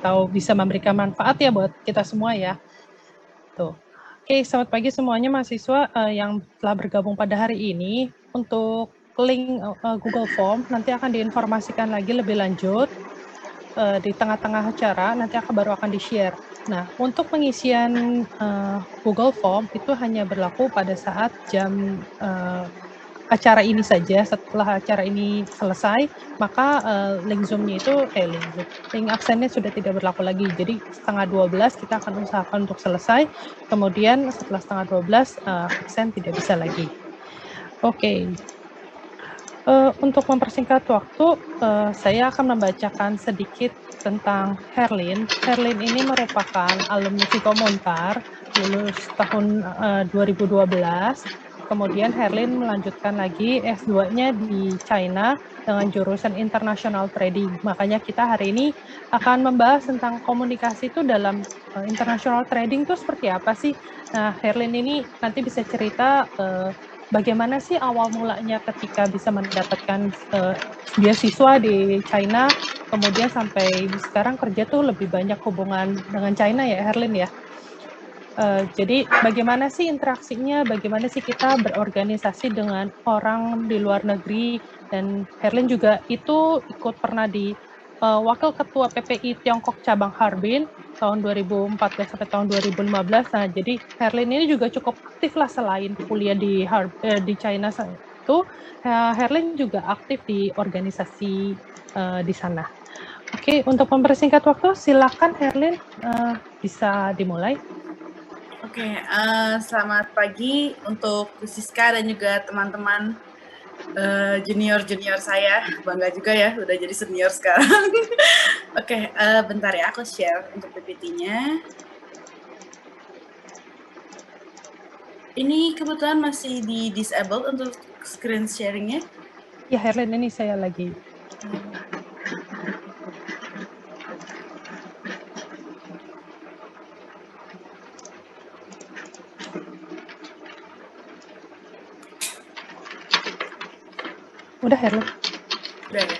tahu bisa memberikan manfaat ya buat kita semua ya. Tuh. Oke, selamat pagi semuanya mahasiswa yang telah bergabung pada hari ini. Untuk link Google Form nanti akan diinformasikan lagi lebih lanjut di tengah-tengah acara, nanti baru akan di-share. Nah, untuk pengisian Google Form itu hanya berlaku pada saat jam acara ini saja. Setelah acara ini selesai, maka link Zoom-nya itu link absennya sudah tidak berlaku lagi. Jadi 11:30 kita akan usahakan untuk selesai. Kemudian setelah 11:30 absen tidak bisa lagi. Oke. Untuk mempersingkat waktu, saya akan membacakan sedikit tentang Herlin. Herlin ini merupakan alumni Vkom Untar, lulus tahun 2012. Kemudian Herlin melanjutkan lagi S2-nya di China dengan jurusan International Trading. Makanya kita hari ini akan membahas tentang komunikasi itu dalam International Trading itu seperti apa sih? Nah, Herlin ini nanti bisa cerita bagaimana sih awal mulanya ketika bisa mendapatkan beasiswa di China, kemudian sampai sekarang kerja tuh lebih banyak hubungan dengan China ya, Herlin ya? Jadi bagaimana sih interaksinya, bagaimana sih kita berorganisasi dengan orang di luar negeri, dan Herlin juga itu ikut pernah di Wakil Ketua PPI Tiongkok Cabang Harbin tahun 2014 sampai tahun 2015. Nah, jadi Herlin ini juga cukup aktif lah selain kuliah di China itu, Herlin juga aktif di organisasi di sana. Oke, untuk mempersingkat waktu, silakan Herlin bisa dimulai. Oke, selamat pagi untuk Bu Siska dan juga teman-teman junior-junior saya. Bangga juga ya, udah jadi senior sekarang. Oke, bentar ya, aku share untuk PPT-nya. Ini kebetulan masih di disable untuk screen sharing-nya. Ya, Herlin, ini saya lagi. Udah, Herlin? Udah ya.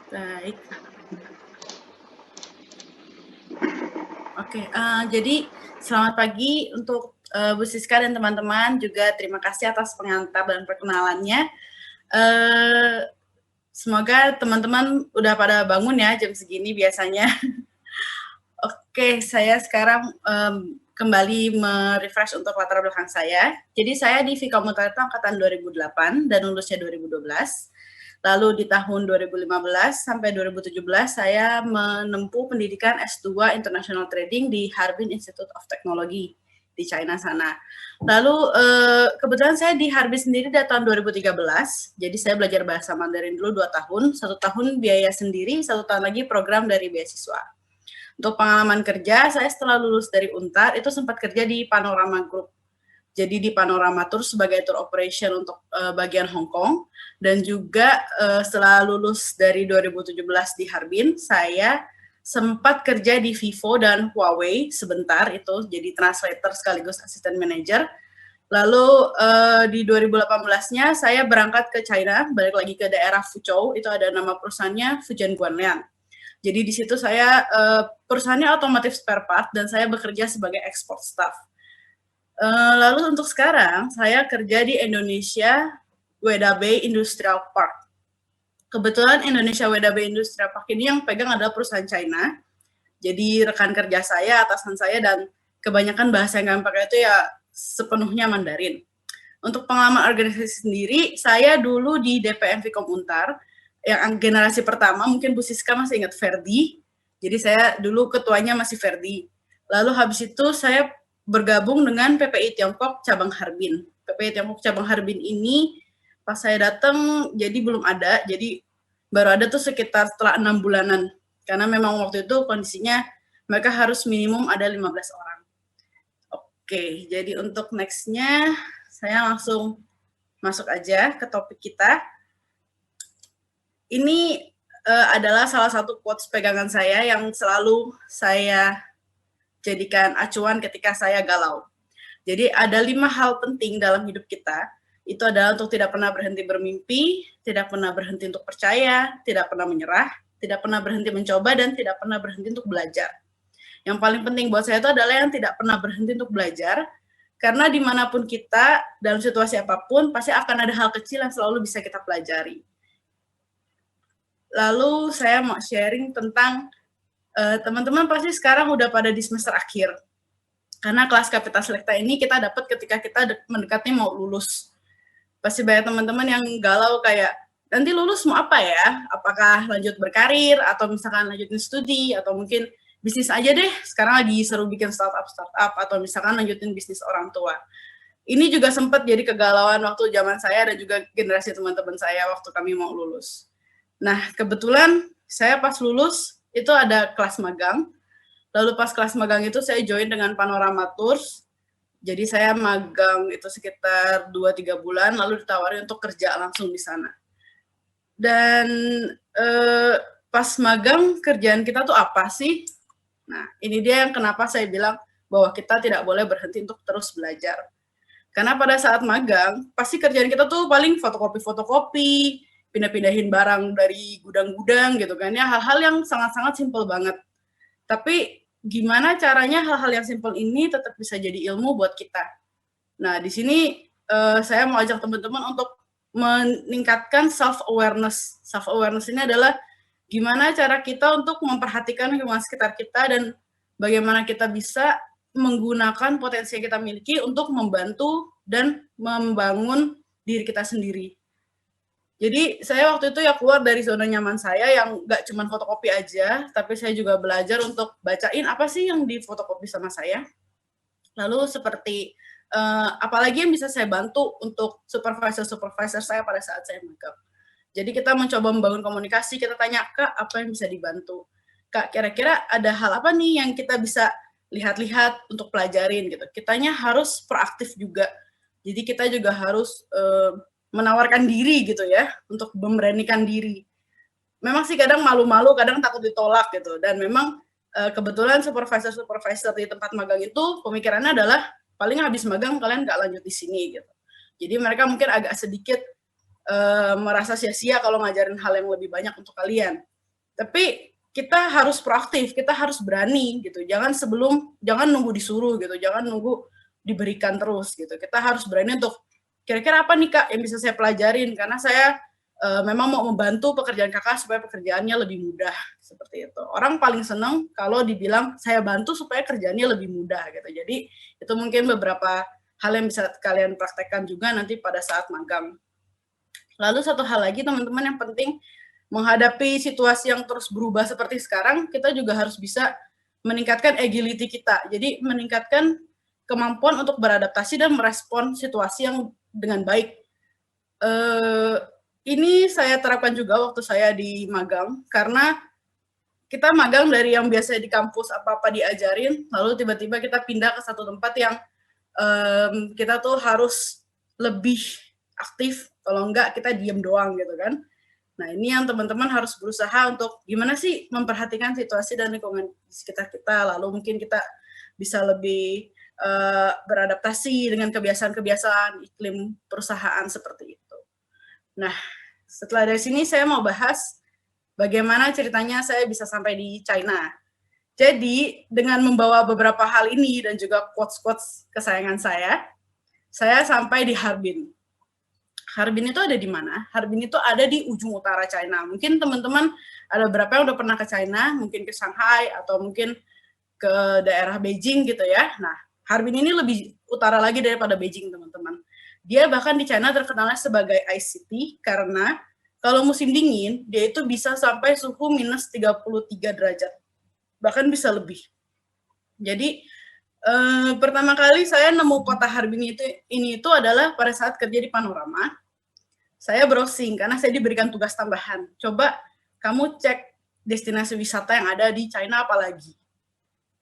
Baik. Oke, jadi selamat pagi untuk Bu Siska dan teman-teman. Juga terima kasih atas pengantar dan perkenalannya. Semoga teman-teman udah pada bangun ya jam segini biasanya. Oke, saya sekarang kembali merefresh untuk latar belakang saya. Jadi saya di Vkom Untar itu angkatan 2008 dan lulusnya 2012. Lalu di tahun 2015 sampai 2017 saya menempuh pendidikan S2 International Trading di Harbin Institute of Technology di China sana. Lalu kebetulan saya di Harbin sendiri dari tahun 2013, jadi saya belajar bahasa Mandarin dulu 2 tahun, 1 tahun biaya sendiri, 1 tahun lagi program dari beasiswa. Untuk pengalaman kerja, saya setelah lulus dari Untar, itu sempat kerja di Panorama Group. Jadi di Panorama Tour sebagai tour operation untuk bagian Hong Kong. Dan juga setelah lulus dari 2017 di Harbin, saya sempat kerja di Vivo dan Huawei sebentar, itu jadi translator sekaligus assistant manager. Lalu di 2018-nya saya berangkat ke China, balik lagi ke daerah Fuzhou, itu ada nama perusahaannya Fujian Guanlian. Jadi di situ saya perusahaannya otomotif spare part dan saya bekerja sebagai export staff. Lalu untuk sekarang saya kerja di Indonesia Weda Bay Industrial Park. Kebetulan Indonesia Weda Bay Industrial Park ini yang pegang adalah perusahaan China. Jadi rekan kerja saya, atasan saya, dan kebanyakan bahasa yang kami pakai itu ya sepenuhnya Mandarin. Untuk pengalaman organisasi sendiri, saya dulu di DPM Vkom Untar, yang generasi pertama, mungkin Bu Siska masih ingat Ferdi, jadi saya dulu ketuanya masih Ferdi. Lalu habis itu saya bergabung dengan PPI Tiongkok Cabang Harbin. PPI Tiongkok Cabang Harbin ini pas saya datang jadi belum ada, jadi baru ada tuh sekitar setelah 6 bulanan. Karena memang waktu itu kondisinya mereka harus minimum ada 15 orang. Oke, jadi untuk next-nya saya langsung masuk aja ke topik kita. Ini adalah salah satu quotes pegangan saya yang selalu saya jadikan acuan ketika saya galau. Jadi ada 5 hal penting dalam hidup kita Itu adalah untuk tidak pernah berhenti bermimpi, tidak pernah berhenti untuk percaya, tidak pernah menyerah, tidak pernah berhenti mencoba, dan tidak pernah berhenti untuk belajar. Yang paling penting buat saya itu adalah yang tidak pernah berhenti untuk belajar, karena dimanapun kita, dalam situasi apapun, pasti akan ada hal kecil yang selalu bisa kita pelajari. Lalu saya mau sharing tentang teman-teman pasti sekarang udah pada di semester akhir. Karena kelas Kapital Selekta ini kita dapat ketika kita mendekati mau lulus. Pasti banyak teman-teman yang galau kayak, nanti lulus mau apa ya? Apakah lanjut berkarir, atau misalkan lanjutin studi, atau mungkin bisnis aja deh, sekarang lagi seru bikin startup, atau misalkan lanjutin bisnis orang tua. Ini juga sempat jadi kegalauan waktu zaman saya dan juga generasi teman-teman saya waktu kami mau lulus. Nah, kebetulan saya pas lulus, itu ada kelas magang. Lalu pas kelas magang itu saya join dengan Panorama Tours. Jadi saya magang itu sekitar 2-3 bulan, lalu ditawari untuk kerja langsung di sana. Dan pas magang, kerjaan kita tuh apa sih? Nah, ini dia yang kenapa saya bilang bahwa kita tidak boleh berhenti untuk terus belajar. Karena pada saat magang, pasti kerjaan kita tuh paling fotokopi, pindah-pindahin barang dari gudang-gudang gitu kan ya, hal-hal yang sangat-sangat simpel banget. Tapi gimana caranya hal-hal yang simpel ini tetap bisa jadi ilmu buat kita. Nah, di sini saya mau ajak teman-teman untuk meningkatkan self-awareness. Self-awareness ini adalah gimana cara kita untuk memperhatikan lingkungan sekitar kita dan bagaimana kita bisa menggunakan potensi yang kita miliki untuk membantu dan membangun diri kita sendiri. Jadi saya waktu itu ya keluar dari zona nyaman saya yang nggak cuma fotokopi aja, tapi saya juga belajar untuk bacain apa sih yang difotokopi sama saya. Lalu seperti apalagi yang bisa saya bantu untuk supervisor saya pada saat saya magang. Jadi kita mencoba membangun komunikasi, kita tanya, Kak, apa yang bisa dibantu? Kak, kira-kira ada hal apa nih yang kita bisa lihat-lihat untuk pelajarin gitu. Kitanya harus proaktif juga. Jadi kita juga harus menawarkan diri gitu ya, untuk memberanikan diri. Memang sih kadang malu-malu, kadang takut ditolak gitu. Dan memang kebetulan supervisor di tempat magang itu pemikirannya adalah paling habis magang kalian nggak lanjut di sini gitu. Jadi mereka mungkin agak sedikit merasa sia-sia kalau ngajarin hal yang lebih banyak untuk kalian. Tapi kita harus proaktif, kita harus berani gitu. Jangan nunggu disuruh gitu, jangan nunggu diberikan terus gitu. Kita harus berani untuk kira-kira apa nih Kak yang bisa saya pelajarin, karena saya memang mau membantu pekerjaan kakak supaya pekerjaannya lebih mudah, seperti itu. Orang paling senang kalau dibilang saya bantu supaya kerjaannya lebih mudah gitu. Jadi itu mungkin beberapa hal yang bisa kalian praktekkan juga nanti pada saat magang. Lalu satu hal lagi teman-teman yang penting, menghadapi situasi yang terus berubah seperti sekarang, kita juga harus bisa meningkatkan agility kita. Jadi meningkatkan kemampuan untuk beradaptasi dan merespon situasi yang dengan baik. Ini saya terapkan juga waktu saya di magang, karena kita magang dari yang biasanya di kampus apa-apa diajarin, lalu tiba-tiba kita pindah ke satu tempat yang kita tuh harus lebih aktif, kalau enggak kita diem doang gitu kan. Nah ini yang teman-teman harus berusaha untuk gimana sih memperhatikan situasi dan lingkungan di sekitar kita, lalu mungkin kita bisa lebih beradaptasi dengan kebiasaan-kebiasaan iklim perusahaan seperti itu. Nah, setelah dari sini saya mau bahas bagaimana ceritanya saya bisa sampai di China. Jadi, dengan membawa beberapa hal ini dan juga quotes-quotes kesayangan saya sampai di Harbin. Harbin itu ada di mana? Harbin itu ada di ujung utara China. Mungkin teman-teman ada beberapa yang udah pernah ke China, mungkin ke Shanghai, atau mungkin ke daerah Beijing gitu ya. Nah, Harbin ini lebih utara lagi daripada Beijing, teman-teman. Dia bahkan di China terkenalnya sebagai Ice City, karena kalau musim dingin, dia itu bisa sampai suhu minus 33 derajat. Bahkan bisa lebih. Jadi, pertama kali saya nemu kota Harbin ini adalah pada saat kerja di Panorama. Saya browsing, karena saya diberikan tugas tambahan. Coba kamu cek destinasi wisata yang ada di China apalagi.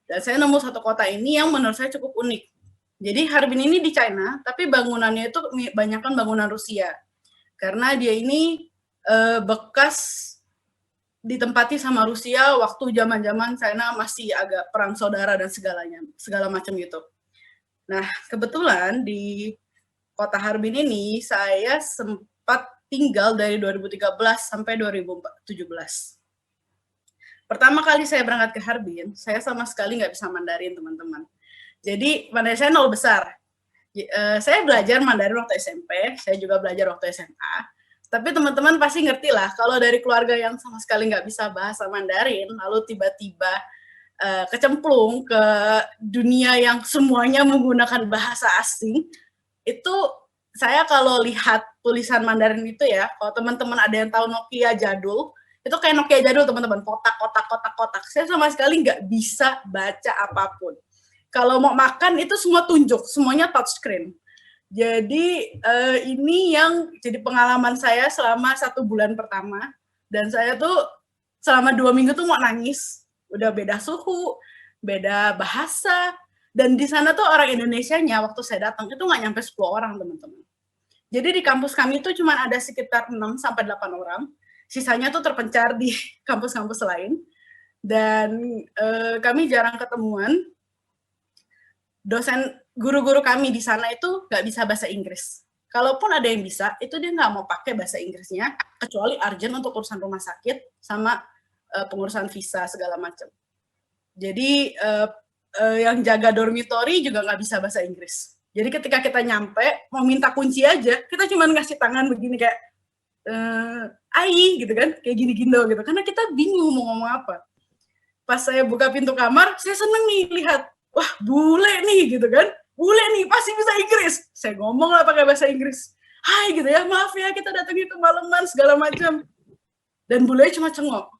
Dan saya nemu satu kota ini yang menurut saya cukup unik. Jadi Harbin ini di China, tapi bangunannya itu banyakkan bangunan Rusia. Karena dia ini bekas ditempati sama Rusia waktu zaman-zaman China masih agak perang saudara dan segala macam gitu. Nah, kebetulan di kota Harbin ini saya sempat tinggal dari 2013 sampai 2017. Pertama kali saya berangkat ke Harbin, saya sama sekali nggak bisa Mandarin, teman-teman. Jadi Mandarin saya 0 besar. Saya belajar Mandarin waktu SMP, saya juga belajar waktu SMA. Tapi teman-teman pasti ngerti lah, kalau dari keluarga yang sama sekali nggak bisa bahasa Mandarin, lalu tiba-tiba kecemplung ke dunia yang semuanya menggunakan bahasa asing, itu saya kalau lihat tulisan Mandarin itu ya, kalau teman-teman ada yang tahu Nokia jadul, itu kayak Nokia jadul teman-teman, kotak. Saya sama sekali nggak bisa baca apapun. Kalau mau makan itu semua tunjuk, semuanya touchscreen. Jadi ini yang jadi pengalaman saya selama 1 bulan pertama, dan saya tuh selama 2 minggu tuh mau nangis. Udah beda suhu, beda bahasa, dan di sana tuh orang Indonesianya waktu saya datang itu nggak nyampe 10 orang, teman-teman. Jadi di kampus kami itu cuma ada sekitar 6-8 orang, sisanya tuh terpencar di kampus-kampus lain, dan kami jarang ketemuan. Dosen guru-guru kami di sana itu nggak bisa bahasa Inggris. Kalaupun ada yang bisa, itu dia nggak mau pakai bahasa Inggrisnya, kecuali urgent untuk urusan rumah sakit sama pengurusan visa segala macam. Jadi yang jaga dormitory juga nggak bisa bahasa Inggris. Jadi ketika kita nyampe, mau minta kunci aja, kita cuma ngasih tangan begini kayak, ai gitu kan, kayak gini-gini gitu. Karena kita bingung mau ngomong apa. Pas saya buka pintu kamar, saya seneng nih lihat, wah bule nih gitu kan, bule nih pasti bisa Inggris. Saya ngomong lah pakai bahasa Inggris. Hai gitu ya, maaf ya kita datangnya kemalaman segala macam. Dan bulenya cuma cengok.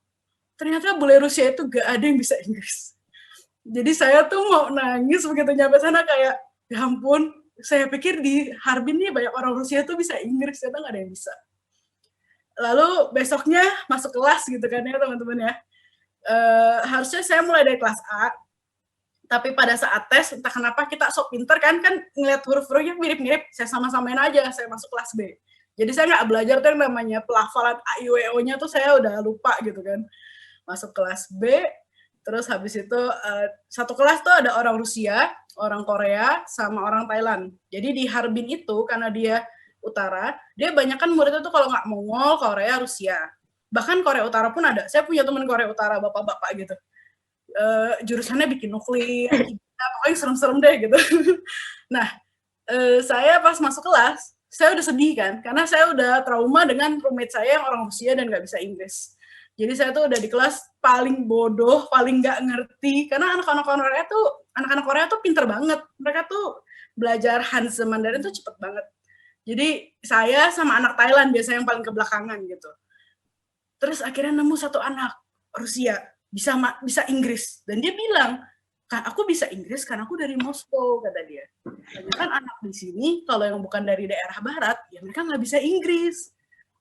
Ternyata bule Rusia itu gak ada yang bisa Inggris. Jadi saya tuh mau nangis begitu nyampe sana kayak, ya ampun, saya pikir di Harbin nih banyak orang Rusia tuh bisa Inggris, ternyata nggak ada yang bisa. Lalu besoknya masuk kelas gitu kan ya teman-teman ya. Harusnya saya mulai dari kelas A, tapi pada saat tes entah kenapa kita sok pinter kan ngeliat huruf-hurufnya mirip-mirip, saya sama-samain aja, saya masuk kelas B. Jadi saya nggak belajar tuh yang namanya pelafalan A, I, W, O-nya tuh saya udah lupa gitu kan. Masuk kelas B, terus habis itu satu kelas tuh ada orang Rusia, orang Korea, sama orang Thailand. Jadi di Harbin itu karena dia utara, dia banyak kan muridnya tuh kalau nggak Mongol, Korea, Rusia. Bahkan Korea Utara pun ada. Saya punya teman Korea Utara, bapak-bapak gitu. Jurusannya bikin nuklir, pokoknya serem-serem deh gitu. Nah, saya pas masuk kelas, saya udah sedih kan, karena saya udah trauma dengan roommate saya yang orang Rusia dan nggak bisa Inggris. Jadi saya tuh udah di kelas paling bodoh, paling nggak ngerti, karena anak-anak Korea tuh pinter banget. Mereka tuh belajar Hanse Mandarin tuh cepet banget. Jadi saya sama anak Thailand biasanya yang paling kebelakangan gitu. Terus akhirnya nemu satu anak Rusia, bisa Inggris. Dan dia bilang, kan aku bisa Inggris karena aku dari Moskow, kata dia. Banyak kan anak di sini, kalau yang bukan dari daerah barat, ya mereka nggak bisa Inggris.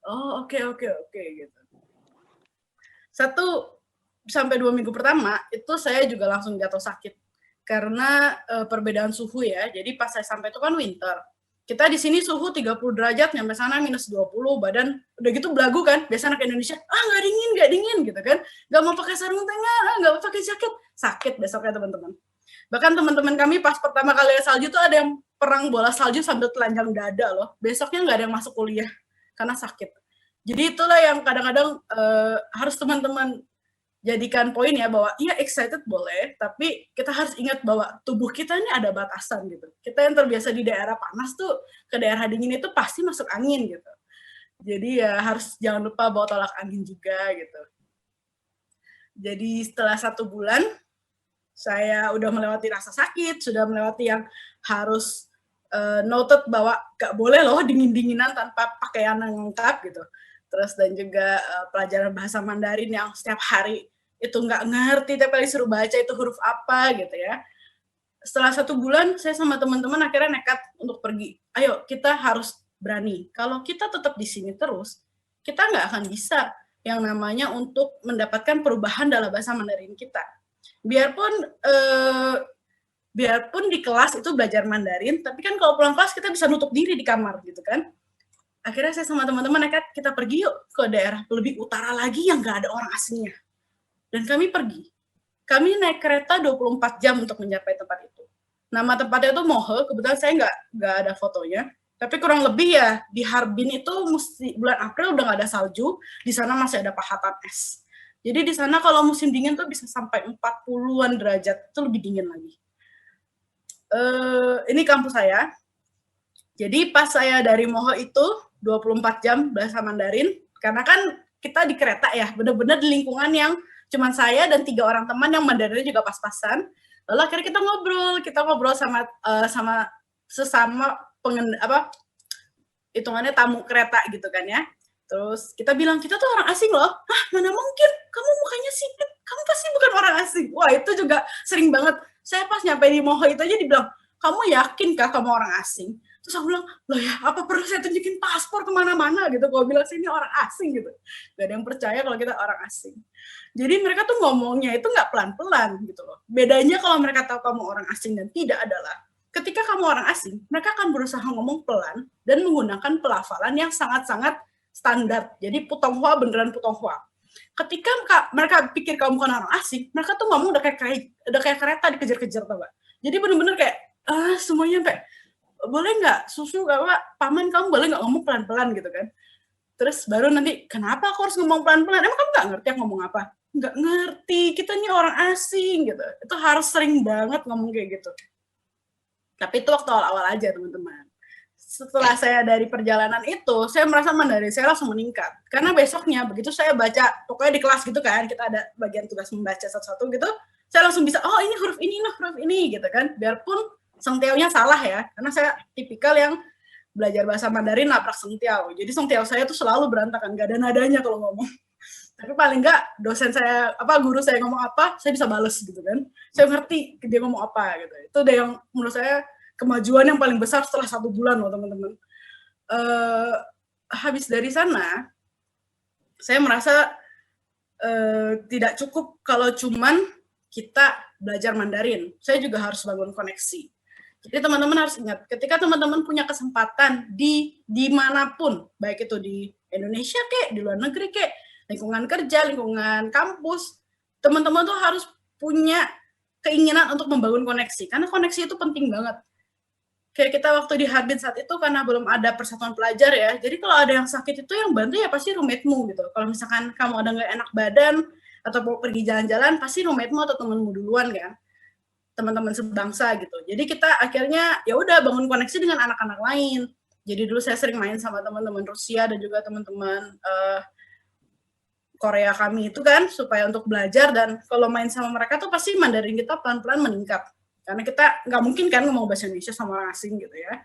Oh, oke, gitu. 1-2 minggu pertama itu saya juga langsung jatuh sakit karena perbedaan suhu ya. Jadi pas saya sampai itu kan winter. Kita di sini suhu 30 derajat, nyampe sana minus 20, badan udah gitu belagu kan. Biasa anak Indonesia, nggak dingin gitu kan. Nggak mau pakai sarung tangan, nggak mau pakai jaket. Sakit besoknya teman-teman. Bahkan teman-teman kami pas pertama kali salju tuh ada yang perang bola salju sambil telanjang dada loh. Besoknya nggak ada yang masuk kuliah karena sakit. Jadi itulah yang kadang-kadang harus teman-teman jadikan poin ya, bahwa iya excited boleh, tapi kita harus ingat bahwa tubuh kita ini ada batasan gitu. Kita yang terbiasa di daerah panas tuh ke daerah dingin itu pasti masuk angin gitu. Jadi ya harus jangan lupa bawa tolak angin juga gitu. Jadi setelah 1 bulan saya udah melewati rasa sakit, sudah melewati yang harus noted bahwa gak boleh loh dingin-dinginan tanpa pakaian yang lengkap gitu. Terus dan juga pelajaran bahasa Mandarin yang setiap hari itu nggak ngerti, tiap kali suruh baca itu huruf apa gitu ya. Setelah 1 bulan, saya sama teman-teman akhirnya nekat untuk pergi. Ayo, kita harus berani. Kalau kita tetap di sini terus, kita nggak akan bisa yang namanya untuk mendapatkan perubahan dalam bahasa Mandarin kita. Biarpun di kelas itu belajar Mandarin, tapi kan kalau pulang kelas kita bisa nutup diri di kamar gitu kan. Akhirnya saya sama teman-teman nekat, kita pergi yuk ke daerah lebih utara lagi yang nggak ada orang asingnya. Dan kami pergi. Kami naik kereta 24 jam untuk mencapai tempat itu. Nama tempatnya itu Mohe, kebetulan saya nggak ada fotonya. Tapi kurang lebih ya di Harbin itu mesti bulan April udah nggak ada salju, di sana masih ada pahatan es. Jadi di sana kalau musim dingin tuh bisa sampai 40-an derajat, itu lebih dingin lagi. Ini kampus saya. Jadi pas saya dari Moho itu 24 jam bahasa Mandarin, karena kan kita di kereta ya, bener-bener di lingkungan yang cuman saya dan 3 orang teman yang Mandarinnya juga pas-pasan. Lalu akhirnya kita ngobrol sama sesama hitungannya tamu kereta gitu kan ya. Terus kita bilang, kita tuh orang asing loh. Hah, mana mungkin? Kamu mukanya sipit, kamu pasti bukan orang asing. Wah, itu juga sering banget. Saya pas nyampe di Moho itu aja dibilang, kamu yakin kah kamu orang asing? Terus aku bilang, loh ya, apa perlu saya tunjukin paspor kemana-mana gitu, kalau bilang sini orang asing gitu. Gak ada yang percaya kalau kita orang asing. Jadi mereka tuh ngomongnya itu nggak pelan-pelan gitu loh. Bedanya kalau mereka tahu kamu orang asing dan tidak adalah, ketika kamu orang asing, mereka akan berusaha ngomong pelan dan menggunakan pelafalan yang sangat-sangat standar. Jadi putonghua beneran putonghua. Ketika mereka pikir kamu bukan orang asing, mereka tuh ngomong udah kayak kereta dikejar-kejar tuh, Mbak. Jadi bener-bener kayak semuanya sampai boleh nggak susu Pak, paman kamu boleh nggak ngomong pelan-pelan gitu kan. Terus baru nanti, kenapa aku harus ngomong pelan-pelan? Emang kamu nggak ngerti aku ngomong apa? Nggak ngerti, kita ini orang asing gitu. Itu harus sering banget ngomong kayak gitu. Tapi itu waktu awal-awal aja teman-teman. Setelah saya dari perjalanan itu, saya merasa Mandarin saya langsung meningkat. Karena besoknya, begitu saya baca, pokoknya di kelas gitu kan, kita ada bagian tugas membaca satu-satu gitu, saya langsung bisa, oh ini huruf ini gitu kan. Biarpun sengtiaunya salah ya, karena saya tipikal yang belajar bahasa Mandarin nabrak sengtiau. Jadi sengtiau saya tuh selalu berantakan, gak ada nadanya kalau ngomong. Tapi paling enggak dosen saya, guru saya ngomong apa, saya bisa bales gitu kan. Saya ngerti dia ngomong apa gitu. Itu udah yang menurut saya kemajuan yang paling besar setelah 1 bulan loh teman-teman. Habis dari sana, saya merasa tidak cukup kalau cuman kita belajar Mandarin. Saya juga harus bangun koneksi. Jadi teman-teman harus ingat, ketika teman-teman punya kesempatan di dimanapun, baik itu di Indonesia kek, di luar negeri kek, lingkungan kerja, lingkungan kampus, teman-teman tuh harus punya keinginan untuk membangun koneksi, karena koneksi itu penting banget. Kayak kita waktu di Harbin saat itu, karena belum ada persatuan pelajar ya, jadi kalau ada yang sakit itu yang bantu ya pasti roommate-mu gitu. Kalau misalkan kamu ada nggak enak badan, atau mau pergi jalan-jalan, pasti roommate-mu atau temanmu duluan kan, teman-teman sebangsa gitu. Jadi kita akhirnya ya udah bangun koneksi dengan anak-anak lain. Jadi dulu saya sering main sama teman-teman Rusia dan juga teman-teman Korea kami itu kan, supaya untuk belajar, dan kalau main sama mereka tuh pasti Mandarin kita pelan-pelan meningkat. Karena kita nggak mungkin kan ngomong bahasa Indonesia sama orang asing gitu ya.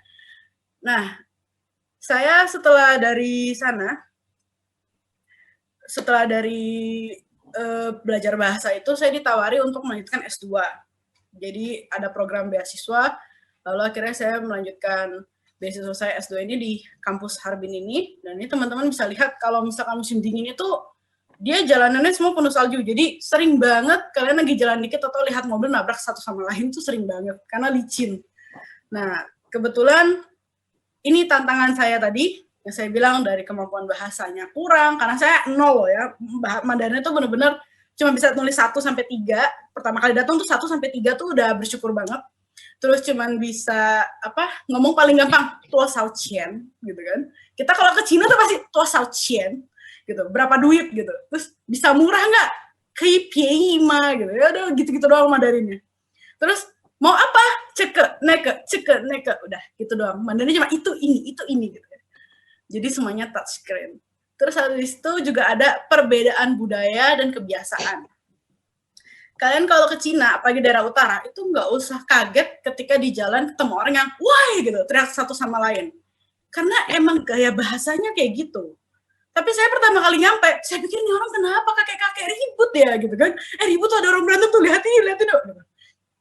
Nah, saya setelah dari sana, setelah dari belajar bahasa itu, saya ditawari untuk melanjutkan S2. Jadi ada program beasiswa, lalu akhirnya saya melanjutkan beasiswa saya S2 ini di kampus Harbin ini, dan ini teman-teman bisa lihat kalau misalkan musim dingin itu dia jalanannya semua penuh salju, jadi sering banget kalian lagi jalan dikit atau lihat mobil nabrak satu sama lain tuh sering banget, karena licin. Nah, kebetulan ini tantangan saya tadi, yang saya bilang dari kemampuan bahasanya kurang, karena saya nol ya, Mandarin itu benar-benar cuma bisa nulis 1 sampai 3. Pertama kali datang tuh 1 sampai 3 tuh udah bersyukur banget. Terus cuman bisa ngomong paling gampang tua sao qian gitu kan. Kita kalau ke Cina tuh pasti tua sao qian gitu. Berapa duit gitu. Terus bisa murah enggak? Kei piei ma gitu. Ya udah gitu-gitu doang Mandarinnya. Terus mau apa? Ceke, neke. Udah gitu doang. Mandarinnya cuma itu ini gitu. Jadi semuanya touchscreen. Terus habis itu juga ada perbedaan budaya dan kebiasaan. Kalian kalau ke Cina, apalagi daerah utara, itu nggak usah kaget ketika di jalan ketemu orang yang wah gitu, teriak satu sama lain. Karena emang gaya bahasanya kayak gitu. Tapi saya pertama kali nyampe, saya pikir nih orang kenapa kakek-kakek ribut ya gitu kan. Ribut tuh ada orang berantem tuh, lihatin.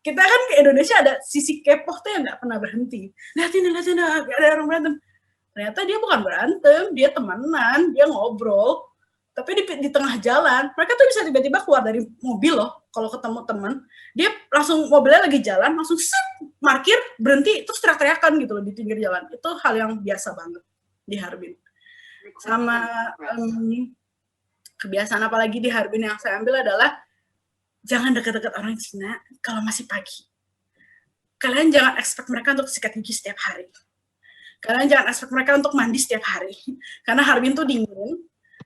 Kita kan ke Indonesia ada sisi kepoh tuh yang nggak pernah berhenti. Lihatin, ada orang berantem. Ternyata dia bukan berantem, dia temenan, dia ngobrol. Tapi di tengah jalan, mereka tuh bisa tiba-tiba keluar dari mobil loh, kalau ketemu teman. Dia langsung, mobilnya lagi jalan, langsung set, parkir, berhenti, terus teriak-teriakan gitu loh di pinggir jalan. Itu hal yang biasa banget di Harbin. Sama kebiasaan apalagi di Harbin yang saya ambil adalah, jangan dekat-dekat orang Cina kalau masih pagi. Kalian jangan expect mereka untuk sikat gigi setiap hari. Kalian jangan expect mereka untuk mandi setiap hari, karena Harbin tuh dingin.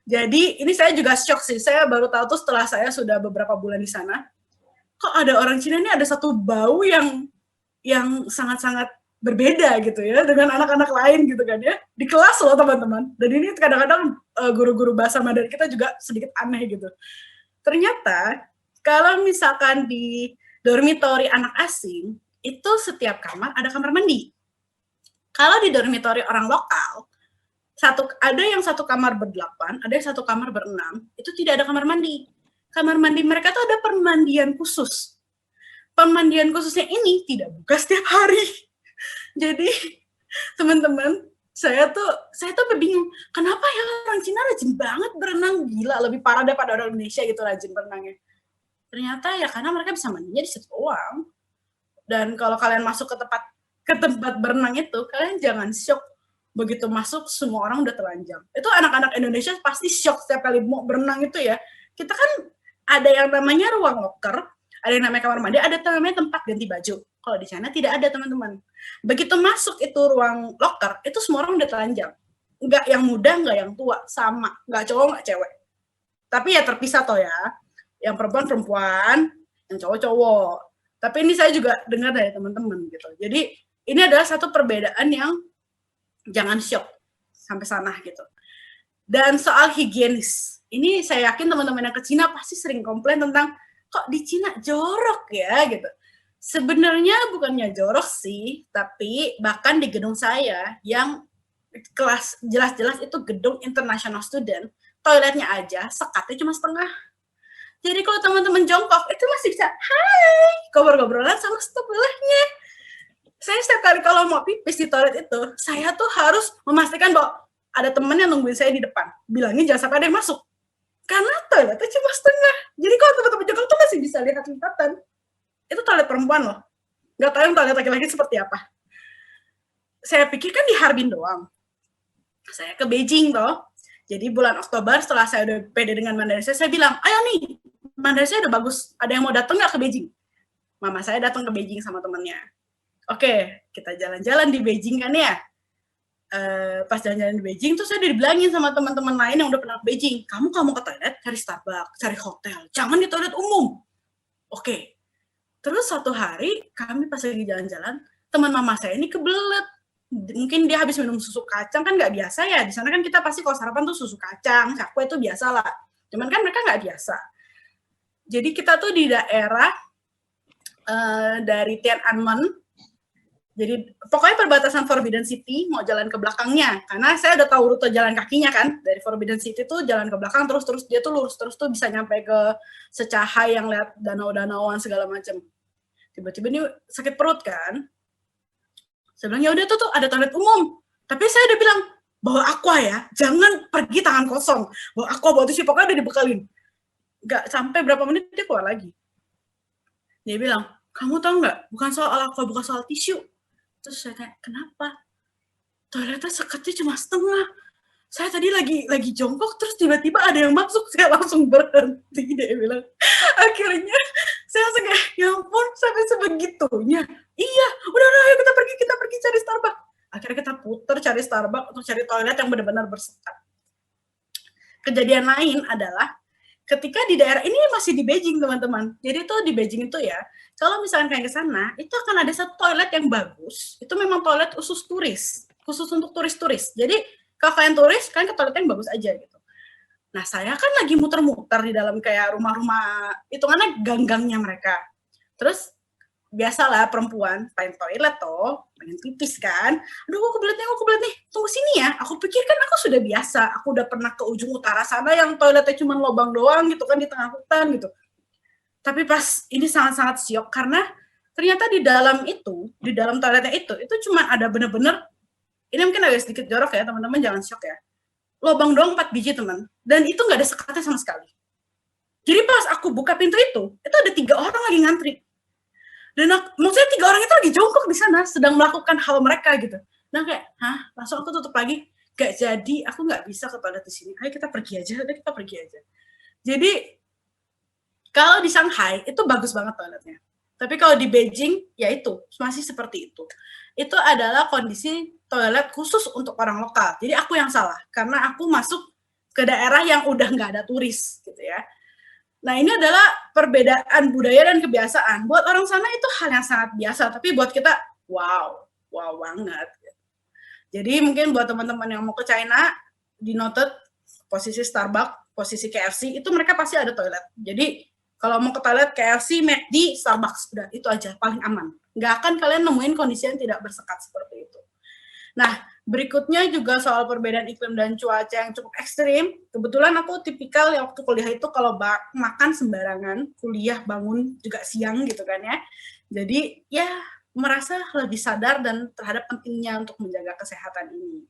Jadi ini saya juga shock sih, saya baru tahu tuh setelah saya sudah beberapa bulan di sana, kok ada orang Cina ini ada satu bau yang sangat-sangat berbeda gitu ya dengan anak-anak lain gitu kan ya di kelas loh teman-teman. Dan ini kadang-kadang guru-guru bahasa Mandarin kita juga sedikit aneh gitu. Ternyata kalau misalkan di dormitori anak asing itu setiap kamar ada kamar mandi. Kalau di dormitori orang lokal ada yang satu kamar ber-8, ada yang satu kamar ber-6, itu tidak ada kamar mandi. Kamar mandi mereka tuh ada permandian khusus. Pemandian khususnya ini tidak buka setiap hari. Jadi teman-teman, saya tuh bingung, kenapa ya orang Cina rajin banget berenang, gila, lebih parah daripada orang Indonesia gitu rajin berenangnya. Ternyata ya karena mereka bisa mandinya di situ doang. Dan kalau kalian masuk ke tempat berenang itu, kalian jangan shock begitu masuk semua orang udah telanjang. Itu anak-anak Indonesia pasti shock setiap kali mau berenang itu ya. Kita kan ada yang namanya ruang locker, ada yang namanya kamar mandi, ada namanya tempat ganti baju. Kalau di sana tidak ada, teman-teman. Begitu masuk itu ruang locker, itu semua orang udah telanjang. Nggak yang muda, nggak yang tua, sama. Nggak cowok, nggak cewek. Tapi ya terpisah toh ya. Yang perempuan-perempuan, yang cowok-cowok. Tapi ini saya juga dengar dari teman-teman gitu. Jadi ini adalah satu perbedaan yang jangan shock sampai sana gitu. Dan soal higienis, ini saya yakin teman-teman yang ke Cina pasti sering komplain tentang kok di Cina jorok ya gitu. Sebenarnya bukannya jorok sih, tapi bahkan di gedung saya yang kelas jelas-jelas itu gedung international student, toiletnya aja sekatnya cuma setengah. Jadi kalau teman-teman jongkok itu masih bisa hai ngobrol-ngobrolan sama sebelahnya. Saya setiap kali kalau mau pipis di toilet itu, saya tuh harus memastikan bahwa ada temen yang nungguin saya di depan. Bilangin jangan sampai ada yang masuk. Karena toiletnya cuma setengah. Jadi kalau teman-teman jongkok tuh masih bisa lihat-lihatan. Itu toilet perempuan loh. Nggak tahu yang toilet laki-laki seperti apa. Saya pikir kan di Harbin doang. Saya ke Beijing toh. Jadi bulan Oktober setelah saya udah pede dengan Mandarin saya bilang, ayo nih, Mandarin saya udah bagus. Ada yang mau datang nggak ke Beijing? Mama saya datang ke Beijing sama temennya. Oke, kita jalan-jalan di Beijing kan ya. Pas jalan-jalan di Beijing tuh saya udah dibilangin sama teman-teman lain yang udah pernah ke Beijing, kamu ke toilet cari Starbucks, cari hotel, jangan di toilet umum. Oke. Terus suatu hari kami pas lagi jalan-jalan, teman mama saya ini kebelet. Mungkin dia habis minum susu kacang, kan nggak biasa ya. Di sana kan kita pasti kalau sarapan tuh susu kacang, cakwe itu biasa lah. Cuman kan mereka nggak biasa. Jadi kita tuh di daerah dari Tiananmen. Jadi pokoknya perbatasan Forbidden City, mau jalan ke belakangnya. Karena saya udah tahu rute jalan kakinya kan. Dari Forbidden City tuh jalan ke belakang, terus dia tuh lurus terus tuh bisa nyampe ke Secahai yang lihat danau-danauan segala macam. Tiba-tiba ini sakit perut kan. Saya bilang, ya udah tuh ada toilet umum. Tapi saya udah bilang, bawa aqua ya, jangan pergi tangan kosong. Bawa aqua, bawa tisu, pokoknya udah dibekalin. Nggak sampai berapa menit, dia keluar lagi. Dia bilang, kamu tahu nggak, bukan soal aqua, bukan soal tisu. Terus saya tanya, kenapa? Toiletnya sekatnya cuma setengah. Saya tadi lagi jongkok, terus tiba-tiba ada yang masuk, saya langsung berhenti. Dia bilang, akhirnya saya langsung kayak, ya ampun, sampai sebegitunya. Iya, udah, ayo kita pergi cari Starbucks. Akhirnya kita putar cari Starbucks untuk cari toilet yang benar-benar bersekat. Kejadian lain adalah, ketika di daerah ini masih di Beijing teman-teman. Jadi tuh di Beijing itu ya, kalau misalkan kalian ke sana, itu akan ada satu toilet yang bagus. Itu memang toilet khusus turis, khusus untuk turis-turis. Jadi kalau kalian turis, kalian ke toilet yang bagus aja gitu. Nah saya kan lagi muter-muter di dalam kayak rumah-rumah, hitungannya gang-gangnya mereka. Terus biasalah perempuan pengen toilet toh, pengen pipis kan. Aduh kok kebelet nih, tunggu sini ya. Aku pikir kan aku sudah biasa, aku udah pernah ke ujung utara sana yang toiletnya cuma lubang doang gitu kan di tengah hutan gitu. Tapi pas ini sangat-sangat syok karena ternyata di dalam toiletnya itu cuma ada bener-bener, ini mungkin agak sedikit jorok ya teman-teman, jangan syok ya. Lubang doang 4 biji teman, dan itu nggak ada sekatnya sama sekali. Jadi pas aku buka pintu itu ada 3 orang lagi ngantri. Dan maksudnya 3 orang itu lagi jongkok di sana, sedang melakukan hal mereka gitu. Nah kayak, langsung aku tutup lagi. Gak jadi, aku nggak bisa ke toilet di sini. Ayo kita pergi aja. Jadi kalau di Shanghai itu bagus banget toiletnya. Tapi kalau di Beijing, ya itu masih seperti itu. itu adalah kondisi toilet khusus untuk orang lokal. Jadi aku yang salah, karena aku masuk ke daerah yang udah nggak ada turis, gitu ya. Nah, ini adalah perbedaan budaya dan kebiasaan. Buat orang sana itu hal yang sangat biasa, tapi buat kita, wow banget. Jadi mungkin buat teman-teman yang mau ke China, di noted, posisi Starbucks, posisi KFC, itu mereka pasti ada toilet. Jadi kalau mau ke toilet KFC, McD, Starbucks, udah itu aja, paling aman. Nggak akan kalian nemuin kondisi yang tidak bersekat seperti itu. Nah, berikutnya juga soal perbedaan iklim dan cuaca yang cukup ekstrim. Kebetulan aku tipikal yang waktu kuliah itu kalau makan sembarangan, kuliah bangun juga siang gitu kan ya. Jadi ya merasa lebih sadar dan terhadap pentingnya untuk menjaga kesehatan ini.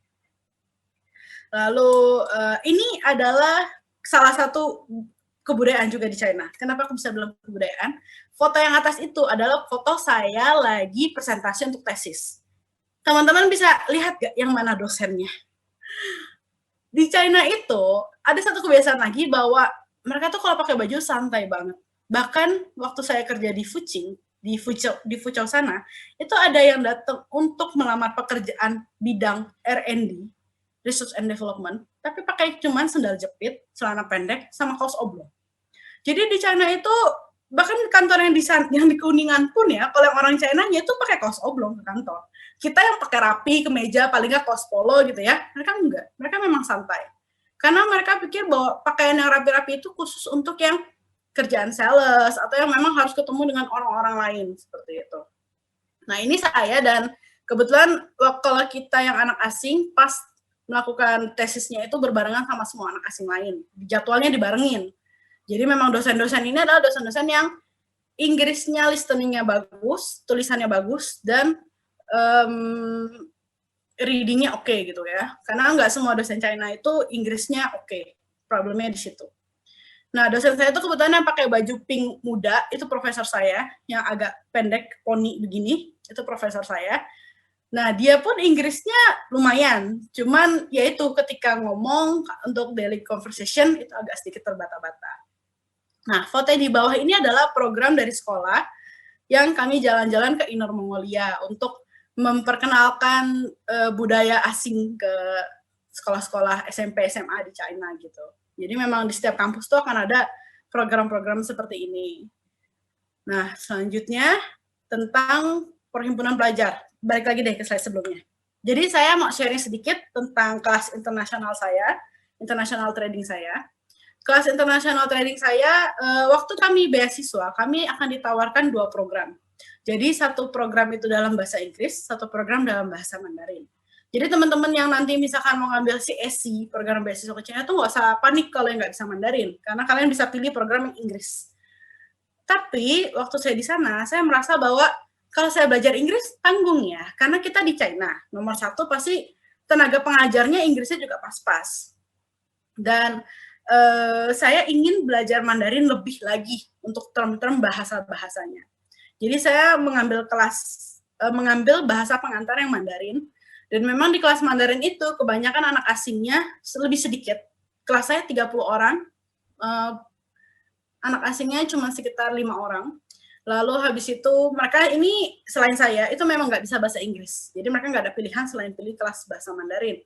Lalu ini adalah salah satu kebudayaan juga di China. Kenapa aku bisa bilang kebudayaan? Foto yang atas itu adalah foto saya lagi presentasi untuk tesis. Teman-teman bisa lihat gak yang mana dosennya? Di China itu ada satu kebiasaan lagi bahwa mereka tuh kalau pakai baju santai banget. Bahkan waktu saya kerja di Fuqing, di Fuzhou sana, itu ada yang datang untuk melamar pekerjaan bidang R&D, Research and Development, tapi pakai cuman sendal jepit, celana pendek, sama kaos oblong. Jadi di China itu bahkan kantor yang di Kuningan pun ya, kalau yang orang China-nya itu pakai kaos oblong ke kantor. Kita yang pakai rapi, kemeja, paling nggak kaos polo gitu ya, mereka enggak. Mereka memang santai. Karena mereka pikir bahwa pakaian yang rapi-rapi itu khusus untuk yang kerjaan sales, atau yang memang harus ketemu dengan orang-orang lain, seperti itu. Nah, ini saya, dan kebetulan kalau kita yang anak asing, pas melakukan tesisnya itu berbarengan sama semua anak asing lain. Jadwalnya dibarengin. Jadi memang dosen-dosen ini adalah dosen-dosen yang Inggrisnya, listeningnya bagus, tulisannya bagus, dan readingnya oke gitu ya. Karena nggak semua dosen China itu Inggrisnya oke. Problemnya di situ. Nah, dosen saya itu kebetulan yang pakai baju pink muda, itu profesor saya, yang agak pendek, poni begini, itu profesor saya. Nah, dia pun Inggrisnya lumayan, cuman yaitu ketika ngomong untuk daily conversation, itu agak sedikit terbata-bata. Nah, foto di bawah ini adalah program dari sekolah yang kami jalan-jalan ke Inner Mongolia untuk memperkenalkan budaya asing ke sekolah-sekolah SMP, SMA di China gitu. Jadi memang di setiap kampus tuh akan ada program-program seperti ini. Nah, selanjutnya tentang perhimpunan pelajar. Balik lagi deh ke slide sebelumnya. Jadi saya mau sharing sedikit tentang kelas internasional saya, international trading saya. Kelas international trading saya, waktu kami beasiswa, kami akan ditawarkan 2 program. Jadi satu program itu dalam bahasa Inggris, satu program dalam bahasa Mandarin. Jadi teman-teman yang nanti misalkan mau ngambil CSC, program beasiswa ke China, itu nggak usah panik kalau yang nggak bisa Mandarin, karena kalian bisa pilih program yang Inggris. Tapi waktu saya di sana, saya merasa bahwa kalau saya belajar Inggris, tanggung ya, karena kita di China. Nomor 1 pasti tenaga pengajarnya Inggrisnya juga pas-pas. Dan saya ingin belajar Mandarin lebih lagi untuk term-term bahasa-bahasanya. Jadi saya mengambil bahasa pengantar yang Mandarin, dan memang di kelas Mandarin itu kebanyakan anak asingnya lebih sedikit. Kelas saya 30 orang, anak asingnya cuma sekitar 5 orang. Lalu habis itu mereka ini selain saya itu memang nggak bisa bahasa Inggris. Jadi mereka nggak ada pilihan selain pilih kelas bahasa Mandarin.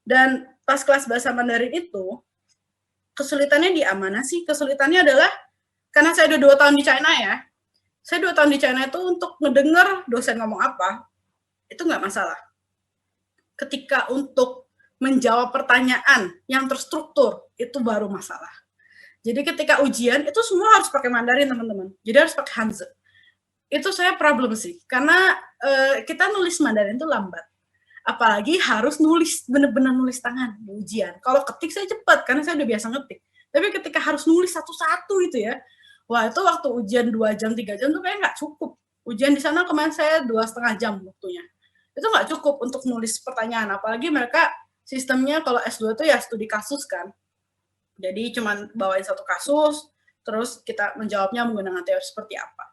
Dan pas kelas bahasa Mandarin itu, kesulitannya di mana sih? Kesulitannya adalah karena saya udah 2 tahun di China ya. Saya 2 tahun di China itu untuk ngedenger dosen ngomong apa, itu nggak masalah. Ketika untuk menjawab pertanyaan yang terstruktur, itu baru masalah. Jadi ketika ujian, itu semua harus pakai Mandarin, teman-teman. Jadi harus pakai Hanzi. Itu saya problem sih, karena kita nulis Mandarin itu lambat. Apalagi harus nulis, benar-benar nulis tangan di ujian. Kalau ketik saya cepat, karena saya udah biasa ngetik. Tapi ketika harus nulis satu-satu itu ya, wah itu waktu ujian 2 jam, 3 jam tuh kayak nggak cukup. Ujian di sana kemarin saya 2,5 jam waktunya. Itu nggak cukup untuk nulis pertanyaan, apalagi mereka sistemnya kalau S2 itu ya studi kasus kan. Jadi cuma bawain satu kasus, terus kita menjawabnya menggunakan teori seperti apa.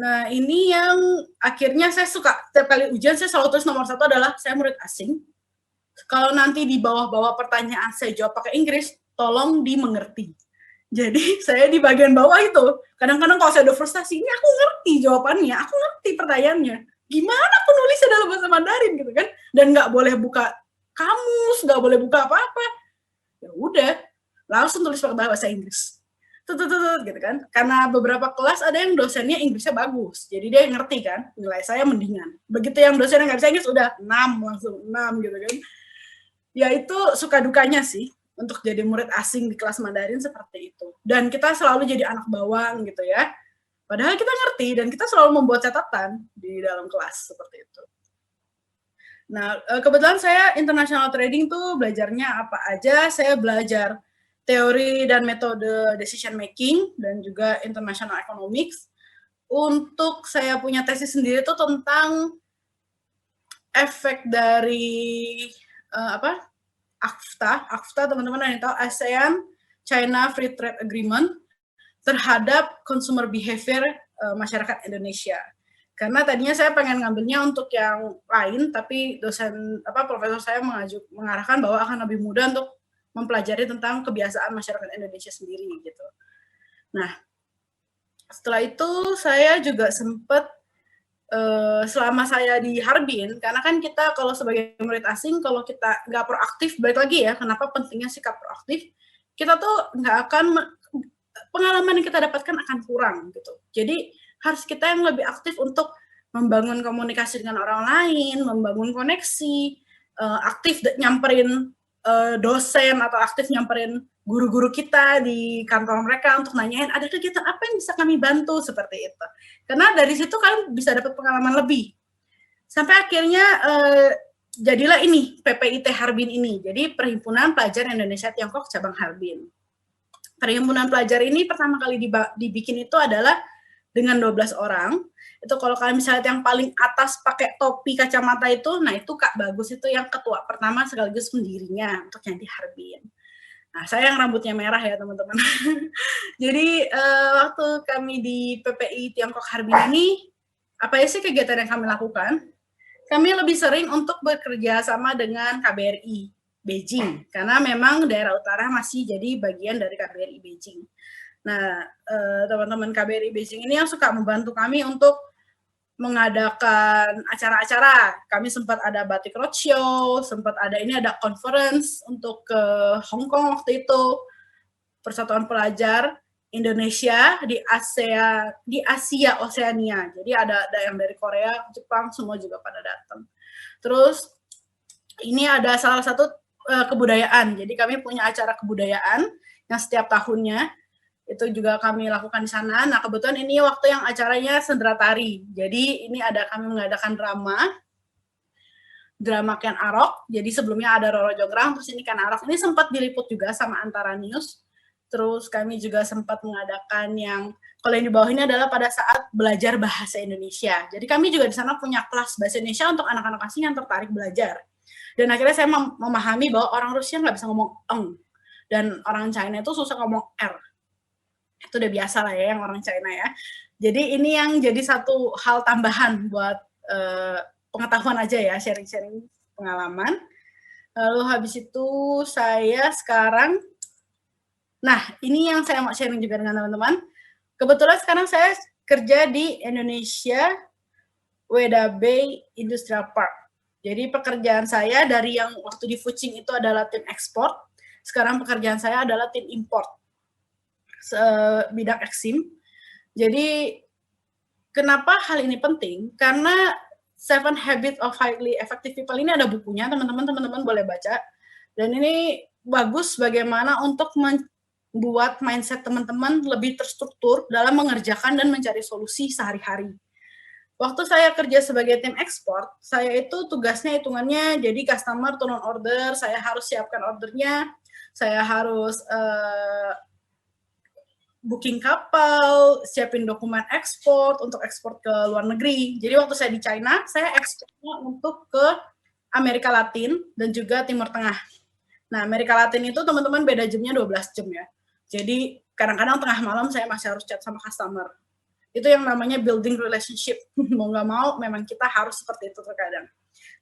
Nah, ini yang akhirnya saya suka. Setiap kali ujian, saya selalu tulis nomor 1 adalah saya murid asing. Kalau nanti di bawah-bawah pertanyaan saya jawab pakai Inggris, tolong dimengerti. Jadi saya di bagian bawah itu, kadang-kadang kalau saya udah frustasi, ini aku ngerti jawabannya, aku ngerti pertanyaannya. Gimana aku nulisnya dalam bahasa Mandarin gitu kan? Dan nggak boleh buka kamus, nggak boleh buka apa-apa. Ya udah, langsung tulis pakai bahasa Inggris. Gitu kan. Karena beberapa kelas ada yang dosennya Inggrisnya bagus. Jadi dia ngerti kan, nilai saya mendingan. Begitu yang dosennya nggak bisa Inggris, udah 6, langsung 6 gitu kan. Ya itu suka dukanya sih untuk jadi murid asing di kelas Mandarin seperti itu. Dan kita selalu jadi anak bawang gitu ya. Padahal kita ngerti dan kita selalu membuat catatan di dalam kelas seperti itu. Nah, kebetulan saya international trading tuh belajarnya apa aja? Saya belajar teori dan metode decision making dan juga international economics. Untuk saya punya tesis sendiri tuh tentang efek dari AFTA teman-teman yang tahu, ASEAN China Free Trade Agreement terhadap consumer behavior masyarakat Indonesia. Karena tadinya saya pengen ngambilnya untuk yang lain, tapi profesor saya mengarahkan bahwa akan lebih mudah untuk mempelajari tentang kebiasaan masyarakat Indonesia sendiri gitu. Nah, setelah itu saya juga sempat selama saya di Harbin, karena kan kita kalau sebagai murid asing, kalau kita nggak proaktif, balik lagi ya, kenapa pentingnya sikap proaktif, kita tuh nggak akan, pengalaman yang kita dapatkan akan kurang gitu. Jadi harus kita yang lebih aktif untuk membangun komunikasi dengan orang lain, membangun koneksi, aktif nyamperin dosen atau aktif nyamperin guru-guru kita di kantor mereka untuk nanyain ada kegiatan apa yang bisa kami bantu seperti itu. Karena dari situ kalian bisa dapat pengalaman lebih. Sampai akhirnya jadilah ini PPIT Harbin ini. Jadi Perhimpunan Pelajar Indonesia Tiongkok cabang Harbin. Perhimpunan pelajar ini pertama kali dibikin itu adalah dengan 12 orang. Itu kalau kalian misalnya yang paling atas pakai topi kacamata itu, nah itu Kak Bagus itu yang ketua pertama sekaligus pendirinya untuk yang di Harbin. Nah, saya yang rambutnya merah ya teman-teman. Jadi waktu kami di PPI Tiongkok Harbin ini, apa sih kegiatan yang kami lakukan? Kami lebih sering untuk bekerja sama dengan KBRI Beijing, karena memang daerah utara masih jadi bagian dari KBRI Beijing. Nah, teman-teman KBRI Beijing ini yang suka membantu kami untuk mengadakan acara-acara. Kami sempat ada Batik Roadshow, sempat ada conference untuk ke Hong Kong waktu itu, Persatuan Pelajar Indonesia di Asia Oseania. Jadi ada yang dari Korea, Jepang, semua juga pada datang. Terus ini ada salah satu kebudayaan. Jadi kami punya acara kebudayaan yang setiap tahunnya itu juga kami lakukan di sana. Nah, kebetulan ini waktu yang acaranya Sendera Tari. Jadi ini kami mengadakan drama Ken Arok. Jadi sebelumnya ada Roro Jonggrang, terus ini Ken Arok. Ini sempat diliput juga sama Antara News. Terus kami juga sempat mengadakan yang, kalau yang di bawah ini adalah pada saat belajar bahasa Indonesia. Jadi kami juga di sana punya kelas bahasa Indonesia untuk anak-anak asing yang tertarik belajar. Dan akhirnya saya memahami bahwa orang Rusia nggak bisa ngomong eng, dan orang China itu susah ngomong r. Itu udah biasa lah ya yang orang China ya. Jadi ini yang jadi satu hal tambahan buat pengetahuan aja ya, sharing-sharing pengalaman. Lalu habis itu saya sekarang, nah ini yang saya mau sharing juga dengan teman-teman. Kebetulan sekarang saya kerja di Indonesia Weda Bay Industrial Park. Jadi pekerjaan saya dari yang waktu di Fucing itu adalah tim ekspor, sekarang pekerjaan saya adalah tim import, bidang eksim. Jadi kenapa hal ini penting? Karena 7 Habits of Highly Effective People ini ada bukunya, teman-teman boleh baca. Dan ini bagus bagaimana untuk membuat mindset teman-teman lebih terstruktur dalam mengerjakan dan mencari solusi sehari-hari. Waktu saya kerja sebagai tim ekspor, saya itu tugasnya hitungannya jadi customer turun order, saya harus siapkan ordernya, saya harus booking kapal, siapin dokumen ekspor untuk ekspor ke luar negeri. Jadi waktu saya di China, saya ekspornya untuk ke Amerika Latin dan juga Timur Tengah. Nah, Amerika Latin itu teman-teman beda jamnya 12 jam ya. Jadi kadang-kadang tengah malam saya masih harus chat sama customer. Itu yang namanya building relationship. Mau nggak mau, memang kita harus seperti itu terkadang.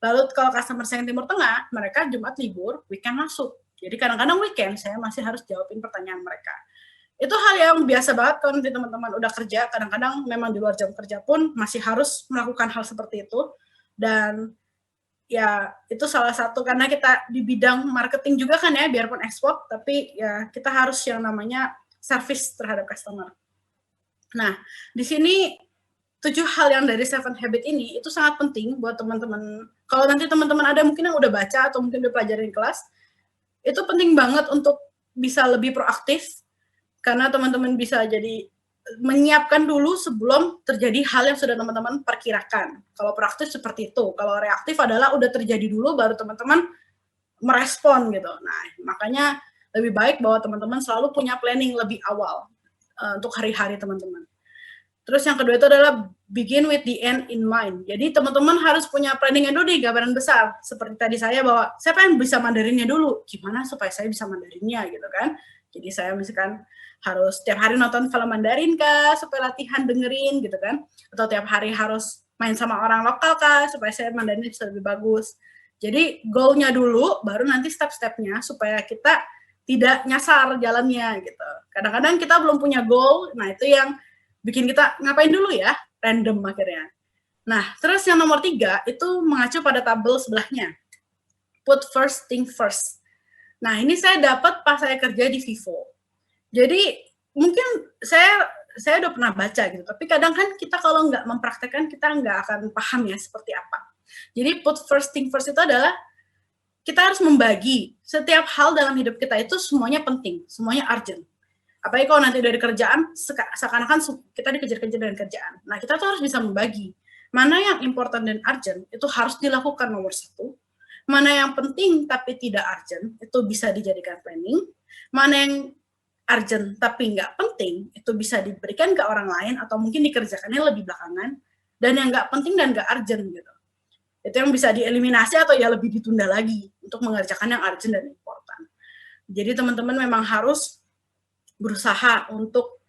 Lalu kalau customer saya yang Timur Tengah, mereka Jumat libur, weekend masuk. Jadi kadang-kadang weekend saya masih harus jawabin pertanyaan mereka. itu hal yang biasa banget kalau nanti teman-teman udah kerja, kadang-kadang memang di luar jam kerja pun masih harus melakukan hal seperti itu. Dan ya itu salah satu karena kita di bidang marketing juga kan ya, biarpun ekspor, tapi ya kita harus yang namanya service terhadap customer. Nah, di sini 7 hal yang dari 7 habit ini itu sangat penting buat teman-teman. Kalau nanti teman-teman ada mungkin yang udah baca atau mungkin udah pelajarin kelas, itu penting banget untuk bisa lebih proaktif, karena teman-teman bisa jadi menyiapkan dulu sebelum terjadi hal yang sudah teman-teman perkirakan. Kalau proaktif seperti itu. Kalau reaktif adalah udah terjadi dulu baru teman-teman merespon gitu. Nah, makanya lebih baik bahwa teman-teman selalu punya planning lebih awal untuk hari-hari teman-teman. Terus yang kedua itu adalah begin with the end in mind. Jadi teman-teman harus punya planningnya dulu di gambaran besar. Seperti tadi saya bahwa saya pengen bisa Mandarinnya dulu. Gimana supaya saya bisa Mandarinnya gitu kan. Jadi saya misalkan harus tiap hari nonton film Mandarin kah supaya latihan dengerin gitu kan. Atau tiap hari harus main sama orang lokal kah supaya saya Mandarinnya bisa lebih bagus. Jadi goal-nya dulu baru nanti step-stepnya supaya kita tidak nyasar jalannya gitu. Kadang-kadang kita belum punya goal, nah itu yang bikin kita ngapain dulu ya, random akhirnya. Nah, terus yang nomor 3 itu mengacu pada tabel sebelahnya. Put first thing first. Nah, ini saya dapat pas saya kerja di Vivo. Jadi, mungkin saya udah pernah baca gitu, tapi kadang kan kita kalau nggak mempraktekkan, kita nggak akan paham ya seperti apa. Jadi, put first thing first itu adalah kita harus membagi setiap hal dalam hidup kita itu semuanya penting, semuanya urgent. Apalagi kalau nanti dari kerjaan, seakan-akan kita dikejar-kejar dengan kerjaan. Nah, kita tuh harus bisa membagi. Mana yang important dan urgent, itu harus dilakukan nomor 1. Mana yang penting tapi tidak urgent, itu bisa dijadikan planning. Mana yang urgent tapi nggak penting, itu bisa diberikan ke orang lain atau mungkin dikerjakannya lebih belakangan. Dan yang nggak penting dan nggak urgent gitu. Itu yang bisa dieliminasi atau ya lebih ditunda lagi untuk mengerjakan yang urgent dan important. Jadi teman-teman memang harus berusaha untuk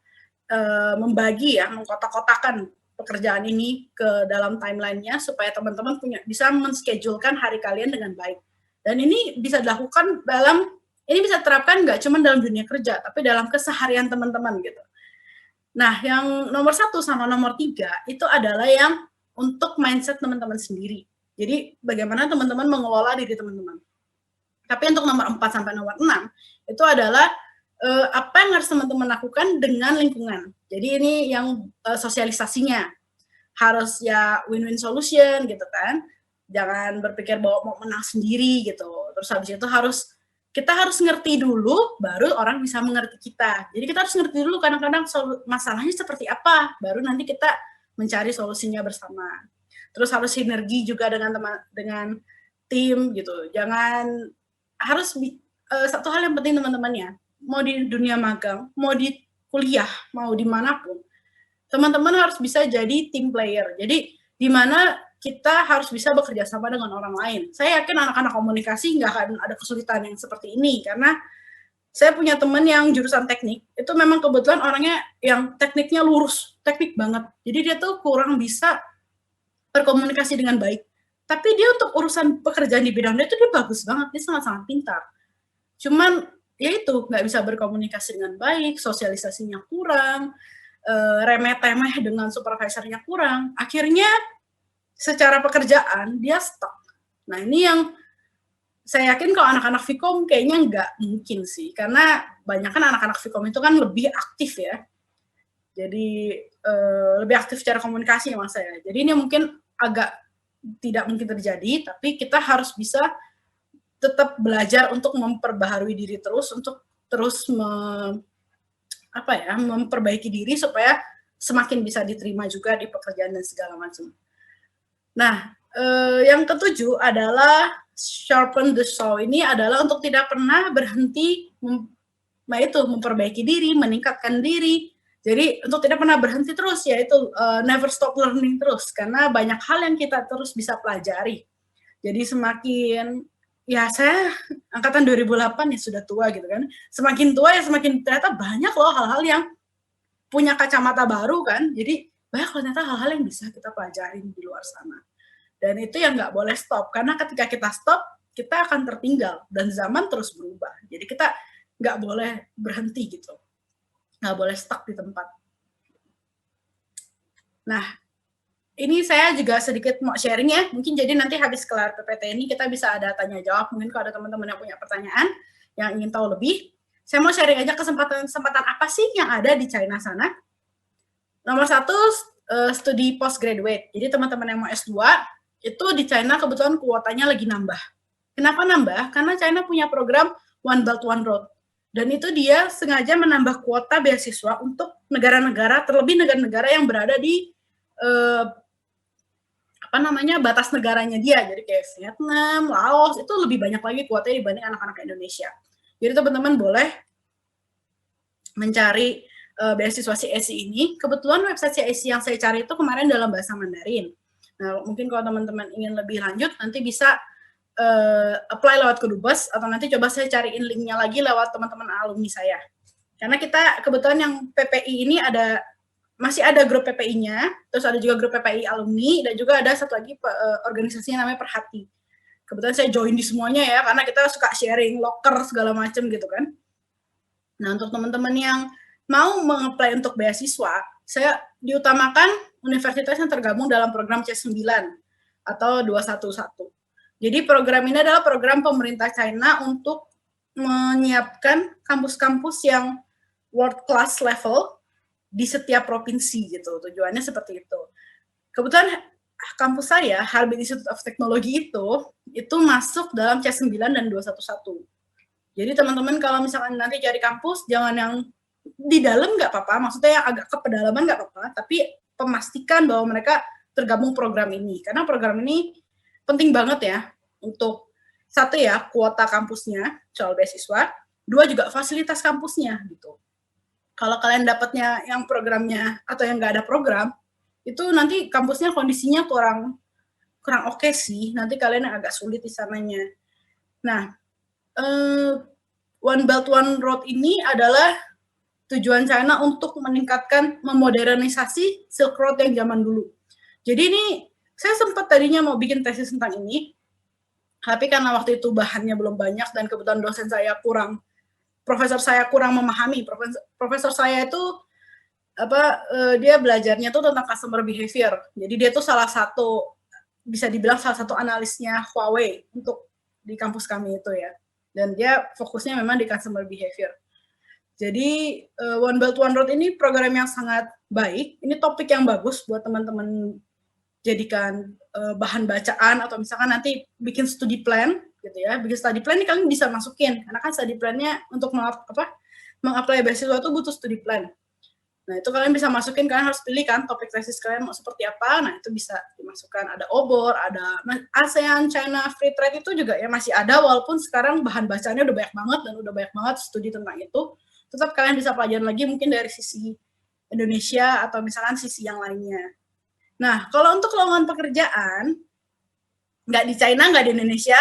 membagi ya, mengkotak-kotakan pekerjaan ini ke dalam timeline-nya supaya teman-teman bisa menschedulekan hari kalian dengan baik. Dan ini bisa dilakukan ini bisa diterapkan nggak cuma dalam dunia kerja, tapi dalam keseharian teman-teman gitu. Nah, yang nomor 1 sama nomor 3 itu adalah yang untuk mindset teman-teman sendiri. Jadi bagaimana teman-teman mengelola diri teman-teman. Tapi untuk nomor 4 sampai nomor 6 itu adalah apa yang harus teman-teman lakukan dengan lingkungan. Jadi ini yang sosialisasinya harus ya win-win solution gitu kan. Jangan berpikir bahwa mau menang sendiri gitu. Terus habis itu kita harus ngerti dulu baru orang bisa mengerti kita. Jadi kita harus ngerti dulu kadang-kadang masalahnya seperti apa, baru nanti kita mencari solusinya bersama. Terus harus sinergi juga dengan tim gitu. Jangan harus satu hal yang penting teman-teman ya, mau di dunia magang, mau di kuliah, mau dimanapun, teman-teman harus bisa jadi team player. Jadi di mana kita harus bisa bekerja sama dengan orang lain. Saya yakin anak-anak komunikasi nggak akan ada kesulitan yang seperti ini, karena saya punya teman yang jurusan teknik, itu memang kebetulan orangnya yang tekniknya lurus, teknik banget. Jadi dia tuh kurang bisa berkomunikasi dengan baik. Tapi dia untuk urusan pekerjaan di bidang dia itu dia bagus banget, dia sangat-sangat pintar. Cuman ya itu nggak bisa berkomunikasi dengan baik, sosialisasinya kurang, remeh-temeh dengan supervisornya kurang, akhirnya secara pekerjaan dia stuck. Nah ini yang saya yakin kalau anak-anak Vkom kayaknya nggak mungkin sih, karena banyak kan anak-anak Vkom itu kan lebih aktif ya, jadi lebih aktif secara komunikasi ya mas saya. Jadi ini mungkin agak tidak mungkin terjadi, tapi kita harus bisa tetap belajar untuk memperbaharui diri terus, untuk terus memperbaiki diri supaya semakin bisa diterima juga di pekerjaan dan segala macam. Nah, yang ketujuh adalah sharpen the saw. Ini adalah untuk tidak pernah berhenti memperbaiki diri, meningkatkan diri. Jadi untuk tidak pernah berhenti terus, yaitu never stop learning terus, karena banyak hal yang kita terus bisa pelajari. Jadi semakin ya saya angkatan 2008 ya sudah tua gitu kan. Semakin tua ya semakin ternyata banyak loh hal-hal yang punya kacamata baru kan. Jadi banyak ternyata hal-hal yang bisa kita pelajarin di luar sana. Dan itu yang nggak boleh stop, karena ketika kita stop, kita akan tertinggal dan zaman terus berubah. Jadi kita nggak boleh berhenti gitu. nggak boleh stuck di tempat. Nah, ini saya juga sedikit mau sharing ya, mungkin jadi nanti habis kelar PPT ini kita bisa ada tanya jawab, mungkin kalau ada teman-teman yang punya pertanyaan, yang ingin tahu lebih, saya mau sharing aja kesempatan apa sih yang ada di China sana. Nomor satu, studi postgraduate. Jadi teman-teman yang mau S2, itu di China kebetulan kuotanya lagi nambah. Kenapa nambah? Karena China punya program One Belt One Road. Dan itu dia sengaja menambah kuota beasiswa untuk negara-negara, terlebih negara-negara yang berada di batas negaranya dia. Jadi kayak Vietnam, Laos, itu lebih banyak lagi kuotanya dibanding anak-anak Indonesia. Jadi teman-teman boleh mencari beasiswa CSC ini. Kebetulan website CSC yang saya cari itu kemarin dalam bahasa Mandarin. Nah, mungkin kalau teman-teman ingin lebih lanjut, nanti bisa apply lewat Kedubes, atau nanti coba saya cariin linknya lagi lewat teman-teman alumni saya. Karena kita kebetulan yang PPI ini masih ada grup PPI-nya, terus ada juga grup PPI alumni, dan juga ada satu lagi organisasi yang namanya Perhati. Kebetulan saya join di semuanya ya, karena kita suka sharing locker segala macam gitu kan. Nah, untuk teman-teman yang mau meng-apply untuk beasiswa, saya diutamakan universitas yang tergabung dalam program C9 atau 211. Jadi program ini adalah program pemerintah China untuk menyiapkan kampus-kampus yang world class level di setiap provinsi gitu. Tujuannya seperti itu. Kebetulan kampus saya, Harbin Institute of Technology itu masuk dalam C9 dan 211. Jadi teman-teman kalau misalkan nanti cari kampus, jangan yang di dalam nggak apa-apa, maksudnya yang agak ke pedalaman nggak apa-apa, tapi pemastikan bahwa mereka tergabung program ini. Karena program ini penting banget ya, untuk satu ya, kuota kampusnya, soal beasiswa, dua juga fasilitas kampusnya gitu. Kalau kalian dapatnya yang programnya atau yang nggak ada program, itu nanti kampusnya kondisinya kurang oke sih, nanti kalian yang agak sulit di sananya. Nah, One Belt One Road ini adalah tujuan China untuk meningkatkan, memodernisasi Silk Road yang zaman dulu. Jadi ini, saya sempat tadinya mau bikin tesis tentang ini, tapi karena waktu itu bahannya belum banyak dan kebetulan dosen saya profesor saya kurang memahami. Profesor saya itu dia belajarnya tuh tentang customer behavior. Jadi dia tuh bisa dibilang salah satu analisnya Huawei untuk di kampus kami itu ya. Dan dia fokusnya memang di customer behavior. Jadi One Belt One Road ini program yang sangat baik. Ini topik yang bagus buat teman-teman jadikan bahan bacaan, atau misalkan nanti bikin studi plan gitu ya. Bikin studi plan ini kalian bisa masukin, karena kan studi plan-nya untuk meng-apply beasiswa itu butuh studi plan. Nah, itu kalian bisa masukin, kalian harus pilih kan topik tesis kalian mau seperti apa. Nah, itu bisa dimasukkan. Ada OBOR, ada ASEAN, China, Free Trade itu juga ya masih ada, walaupun sekarang bahan bacaannya udah banyak banget dan udah banyak banget studi tentang itu. Tetap kalian bisa pelajarin lagi mungkin dari sisi Indonesia atau misalkan sisi yang lainnya. Nah, kalau untuk lowongan pekerjaan, nggak di China, nggak di Indonesia,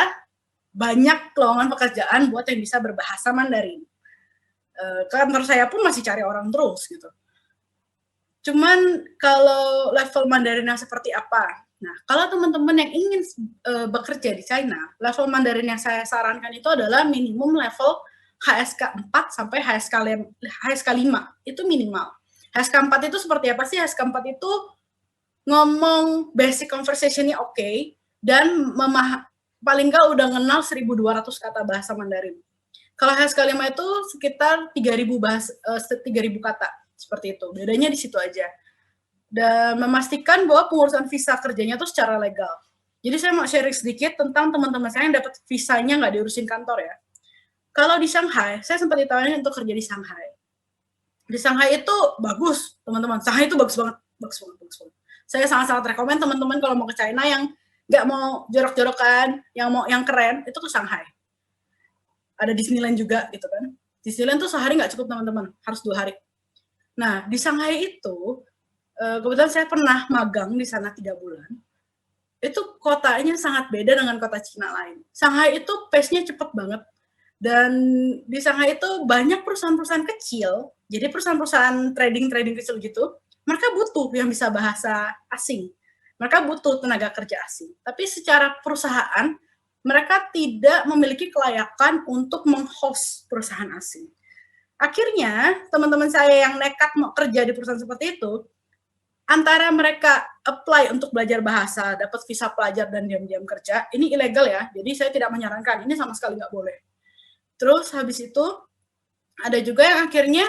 banyak lowongan pekerjaan buat yang bisa berbahasa Mandarin. Kantor saya pun masih cari orang terus gitu. Cuman kalau level Mandarin yang seperti apa? Nah, kalau teman-teman yang ingin bekerja di China, level Mandarin yang saya sarankan itu adalah minimum level HSK 4 sampai HSK 5. Itu minimal. HSK 4 itu seperti apa sih? HSK 4 itu ngomong basic conversation-nya oke, dan paling nggak udah kenal 1.200 kata bahasa Mandarin. Kalau HSK 5 itu sekitar 3.000 kata, seperti itu. Bedanya di situ aja. Dan memastikan bahwa pengurusan visa kerjanya itu secara legal. Jadi saya mau sharing sedikit tentang teman-teman saya yang dapat visanya nggak diurusin kantor ya. Kalau di Shanghai, saya sempat ditawarin untuk kerja di Shanghai. Di Shanghai itu bagus, teman-teman. Shanghai itu bagus banget. Saya sangat-sangat rekomen teman-teman kalau mau ke China yang nggak mau jorok-jorokan, yang keren, itu ke Shanghai. Ada Disneyland juga gitu kan. Disneyland tuh sehari nggak cukup teman-teman, harus 2 hari. Nah, di Shanghai itu, kebetulan saya pernah magang di sana 3 bulan. Itu kotanya sangat beda dengan kota Cina lain. Shanghai itu pace-nya cepet banget. Dan di Shanghai itu banyak perusahaan-perusahaan kecil, jadi perusahaan-perusahaan trading kecil gitu, mereka butuh yang bisa bahasa asing. Mereka butuh tenaga kerja asing. Tapi secara perusahaan, mereka tidak memiliki kelayakan untuk meng-host perusahaan asing. akhirnya teman-teman saya yang nekat mau kerja di perusahaan seperti itu, antara mereka apply untuk belajar bahasa, dapat visa pelajar dan diam-diam kerja, ini ilegal ya, jadi saya tidak menyarankan, ini sama sekali nggak boleh. Terus habis itu, ada juga yang akhirnya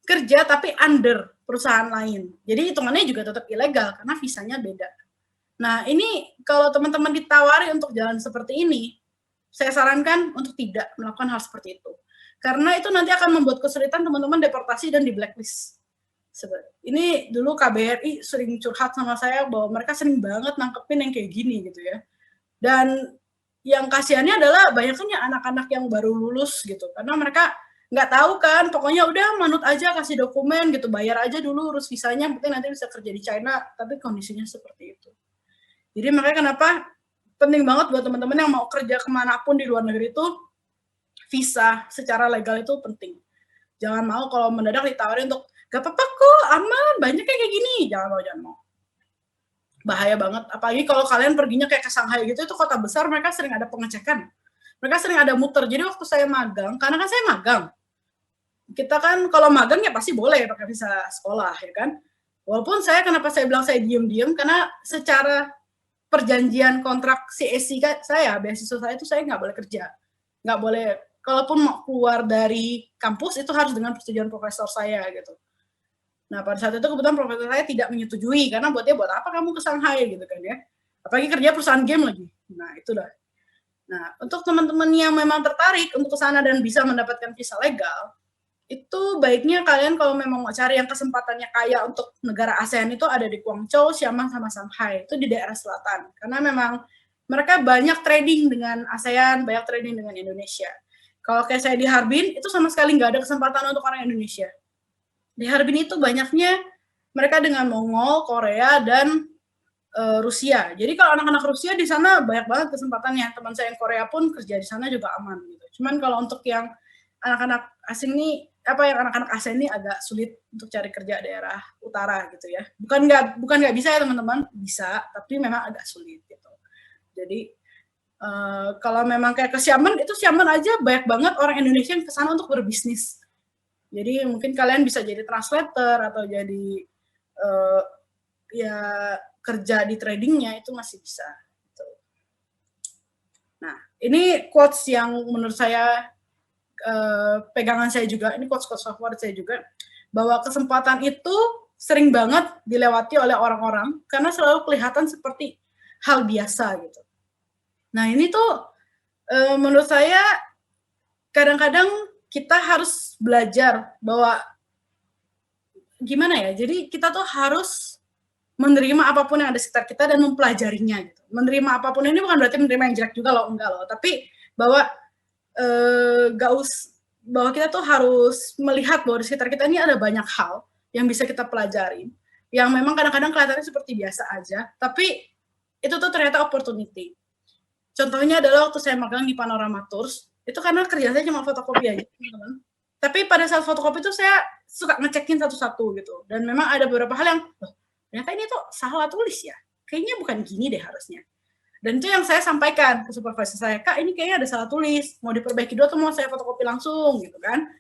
kerja tapi under perusahaan lain. Jadi hitungannya juga tetap ilegal, karena visanya beda. Nah, ini kalau teman-teman ditawari untuk jalan seperti ini, saya sarankan untuk tidak melakukan hal seperti itu. Karena itu nanti akan membuat kesulitan teman-teman deportasi dan di blacklist. Ini dulu KBRI sering curhat sama saya bahwa mereka sering banget nangkepin yang kayak gini gitu ya. Dan yang kasihannya adalah banyaknya anak-anak yang baru lulus gitu, karena mereka nggak tahu kan, pokoknya udah manut aja, kasih dokumen gitu, bayar aja dulu urus visanya, mungkin nanti bisa kerja di China, tapi kondisinya seperti itu. Jadi makanya kenapa penting banget buat teman-teman yang mau kerja kemanapun di luar negeri itu, visa secara legal itu penting. Jangan mau kalau mendadak ditawarin untuk gak apa-apa kok, aman, banyak kayak gini, jangan mau. Bahaya banget, apalagi kalau kalian perginya kayak ke Shanghai gitu, itu kota besar, mereka sering ada pengecekan, mereka sering ada muter. Jadi waktu saya magang, karena kan saya magang, kita kan kalau magang ya pasti boleh pakai visa sekolah ya kan, walaupun saya kenapa saya bilang saya diem-diem, karena secara perjanjian kontrak CSC saya, beasiswa saya itu saya nggak boleh kerja, nggak boleh, kalaupun mau keluar dari kampus itu harus dengan persetujuan profesor saya gitu. Nah, pada saat itu kebetulan profesor saya tidak menyetujui, karena buat dia, buat apa kamu ke Shanghai gitu kan ya. Apalagi kerja perusahaan game lagi. Nah, itulah. Nah, untuk teman-teman yang memang tertarik untuk ke sana dan bisa mendapatkan visa legal, itu baiknya kalian kalau memang mau cari yang kesempatannya kaya untuk negara ASEAN itu ada di Guangzhou, Xiamen, sama Shanghai. Itu di daerah selatan. Karena memang mereka banyak trading dengan ASEAN, banyak trading dengan Indonesia. Kalau kayak saya di Harbin, itu sama sekali nggak ada kesempatan untuk orang Indonesia. Di Harbin itu banyaknya mereka dengan Mongol, Korea, dan Rusia. Jadi kalau anak-anak Rusia di sana banyak banget kesempatannya. Teman saya yang Korea pun kerja di sana juga aman gitu. Cuman kalau untuk yang anak-anak asing nih, yang anak-anak ASEAN ini agak sulit untuk cari kerja daerah utara gitu ya. Bukan nggak bisa ya teman-teman, bisa, tapi memang agak sulit gitu. Jadi kalau memang kayak ke Xiamen, itu Xiamen aja banyak banget orang Indonesia yang ke sana untuk berbisnis. Jadi mungkin kalian bisa jadi translator atau jadi ya kerja di tradingnya itu masih bisa. Gitu. Nah, ini quotes yang menurut saya pegangan saya juga, ini quotes favorit saya juga, bahwa kesempatan itu sering banget dilewati oleh orang-orang karena selalu kelihatan seperti hal biasa gitu. Nah, ini tuh menurut saya kadang-kadang kita harus belajar bahwa gimana ya, jadi kita tuh harus menerima apapun yang ada di sekitar kita dan mempelajarinya gitu. Menerima apapun ini bukan berarti menerima yang jelek juga loh, enggak loh, tapi bahwa bahwa kita tuh harus melihat bahwa di sekitar kita ini ada banyak hal yang bisa kita pelajari, yang memang kadang-kadang kelihatannya seperti biasa aja, tapi itu tuh ternyata opportunity. Contohnya adalah waktu saya magang di Panorama Tours, itu karena kerja saya cuma fotokopi aja, teman-teman. Tapi pada saat fotokopi itu saya suka ngecekin satu-satu gitu. Dan memang ada beberapa hal yang, loh, ternyata ini tuh salah tulis ya. Kayaknya bukan gini deh harusnya. Dan itu yang saya sampaikan ke supervisor saya, Kak, ini kayaknya ada salah tulis, mau diperbaiki dulu atau mau saya fotokopi langsung gitu kan.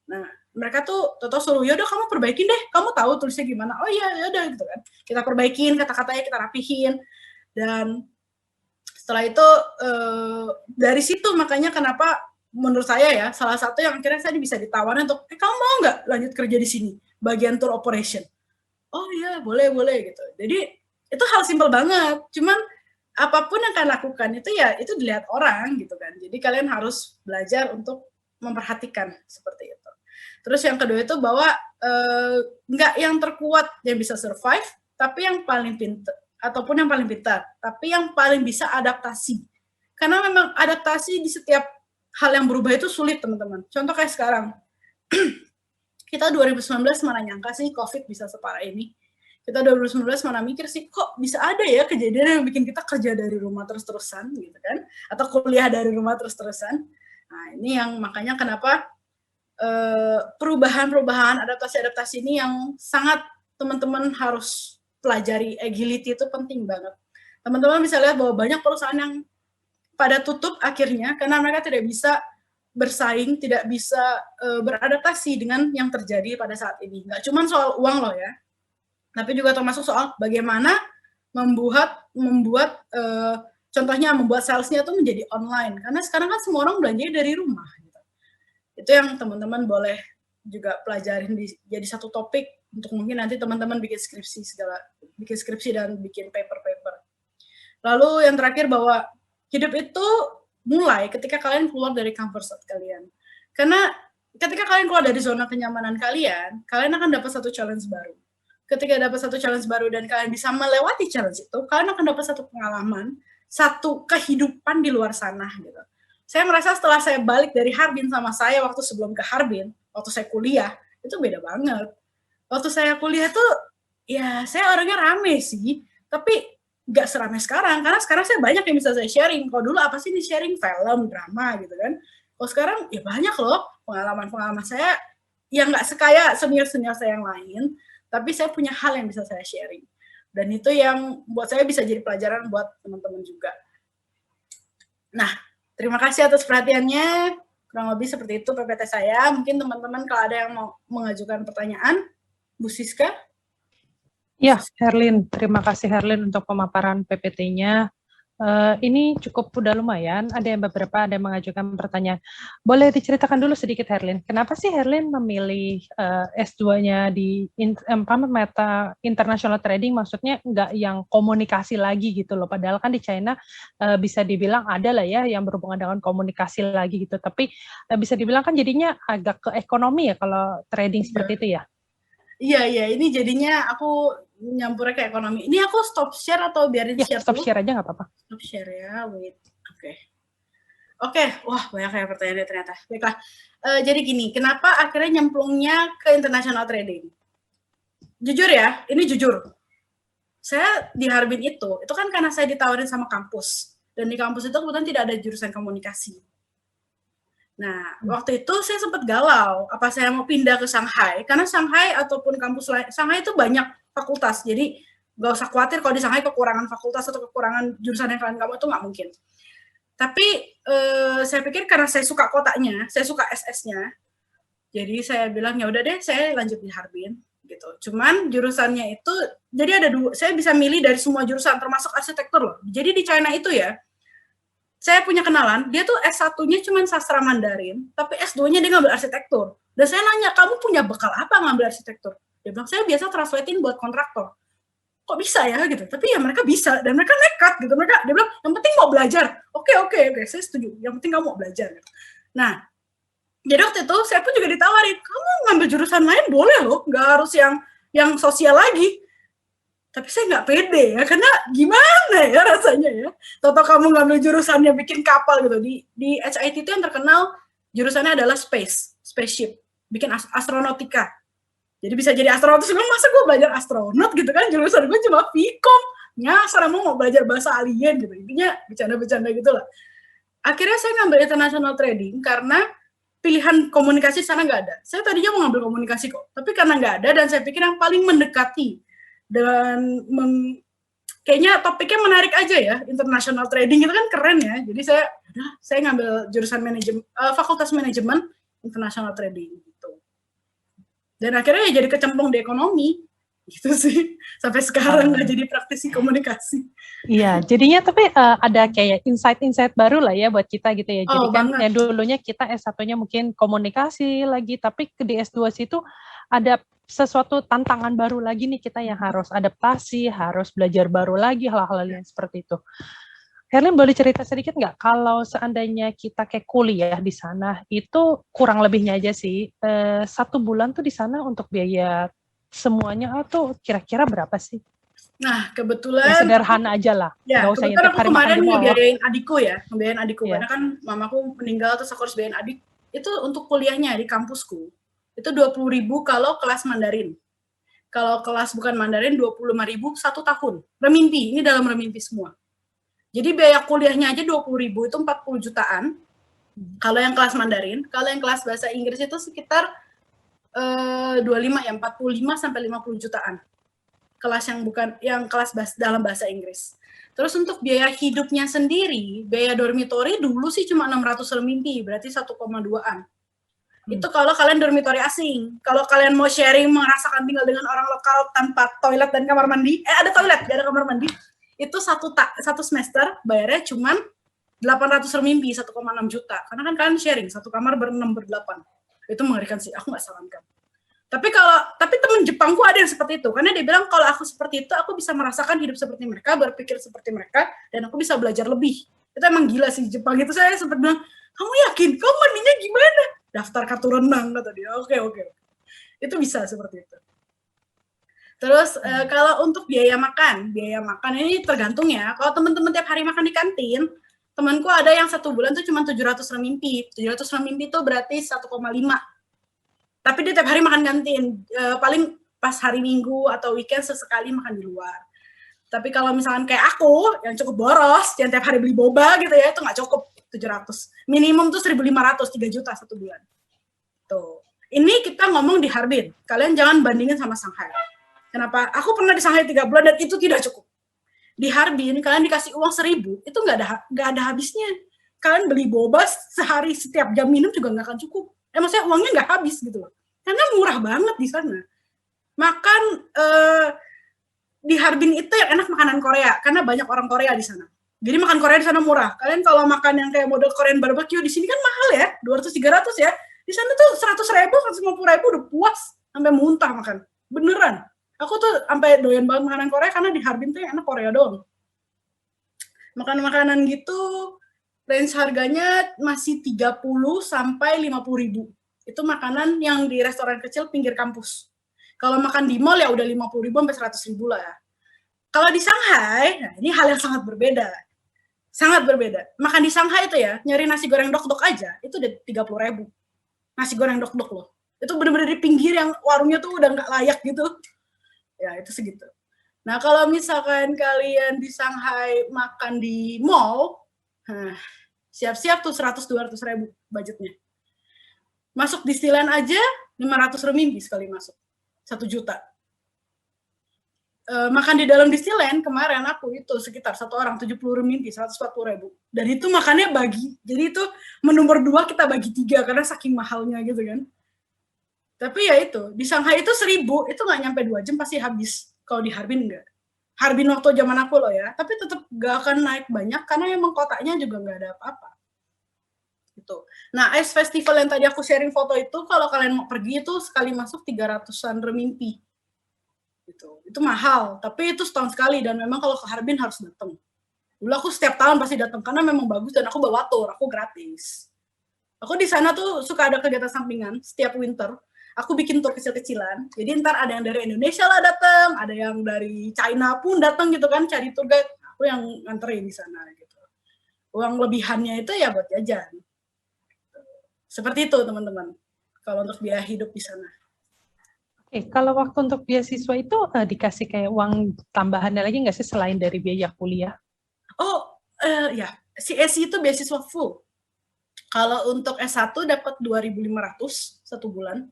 Nah, mereka tuh suruh, yaudah kamu perbaikin deh, kamu tahu tulisnya gimana. Oh iya, yaudah gitu kan. Kita perbaikin, kata-katanya kita rapihin. Dan setelah itu dari situ makanya kenapa menurut saya ya salah satu yang akhirnya saya bisa ditawarin untuk kamu mau nggak lanjut kerja di sini bagian tour operation. Oh iya boleh gitu. Jadi itu hal simpel banget, cuman apapun yang kalian lakukan itu ya itu dilihat orang gitu kan. Jadi kalian harus belajar untuk memperhatikan seperti itu. Terus yang kedua itu bahwa nggak yang terkuat yang bisa survive, tapi yang paling pintar ataupun yang paling pintar, tapi yang paling bisa adaptasi. Karena memang adaptasi di setiap hal yang berubah itu sulit, teman-teman. Contoh kayak sekarang, kita 2019 mana nyangka sih COVID bisa separah ini. Kita 2019 mana mikir sih, kok bisa ada ya kejadian yang bikin kita kerja dari rumah terus-terusan, gitu kan? Atau kuliah dari rumah terus-terusan. Nah, ini yang makanya kenapa perubahan-perubahan, adaptasi-adaptasi ini yang sangat teman-teman harus pelajari. Agility itu penting banget. Teman-teman bisa lihat bahwa banyak perusahaan yang pada tutup akhirnya karena mereka tidak bisa bersaing, tidak bisa beradaptasi dengan yang terjadi pada saat ini. Nggak cuma soal uang loh ya, tapi juga termasuk soal bagaimana membuat contohnya membuat salesnya itu menjadi online. Karena sekarang kan semua orang belanja dari rumah. Gitu. Itu yang teman-teman boleh juga pelajarin jadi satu topik untuk mungkin nanti teman-teman bikin skripsi dan bikin paper-paper. Lalu yang terakhir bahwa hidup itu mulai ketika kalian keluar dari comfort zone kalian. Karena ketika kalian keluar dari zona kenyamanan kalian akan dapat satu challenge baru. Ketika dapat satu challenge baru dan kalian bisa melewati challenge itu, kalian akan dapat satu pengalaman, satu kehidupan di luar sana gitu. Saya merasa setelah saya balik dari Harbin sama saya waktu sebelum ke Harbin, waktu saya kuliah, itu beda banget. Waktu saya kuliah tuh, ya saya orangnya rame sih, tapi nggak seramai sekarang, karena sekarang saya banyak yang bisa saya sharing. Kalau dulu apa sih ini sharing? Film, drama gitu kan. Kalau sekarang ya banyak loh pengalaman-pengalaman saya yang nggak sekaya senior-senior saya yang lain, tapi saya punya hal yang bisa saya sharing. Dan itu yang buat saya bisa jadi pelajaran buat teman-teman juga. Nah, terima kasih atas perhatiannya. Kurang lebih seperti itu PPT saya. Mungkin teman-teman kalau ada yang mau mengajukan pertanyaan, Bu Siska. Ya, Herlin. Terima kasih Herlin untuk pemaparan PPT-nya. Ini cukup udah lumayan. Ada yang mengajukan pertanyaan. Boleh diceritakan dulu sedikit Herlin. Kenapa sih Herlin memilih S2-nya di Meta International Trading? Maksudnya nggak yang komunikasi lagi gitu loh. Padahal kan di China bisa dibilang ada lah ya yang berhubungan dengan komunikasi lagi gitu. Tapi bisa dibilang kan jadinya agak ke ekonomi ya kalau trading seperti itu ya. Iya, ini jadinya aku nyampurnya ke ekonomi. Ini aku stop share atau biarin share stop share aja nggak apa-apa. Stop share ya, wait. Oke. Wah banyak ya pertanyaannya ternyata. Baiklah, jadi gini, kenapa akhirnya nyemplungnya ke international trading? Jujur ya, ini jujur. Saya di Harbin itu kan karena saya ditawarin sama kampus. Dan di kampus itu kebetulan tidak ada jurusan komunikasi. Nah, waktu itu saya sempat galau, apa saya mau pindah ke Shanghai, karena Shanghai ataupun kampus lain, Shanghai itu banyak fakultas, jadi nggak usah khawatir kalau di Shanghai kekurangan fakultas atau kekurangan jurusan yang kalian kamu itu nggak mungkin. Tapi saya pikir karena saya suka kotanya, saya suka SS-nya, jadi saya bilang ya udah deh, saya lanjut di Harbin gitu. Cuman jurusannya itu, jadi ada dua, saya bisa milih dari semua jurusan, termasuk arsitektur loh. Jadi di China itu ya, saya punya kenalan, dia tuh S1-nya cuma sastra Mandarin, tapi S2-nya dia ngambil arsitektur. Dan saya nanya, kamu punya bekal apa ngambil arsitektur? Dia bilang, saya biasa translatein buat kontraktor. Kok bisa ya gitu? Tapi ya mereka bisa, dan mereka nekat gitu. Dia bilang, yang penting mau belajar. Oke, saya setuju. Yang penting kamu mau belajar. Gitu. Nah, jadi waktu itu saya pun juga ditawarin, kamu ngambil jurusan lain boleh loh, nggak harus yang sosial lagi. Tapi saya nggak pede ya, karena gimana ya rasanya ya. Toto kamu ngambil jurusannya bikin kapal gitu. Di HIT itu yang terkenal jurusannya adalah spaceship, bikin astronautika. Jadi bisa jadi astronot, terus masa gue belajar astronot gitu kan, jurusan gue cuma Vkom. Nyasar mau belajar bahasa alien gitu. Intinya bercanda-bercanda gitu lah. Akhirnya saya ngambil international trading karena pilihan komunikasi sana nggak ada. Saya tadinya mau ngambil komunikasi kok, tapi karena nggak ada dan saya pikir yang paling mendekati dan kayaknya topiknya menarik aja ya, international trading itu kan keren ya. Jadi saya ngambil jurusan fakultas manajemen international trading gitu. Dan akhirnya ya jadi kecemplung di ekonomi gitu sih. Sampai sekarang nggak jadi praktisi komunikasi. Iya, jadinya tapi ada kayak insight-insight baru lah ya buat kita gitu ya. Jadi kan ya dulunya kita S1-nya mungkin komunikasi lagi, tapi di S2 situ ada sesuatu tantangan baru lagi nih kita yang harus adaptasi, harus belajar baru lagi hal-hal yang seperti itu. Herlin boleh cerita sedikit nggak kalau seandainya kita kayak kuliah di sana itu kurang lebihnya aja sih 1 bulan tuh di sana untuk biaya semuanya tuh kira-kira berapa sih? Nah kebetulan ya, sederhana aja lah. Ya kebetulan aku kemarin ngebiayain adikku karena kan mamaku meninggal terus aku harus biayain adik itu untuk kuliahnya di kampusku. Itu 20.000 kalau kelas Mandarin. Kalau kelas bukan Mandarin 25.000 1 tahun. Renminbi, ini dalam renminbi semua. Jadi biaya kuliahnya aja 20.000 itu 40 jutaan. Kalau yang kelas Mandarin, kalau yang kelas bahasa Inggris itu sekitar 25 ya, 45 sampai 50 jutaan. Kelas yang bukan yang kelas dalam bahasa Inggris. Terus untuk biaya hidupnya sendiri, biaya dormitory dulu sih cuma 600 renminbi, berarti 1,2-an. Itu kalau kalian dormitory asing. Kalau kalian mau sharing, merasakan tinggal dengan orang lokal tanpa toilet dan kamar mandi, ada toilet, gak ada kamar mandi, itu satu semester bayarnya cuma 800 renminbi, 1,6 juta. Karena kan kalian sharing, satu kamar ber-6, ber-8. Itu mengerikan sih, aku nggak sarankan. Tapi teman Jepangku ada yang seperti itu, karena dia bilang kalau aku seperti itu, aku bisa merasakan hidup seperti mereka, berpikir seperti mereka, dan aku bisa belajar lebih. Itu emang gila sih Jepang itu. Saya sempat bilang, kamu yakin? Kamu mandinya gimana? Daftar kartu renang, kata dia. Oke. Itu bisa seperti itu. Terus kalau untuk biaya makan ini tergantung ya. Kalau teman-teman tiap hari makan di kantin, temanku ada yang 1 bulan tuh cuma 700 renminbi. 700 renminbi itu berarti 1,5. Tapi dia tiap hari makan kantin, paling pas hari Minggu atau weekend sesekali makan di luar. Tapi kalau misalkan kayak aku, yang cukup boros, yang tiap hari beli boba gitu ya, itu nggak cukup 700. Minimum tuh 1.500, 3 juta 1 bulan. Tuh. Ini kita ngomong di Harbin. Kalian jangan bandingin sama Shanghai. Kenapa? Aku pernah di Shanghai 3 bulan dan itu tidak cukup. Di Harbin, kalian dikasih uang 1.000, itu nggak ada habisnya. Kalian beli boba sehari setiap jam minum juga nggak akan cukup. Maksudnya uangnya nggak habis gitu loh. Karena murah banget di sana. Makan di Harbin itu yang enak makanan Korea, karena banyak orang Korea di sana. Jadi makan Korea di sana murah. Kalian kalau makan yang kayak model Korean barbecue di sini kan mahal ya, 200-300 ya. Di sana tuh 100.000, 150.000 udah puas, sampai muntah makan. Beneran. Aku tuh sampai doyan banget makanan Korea karena di Harbin tuh yang enak Korea doang. Makan makanan gitu, range harganya masih 30 sampai 50.000. Itu makanan yang di restoran kecil pinggir kampus. Kalau makan di mall ya udah 50.000 sampai 100.000 lah. Kalau di Shanghai, nah ini hal yang sangat berbeda. Sangat berbeda. Makan di Shanghai itu ya, nyari nasi goreng dok-dok aja, itu udah 30.000. Nasi goreng dok-dok loh. Itu bener-bener di pinggir yang warungnya tuh udah nggak layak gitu. Ya itu segitu. Nah kalau misalkan kalian di Shanghai makan di mall, siap-siap tuh 100-200.000 budgetnya. Masuk Disneyland aja 500 renminbi sekali masuk. 1 juta. Makan di dalam Disneyland kemarin aku itu sekitar satu orang 70 renminbi, 140.000. Dan itu makannya bagi. Jadi itu menu berdua kita bagi 3 karena saking mahalnya gitu kan. Tapi ya itu, di Shanghai itu 1.000, itu nggak nyampe 2 jam pasti habis. Kalau di Harbin enggak. Harbin waktu zaman aku loh ya, tapi tetap nggak akan naik banyak karena emang kotanya juga nggak ada apa-apa. Gitu. Nah, Ice Festival yang tadi aku sharing foto itu, kalau kalian mau pergi itu sekali masuk 300-an renminbi. Gitu. Itu mahal, tapi itu setahun sekali dan memang kalau ke Harbin harus datang. Dulu aku setiap tahun pasti datang karena memang bagus dan aku bawa tour, aku gratis. Aku di sana tuh suka ada kegiatan sampingan setiap winter. Aku bikin tour kecil-kecilan. Jadi ntar ada yang dari Indonesia lah datang, ada yang dari China pun datang gitu kan, cari tour guide. Aku yang nganterin di sana gitu. Uang lebihannya itu ya buat jajan. Seperti itu teman-teman, kalau untuk biaya hidup di sana. Oke, kalau waktu untuk beasiswa itu dikasih kayak uang tambahannya lagi nggak sih selain dari biaya kuliah? Oh, ya, CSI itu beasiswa full. Kalau untuk S1 dapat 2.500 1 bulan.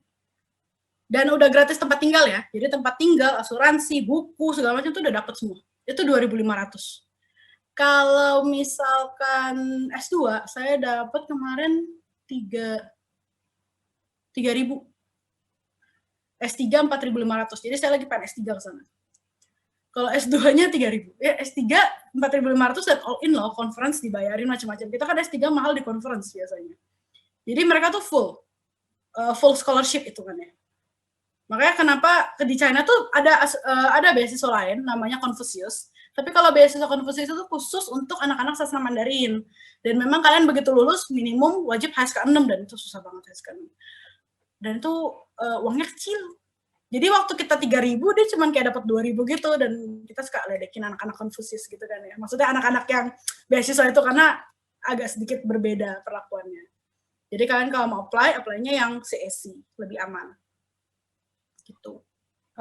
Dan udah gratis tempat tinggal ya. Jadi tempat tinggal, asuransi, buku, segala macam itu udah dapat semua. Itu 2.500. Kalau misalkan S2, saya dapat kemarin 3.000. S3 4.500. Jadi saya lagi pengen S3 ke sana. Kalau S2-nya 3.000. Ya S3 4.500 dan all in loh, conference dibayarin macam-macam. Kita kan S3 mahal di conference biasanya. Jadi mereka tuh full scholarship hitungannya. Makanya kenapa di China tuh ada beasiswa lain namanya Confucius. Tapi kalau beasiswa Confucius itu khusus untuk anak-anak sastra Mandarin. Dan memang kalian begitu lulus minimum wajib HSK 6 dan itu susah banget HSK 6. Dan itu uangnya kecil. Jadi waktu kita 3.000 dia cuma kayak dapat 2.000 gitu dan kita suka ledekin anak-anak Confucius gitu kan ya. Maksudnya anak-anak yang beasiswa itu karena agak sedikit berbeda perlakuannya. Jadi kalian kalau mau apply-nya yang CSC lebih aman. Gitu.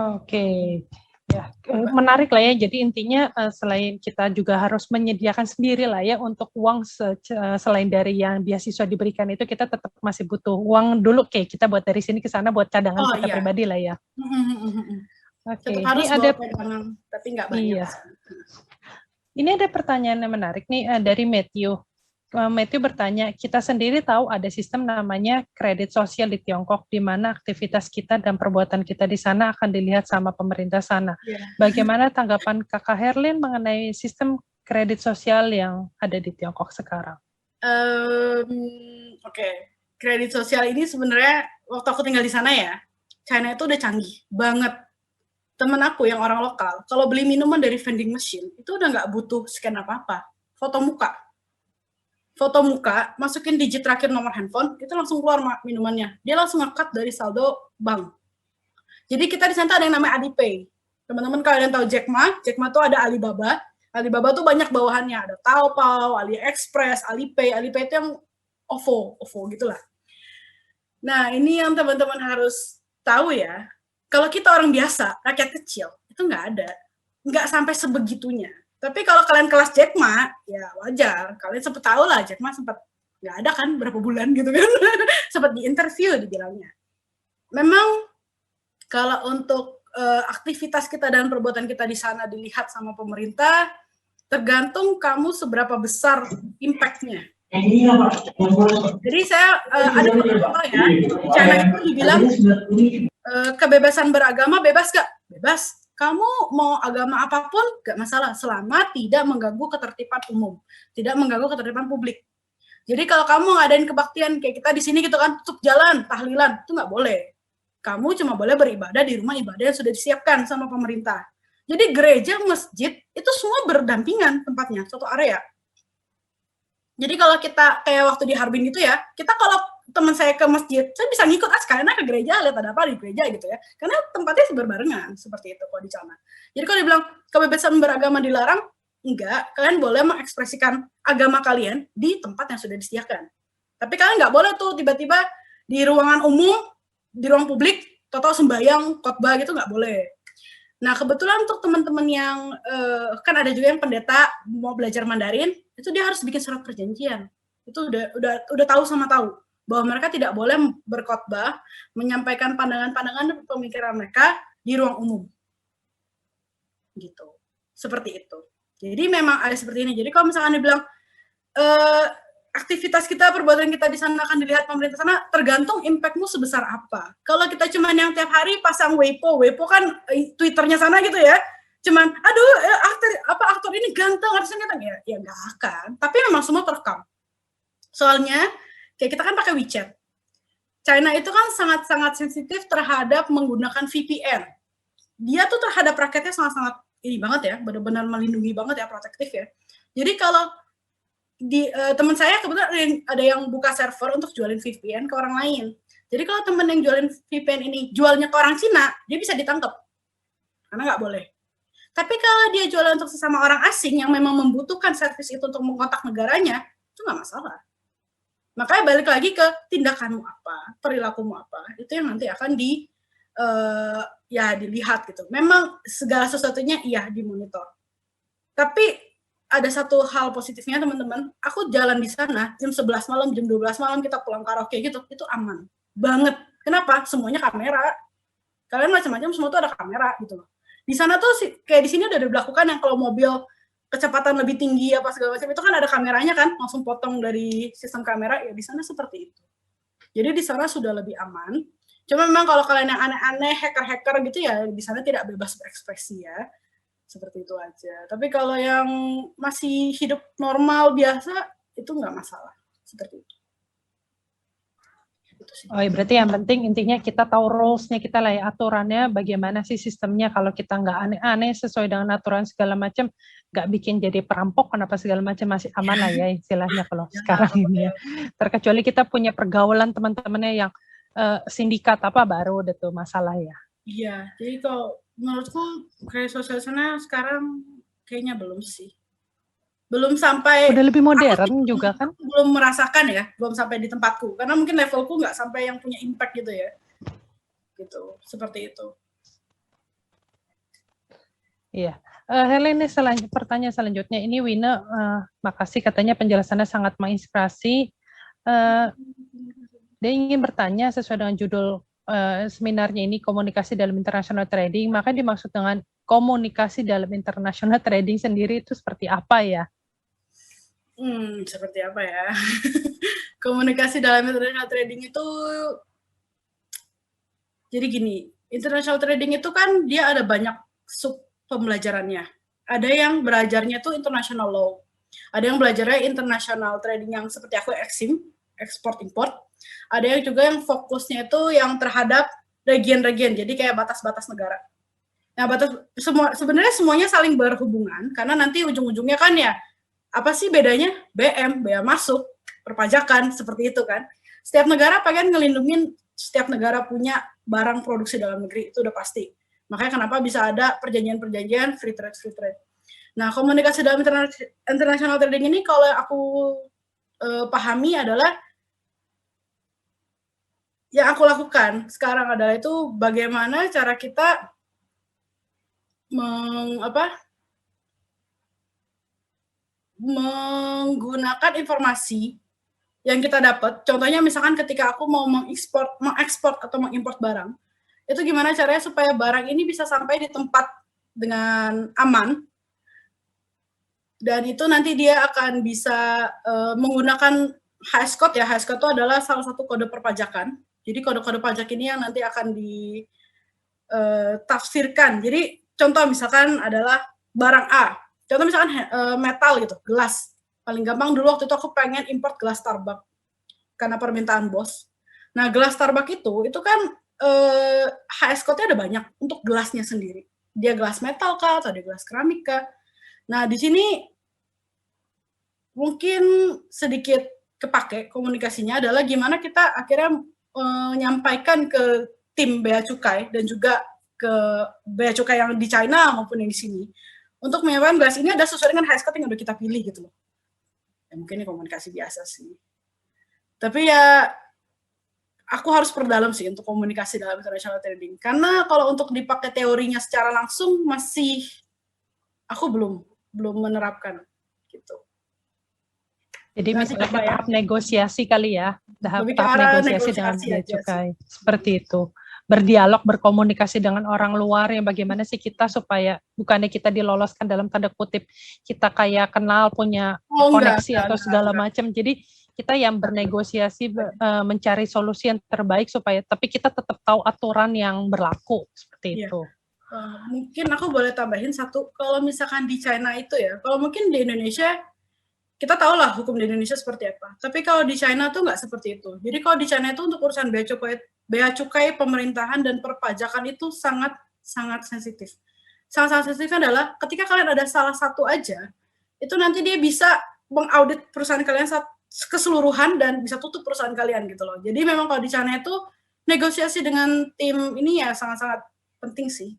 Oke, ya menarik lah ya. Jadi intinya selain kita juga harus menyediakan sendiri lah ya untuk uang selain dari yang beasiswa diberikan itu kita tetap masih butuh uang dulu kayak kita buat dari sini ke sana buat cadangan kita pribadi lah ya. Oke, tetap harus bawa cadangan, tapi nggak banyak. Iya. Ini ada pertanyaan yang menarik nih dari Matthew. Matthew bertanya, kita sendiri tahu ada sistem namanya kredit sosial di Tiongkok, di mana aktivitas kita dan perbuatan kita di sana akan dilihat sama pemerintah sana. Bagaimana tanggapan Kakak Herlin mengenai sistem kredit sosial yang ada di Tiongkok sekarang? Oke. Kredit sosial ini sebenarnya waktu aku tinggal di sana ya, China itu udah canggih banget. Temen aku yang orang lokal, kalau beli minuman dari vending machine, itu udah nggak butuh scan apa-apa. Foto muka, masukin digit terakhir nomor handphone, itu langsung keluar minumannya. Dia langsung nge-cut dari saldo bank. Jadi kita di sana ada yang namanya Alipay. Teman-teman kalian tahu Jack Ma tuh ada Alibaba. Alibaba tuh banyak bawahannya, ada Taobao, AliExpress, Alipay itu yang OVO gitulah. Nah, ini yang teman-teman harus tahu ya. Kalau kita orang biasa, rakyat kecil, itu nggak sampai sebegitunya. Tapi kalau kalian kelas Jack Ma, ya wajar. Kalian sempat tahu lah, Jack Ma sempat nggak ada kan berapa bulan gitu kan. Sempat di interview dibilangnya. Memang kalau untuk aktivitas kita dan perbuatan kita di sana dilihat sama pemerintah, tergantung kamu seberapa besar impact-nya. Jadi saya ada contoh ya, di China itu dibilang kebebasan beragama bebas gak? Bebas. Kamu mau agama apapun gak masalah, selama tidak mengganggu ketertiban umum, tidak mengganggu ketertiban publik. Jadi kalau kamu ngadain kebaktian kayak kita di sini gitu kan, tutup jalan, tahlilan, itu nggak boleh. Kamu cuma boleh beribadah di rumah ibadah yang sudah disiapkan sama pemerintah. Jadi gereja, masjid itu semua berdampingan tempatnya, satu area. Jadi kalau kita kayak waktu di Harbin gitu ya, kita kalau teman saya ke masjid, saya bisa ngikut sekalian ke gereja, lihat ada apa di gereja gitu ya. Karena tempatnya berbarengan, seperti itu kalau di sana. Jadi kalau dibilang kebebasan beragama dilarang, enggak, kalian boleh mengekspresikan agama kalian di tempat yang sudah disediakan. Tapi kalian nggak boleh tuh tiba-tiba di ruangan umum, di ruang publik, total sembahyang, khotbah gitu nggak boleh. Nah, kebetulan untuk teman-teman yang kan ada juga yang pendeta mau belajar Mandarin, itu dia harus bikin surat perjanjian. Itu udah tahu sama tahu bahwa mereka tidak boleh berkhotbah, menyampaikan pandangan-pandangan dan pemikiran mereka di ruang umum. Gitu. Seperti itu. Jadi memang ada seperti ini. Jadi kalau misalkan dibilang aktivitas kita, perbuatan kita di sana akan dilihat pemerintah sana, tergantung impactmu sebesar apa. Kalau kita cuma yang tiap hari pasang Weibo kan Twitternya sana gitu ya, cuman aduh aktor ini ganteng, artisnya ganteng ya nggak akan. Tapi memang semua terekam. Soalnya kayak kita kan pakai WeChat. China itu kan sangat-sangat sensitif terhadap menggunakan VPN. Dia tuh terhadap rakyatnya sangat-sangat ini banget ya, benar-benar melindungi banget ya, protektif ya. Jadi kalau di teman saya kebetulan ada yang buka server untuk jualin VPN ke orang lain. Jadi kalau teman yang jualin VPN ini jualnya ke orang Cina, dia bisa ditangkap karena nggak boleh. Tapi kalau dia jualan untuk sesama orang asing yang memang membutuhkan servis itu untuk mengontak negaranya, itu nggak masalah. Makanya balik lagi ke tindakanmu apa, perilakumu apa, itu yang nanti akan dilihat gitu. Memang segala sesuatunya iya dimonitor. Tapi ada satu hal positifnya teman-teman, aku jalan di sana jam 11 malam, jam 12 malam kita pulang karaoke gitu, itu aman banget. Kenapa? Semuanya kamera. Kalian macam-macam semua tuh ada kamera gitu loh. Di sana tuh kayak di sini udah diberlakukan yang kalau mobil kecepatan lebih tinggi apa segala macam itu kan ada kameranya kan, langsung potong dari sistem kamera, ya di sana seperti itu. Jadi di sana sudah lebih aman. Cuma memang kalau kalian yang aneh-aneh, hacker-hacker gitu ya, di sana tidak bebas berekspresi ya. Seperti itu aja. Tapi kalau yang masih hidup normal biasa itu nggak masalah. Seperti itu. Oh ya, berarti yang penting intinya kita tahu rules-nya kita lah ya, aturannya bagaimana sih sistemnya. Kalau kita nggak aneh-aneh sesuai dengan aturan segala macam, nggak bikin jadi perampok apa segala macam, masih aman lah ya istilahnya kalau sekarang ini ya. Terkecuali kita punya pergaulan teman-temannya yang sindikat apa baru udah tuh masalah ya. Iya, jadi kalau menurutku kayak sosial sana sekarang kayaknya belum sih. Belum sampai. Udah lebih modern juga kan? Belum merasakan ya, belum sampai di tempatku. Karena mungkin levelku nggak sampai yang punya impact gitu ya. Gitu, seperti itu. Iya. Helen, ini pertanyaan selanjutnya. Ini Wina, makasih katanya penjelasannya sangat menginspirasi. Dia ingin bertanya sesuai dengan judul seminarnya ini, komunikasi dalam international trading, maka dimaksud dengan komunikasi dalam international trading sendiri itu seperti apa ya? Seperti apa ya? Komunikasi dalam international trading itu, jadi gini, international trading itu kan dia ada banyak sub pembelajarannya. Ada yang belajarnya tuh international law, ada yang belajarnya international trading yang seperti aku EXIM, export import. Ada yang juga yang fokusnya itu yang terhadap region-region, jadi kayak batas-batas negara. Nah, sebenarnya semuanya saling berhubungan karena nanti ujung-ujungnya kan ya apa sih bedanya? BM, bea masuk, perpajakan, seperti itu kan. Setiap negara pengen ngelindungin setiap negara punya barang produksi dalam negeri, itu udah pasti. Makanya kenapa bisa ada perjanjian-perjanjian free trade. Nah, komunikasi dalam international trading ini kalau aku pahami adalah yang aku lakukan sekarang adalah itu bagaimana cara kita menggunakan informasi yang kita dapat. Contohnya misalkan ketika aku mau mengekspor atau mengimpor barang, itu gimana caranya supaya barang ini bisa sampai di tempat dengan aman, dan itu nanti dia akan bisa menggunakan HS code ya. HS code itu adalah salah satu kode perpajakan. Jadi kode-kode pajak ini yang nanti akan ditafsirkan. Jadi contoh misalkan adalah barang A. Contoh misalkan metal gitu, gelas. Paling gampang dulu waktu itu aku pengen import gelas Starbucks karena permintaan bos. Nah, gelas Starbucks itu kan HS code-nya ada banyak untuk gelasnya sendiri. Dia gelas metal kah atau dia gelas keramik kah? Nah, di sini mungkin sedikit kepake komunikasinya adalah gimana kita akhirnya menyampaikan ke tim bea cukai dan juga ke bea cukai yang di China maupun yang di sini untuk menyampaikan gelas ini ada sesuai dengan HS code yang udah kita pilih gitu loh. Ya, mungkin ini komunikasi biasa sih. Tapi ya aku harus perdalam sih untuk komunikasi dalam international trading. Karena kalau untuk dipakai teorinya secara langsung masih aku belum menerapkan gitu. Jadi misalnya ke tahap negosiasi kali ya, tahap negosiasi dengan bea cukai. Seperti itu. Berdialog, berkomunikasi dengan orang luar yang bagaimana sih kita supaya bukannya kita diloloskan dalam tanda kutip, kita kayak kenal, punya koneksi atau segala macam. Jadi kita yang bernegosiasi, mencari solusi yang terbaik supaya, tapi kita tetap tahu aturan yang berlaku, seperti itu. Mungkin aku boleh tambahin satu, kalau misalkan di China itu ya, kalau mungkin di Indonesia, kita tahu lah hukum di Indonesia seperti apa. Tapi kalau di China tuh nggak seperti itu. Jadi kalau di China itu untuk urusan bea cukai, pemerintahan dan perpajakan itu sangat sensitif. Sangat sensitifnya adalah ketika kalian ada salah satu aja, itu nanti dia bisa mengaudit perusahaan kalian keseluruhan dan bisa tutup perusahaan kalian gitu loh. Jadi memang kalau di China itu negosiasi dengan tim ini ya sangat-sangat penting sih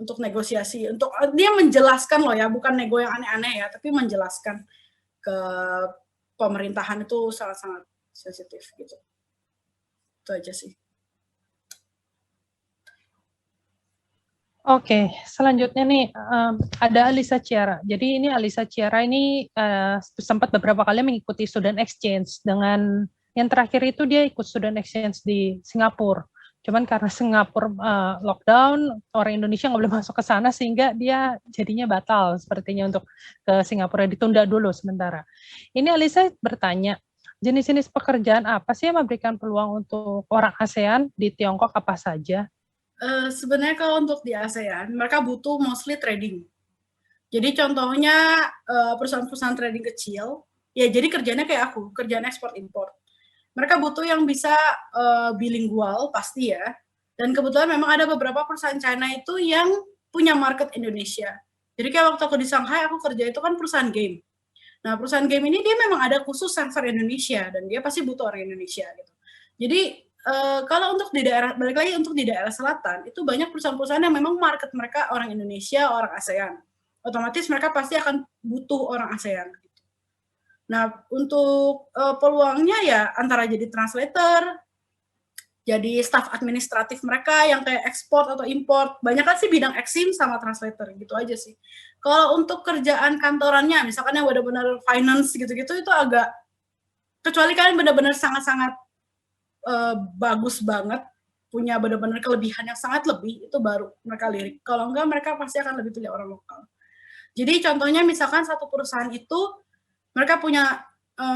untuk negosiasi. Untuk dia menjelaskan loh ya, bukan nego yang aneh-aneh ya, tapi menjelaskan ke pemerintahan itu sangat-sangat sensitif gitu. Itu aja sih. Oke, selanjutnya nih ada Alisa Ciara. Jadi ini Alisa Ciara ini sempat beberapa kali mengikuti student exchange dengan yang terakhir itu dia ikut student exchange di Singapura. Cuman karena Singapura lockdown, orang Indonesia nggak boleh masuk ke sana sehingga dia jadinya batal sepertinya untuk ke Singapura, ditunda dulu sementara. Ini Alisa bertanya, jenis-jenis pekerjaan apa sih yang memberikan peluang untuk orang ASEAN di Tiongkok apa saja? Sebenarnya kalau untuk di ASEAN, mereka butuh mostly trading. Jadi contohnya perusahaan-perusahaan trading kecil, ya jadi kerjanya kayak aku, kerjaan ekspor-impor. Mereka butuh yang bisa bilingual pasti ya. Dan kebetulan memang ada beberapa perusahaan China itu yang punya market Indonesia. Jadi kayak waktu aku di Shanghai, aku kerja itu kan perusahaan game. Nah, perusahaan game ini dia memang ada khusus server Indonesia dan dia pasti butuh orang Indonesia gitu. Jadi kalau untuk di daerah, balik lagi untuk di daerah selatan, itu banyak perusahaan-perusahaan yang memang market mereka orang Indonesia, orang ASEAN. Otomatis mereka pasti akan butuh orang ASEAN. Nah, untuk peluangnya ya antara jadi translator, jadi staf administratif mereka yang kayak ekspor atau import. Banyak kan sih bidang EXIM sama translator, gitu aja sih. Kalau untuk kerjaan kantorannya, misalkan yang benar-benar finance gitu-gitu, itu agak, kecuali kalian benar-benar sangat-sangat bagus banget, punya benar-benar kelebihan yang sangat lebih, itu baru mereka lirik. Kalau enggak, mereka pasti akan lebih pilih orang lokal. Jadi contohnya misalkan satu perusahaan itu, mereka punya,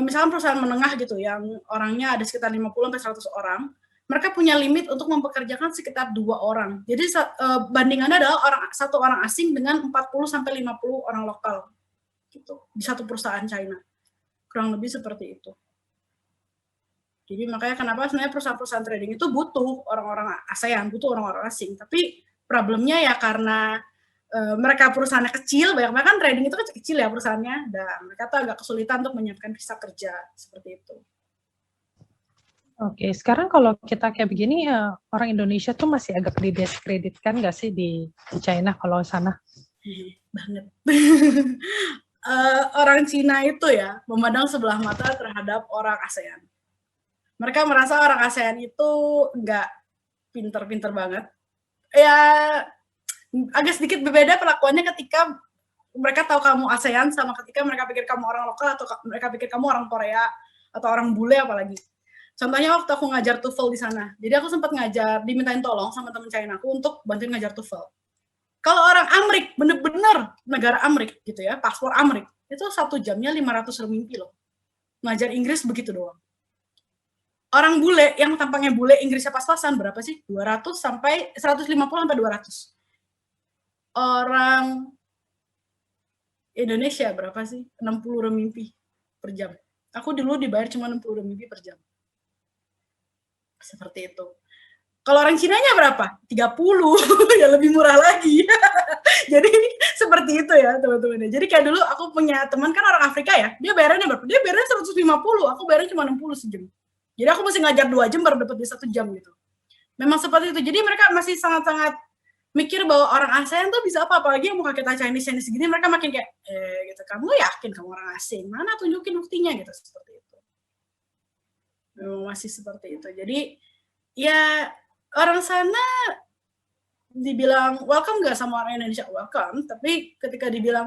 misalkan perusahaan menengah gitu, yang orangnya ada sekitar 50-100 orang, mereka punya limit untuk mempekerjakan sekitar 2 orang. Jadi bandingannya adalah satu orang asing dengan 40-50 orang lokal, gitu, di satu perusahaan China. Kurang lebih seperti itu. Jadi makanya kenapa sebenarnya perusahaan-perusahaan trading itu butuh orang-orang ASEAN, butuh orang-orang asing. Tapi problemnya ya karena mereka perusahaannya kecil, banyak kan trading itu kecil ya perusahaannya, dan mereka tuh agak kesulitan untuk menyiapkan visa kerja, seperti itu. Oke, sekarang kalau kita kayak begini, orang Indonesia tuh masih agak didiskreditkan nggak sih di China kalau sana? Banget. Orang Cina itu ya, memandang sebelah mata terhadap orang ASEAN. Mereka merasa orang ASEAN itu nggak pinter-pinter banget. Ya, agak sedikit berbeda perlakuannya ketika mereka tahu kamu ASEAN sama ketika mereka pikir kamu orang lokal atau mereka pikir kamu orang Korea atau orang bule apalagi. Contohnya waktu aku ngajar TOEFL di sana. Jadi aku sempat ngajar, dimintain tolong sama teman China aku untuk bantuin ngajar TOEFL. Kalau orang Amrik, bener-bener negara Amrik gitu ya, paspor Amrik, itu 1 jamnya 500 renminbi loh. Ngajar Inggris begitu doang. Orang bule yang tampangnya bule Inggrisnya pas-pasan berapa sih? 200 sampai 150 sampai 200. Orang Indonesia berapa sih? 60 renminbi per jam. Aku dulu dibayar cuma 60 renminbi per jam. Seperti itu. Kalau orang Cinanya berapa? 30, ya lebih murah lagi. Jadi seperti itu ya teman-teman. Jadi kayak dulu aku punya teman kan orang Afrika ya, dia bayarnya berapa? Dia bayarnya 150, aku bayarnya cuma 60 sejam. Jadi aku mesti ngajar 2 jam baru dapat dia 1 jam gitu. Memang seperti itu. Jadi mereka masih sangat-sangat mikir bahwa orang ASEAN tuh bisa apa, apalagi yang muka kita Chinese segini, mereka makin kayak, gitu, kamu yakin kamu orang asing? Mana tunjukin buktinya gitu, seperti itu. Masih seperti itu. Jadi ya orang sana dibilang welcome nggak sama orang Indonesia? Welcome, tapi ketika dibilang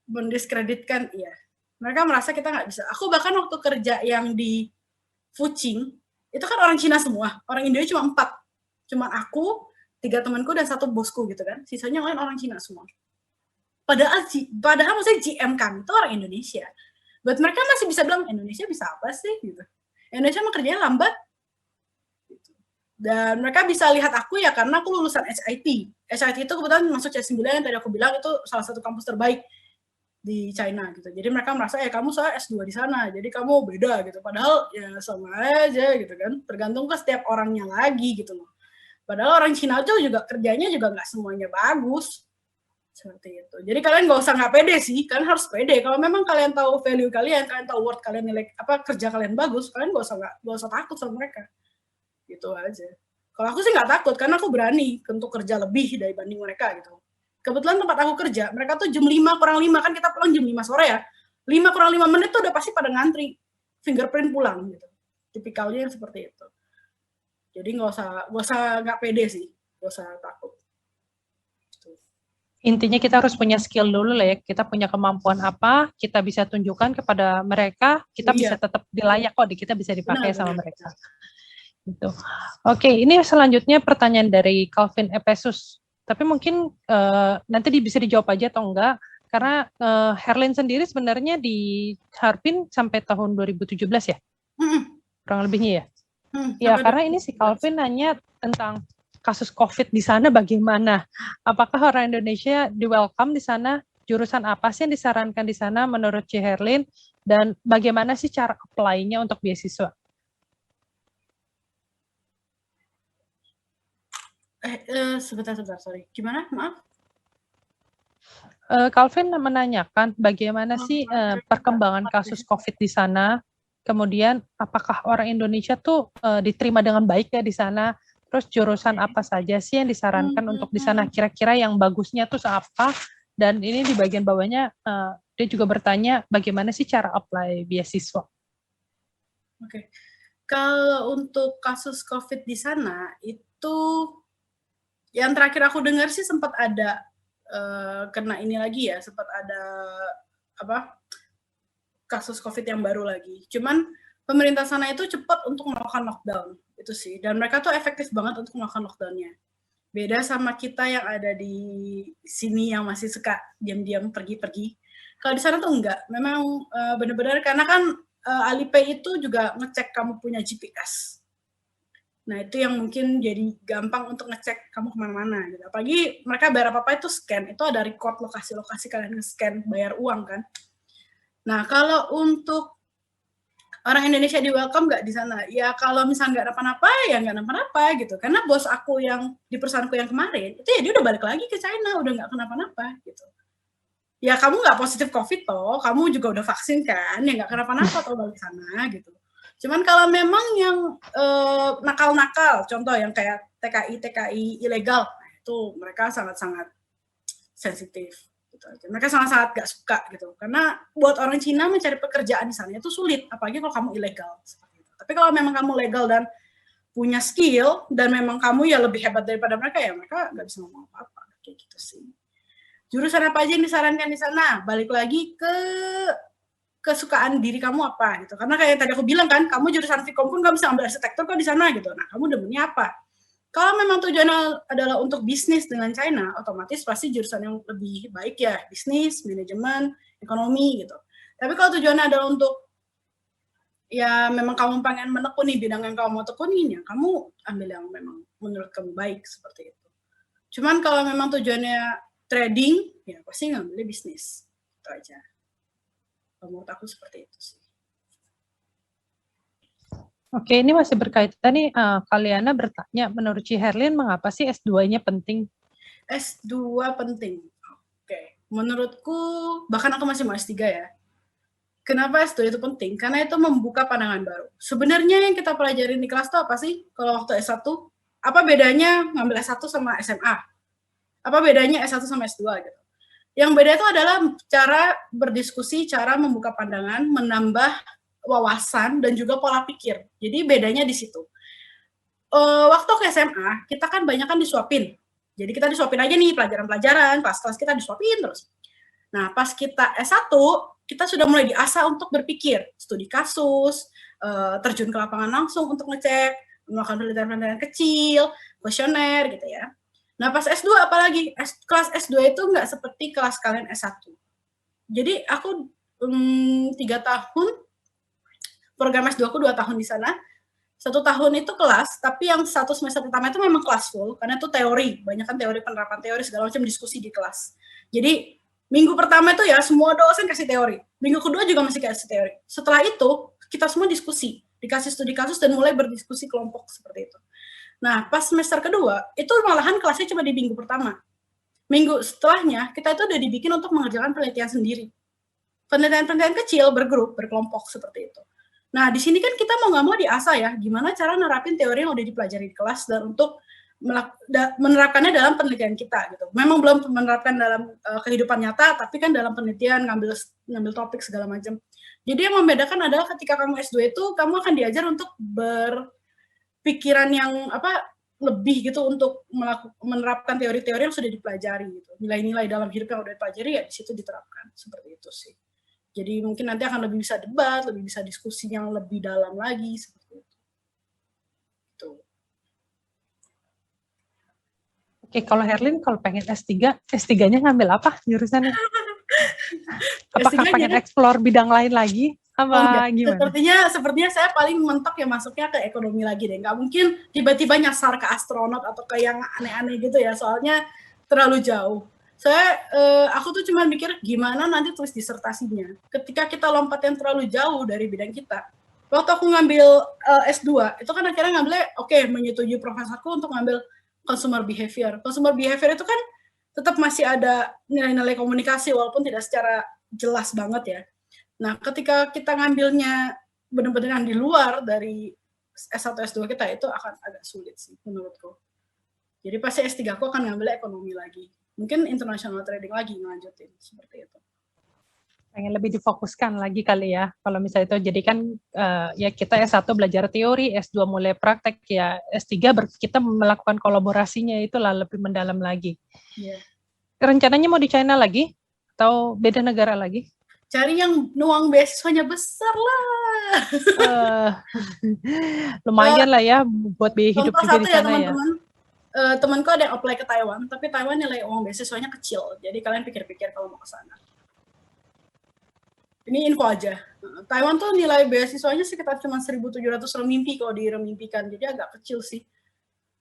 mendiskreditkan, iya. Mereka merasa kita nggak bisa. Aku bahkan waktu kerja yang di Fuqing, itu kan orang Cina semua, orang Indonesia cuma 4. Cuma aku, 3 temanku, dan 1 bosku gitu kan. Sisanya lain orang Cina semua. Padahal maksudnya GM kami itu orang Indonesia. Buat mereka masih bisa bilang, Indonesia bisa apa sih? Gitu. Indonesia mah kerjanya lambat. Dan mereka bisa lihat aku ya karena aku lulusan SIT. SIT itu kebetulan masuk C9 yang tadi aku bilang itu salah satu kampus terbaik di China gitu. Jadi mereka merasa kamu soal S2 di sana, jadi kamu beda gitu. Padahal ya sama aja gitu kan. Tergantung ke setiap orangnya lagi gitu loh. Padahal orang Cina itu juga kerjanya juga nggak semuanya bagus. Seperti itu. Jadi kalian nggak usah nggak pede sih, kalian harus pede. Kalau memang kalian tahu value kalian tahu worth kalian, nilai apa kerja kalian bagus, kalian nggak usah takut sama mereka. Gitu aja. Kalau aku sih nggak takut karena aku berani untuk kerja lebih dibanding mereka gitu. Kebetulan tempat aku kerja, mereka tuh jam 5 kurang 5, kan kita pulang jam 5 sore ya. 5 kurang 5 menit tuh udah pasti pada ngantri fingerprint pulang gitu. Tipikalnya yang seperti itu. Jadi nggak usah nggak pede sih, nggak usah takut. Intinya kita harus punya skill dulu lah ya, kita punya kemampuan apa, kita bisa tunjukkan kepada mereka, kita bisa tetap dilayak kok, kita bisa dipakai sama mereka. Gitu. Oke, ini selanjutnya pertanyaan dari Calvin Epesus. Tapi mungkin nanti bisa dijawab aja atau enggak, karena Herlin sendiri sebenarnya di Harbin sampai tahun 2017 ya? Kurang lebihnya ya? Ya, karena ini si Calvin nanya tentang kasus COVID di sana bagaimana? Apakah orang Indonesia di-welcome di sana? Jurusan apa sih yang disarankan di sana menurut Ci Herlin? Dan bagaimana sih cara apply-nya untuk beasiswa? Sebentar, sorry. Gimana? Maaf. Calvin menanyakan bagaimana sih perkembangan kasus COVID di sana? Kemudian apakah orang Indonesia tuh diterima dengan baik ya di sana? Terus jurusan apa saja sih yang disarankan untuk di sana? Kira-kira yang bagusnya tuh apa? Dan ini di bagian bawahnya dia juga bertanya bagaimana sih cara apply beasiswa? Oke. Kalau untuk kasus COVID di sana itu yang terakhir aku dengar sih sempat ada kena ini lagi ya, sempat ada kasus COVID yang baru lagi. Cuman pemerintah sana itu cepat untuk melakukan lockdown. Itu sih, dan mereka tuh efektif banget untuk melakukan lockdown-nya. Beda sama kita yang ada di sini yang masih suka diam-diam pergi-pergi. Kalau di sana tuh enggak, memang benar-benar karena kan Alipay itu juga ngecek kamu punya GPS. Nah itu yang mungkin jadi gampang untuk ngecek kamu kemana-mana. Gitu. Apalagi mereka bayar apa-apa itu scan, itu ada record lokasi-lokasi kalian nge-scan bayar uang kan. Nah kalau untuk orang Indonesia di welcome nggak di sana? Ya kalau misalnya nggak apa-apa ya nggak apa-apa gitu. Karena bos aku yang di perusahaanku yang kemarin itu ya dia udah balik lagi ke China, udah nggak kenapa-napa gitu. Ya kamu nggak positif COVID toh, kamu juga udah vaksin kan, ya nggak kenapa-napa toh balik sana gitu. Cuman kalau memang yang nakal-nakal, contoh yang kayak TKI ilegal, nah itu mereka sangat-sangat sensitif. Gitu. Mereka sangat-sangat gak suka gitu, karena buat orang Cina mencari pekerjaan di sana itu sulit, apalagi kalau kamu ilegal. Tapi kalau memang kamu legal dan punya skill dan memang kamu ya lebih hebat daripada mereka ya mereka nggak bisa ngomong apa-apa kayak gitu sih. Jurusan apa aja yang disarankan di sana? Balik lagi ke kesukaan diri kamu apa gitu. Karena kayak tadi aku bilang kan, kamu jurusan Vkom pun kamu bisa ambil arsitektur kok di sana gitu. Nah, kamu demennya apa? Kalau memang tujuannya adalah untuk bisnis dengan China, otomatis pasti jurusan yang lebih baik ya, bisnis, manajemen, ekonomi gitu. Tapi kalau tujuannya adalah untuk ya memang kamu pengen menekuni bidang yang kamu mau tekunin, ya kamu ambil yang memang menurut kamu baik seperti itu. Cuman kalau memang tujuannya trading, ya pasti ngambilnya bisnis. Itu aja. Menurut aku seperti itu sih. Oke, ini masih berkaitan nih, Kaliana bertanya, menurut Ci Herlin, mengapa sih S2-nya penting? S2 penting. Oke, menurutku, bahkan aku masih mau S3 ya. Kenapa S2 itu penting? Karena itu membuka pandangan baru. Sebenarnya yang kita pelajarin di kelas itu apa sih? Kalau waktu S1, apa bedanya ngambil S1 sama SMA? Apa bedanya S1 sama S2 gitu? Yang beda itu adalah cara berdiskusi, cara membuka pandangan, menambah wawasan, dan juga pola pikir. Jadi bedanya di situ. Waktu ke SMA, kita kan banyak kan disuapin. Jadi kita disuapin aja nih pelajaran-pelajaran, kelas-kelas kita disuapin terus. Nah, pas kita S1, kita sudah mulai diasah untuk berpikir, studi kasus, terjun ke lapangan langsung untuk ngecek, melakukan penelitian-penelitian kecil, kuesioner gitu ya. Nah, pas S2 apalagi, kelas S2 itu nggak seperti kelas kalian S1. Jadi aku 3 tahun, program S2 aku 2 tahun di sana, 1 tahun itu kelas, tapi yang 1 semester pertama itu memang kelas full, karena itu teori, banyak kan teori, penerapan teori, segala macam diskusi di kelas. Jadi, minggu pertama itu ya semua dosen kasih teori, minggu kedua juga masih kasih teori. Setelah itu, kita semua diskusi, dikasih studi kasus dan mulai berdiskusi kelompok seperti itu. Nah, pas semester kedua, itu malahan kelasnya cuma di minggu pertama. Minggu setelahnya, kita itu udah dibikin untuk mengerjakan penelitian sendiri. Penelitian-penelitian kecil, bergrup, berkelompok, seperti itu. Nah, di sini kan kita mau nggak mau diasah ya, gimana cara nerapin teori yang udah dipelajari di kelas dan untuk menerapkannya dalam penelitian kita gitu. Memang belum menerapkan dalam kehidupan nyata, tapi kan dalam penelitian ngambil topik segala macam. Jadi yang membedakan adalah ketika kamu S2 itu kamu akan diajar untuk berpikiran yang lebih gitu untuk menerapkan teori-teori yang sudah dipelajari gitu. Nilai-nilai dalam hidup yang udah dipelajari ya di situ diterapkan. Seperti itu sih. Jadi mungkin nanti akan lebih bisa debat, lebih bisa diskusi yang lebih dalam lagi seperti itu. Tuh. Oke, kalau Herlin kalau pengen S3, S3-nya ngambil apa jurusannya? Apakah pengen explore bidang lain lagi? Apa gimana? Sepertinya saya paling mentok ya masuknya ke ekonomi lagi deh. Nggak mungkin tiba-tiba nyasar ke astronot atau ke yang aneh-aneh gitu ya, soalnya terlalu jauh. Aku tuh cuma mikir gimana nanti tulis disertasinya. Ketika kita lompat yang terlalu jauh dari bidang kita, waktu aku ngambil S2, itu kan akhirnya ngambilnya, menyetujui profesorku untuk ngambil consumer behavior. Consumer behavior itu kan tetap masih ada nilai-nilai komunikasi, walaupun tidak secara jelas banget ya. Nah, ketika kita ngambilnya benar-benar di luar dari S1, S2 kita, itu akan agak sulit sih menurutku. Jadi pasti S3 aku akan ngambil ekonomi lagi. Mungkin international trading lagi ngelanjutin, seperti itu. Pengen lebih difokuskan lagi kali ya, kalau misalnya itu. Jadi kan ya kita S1 belajar teori, S2 mulai praktek, ya S3 kita melakukan kolaborasinya itulah lebih mendalam lagi. Yeah. Rencananya mau di China lagi? Atau beda negara lagi? Cari yang uang beasiswanya besar lah. Lumayan lah ya buat biaya hidup Contoh juga satu di ya sana ya. teman-teman, temanku ada yang apply ke Taiwan, tapi Taiwan nilai uang beasiswanya kecil, jadi kalian pikir-pikir kalau mau ke sana. Ini info aja. Taiwan tuh nilai beasiswanya sekitar cuma 1.700 renminbi kalau diremimpikan, jadi agak kecil sih.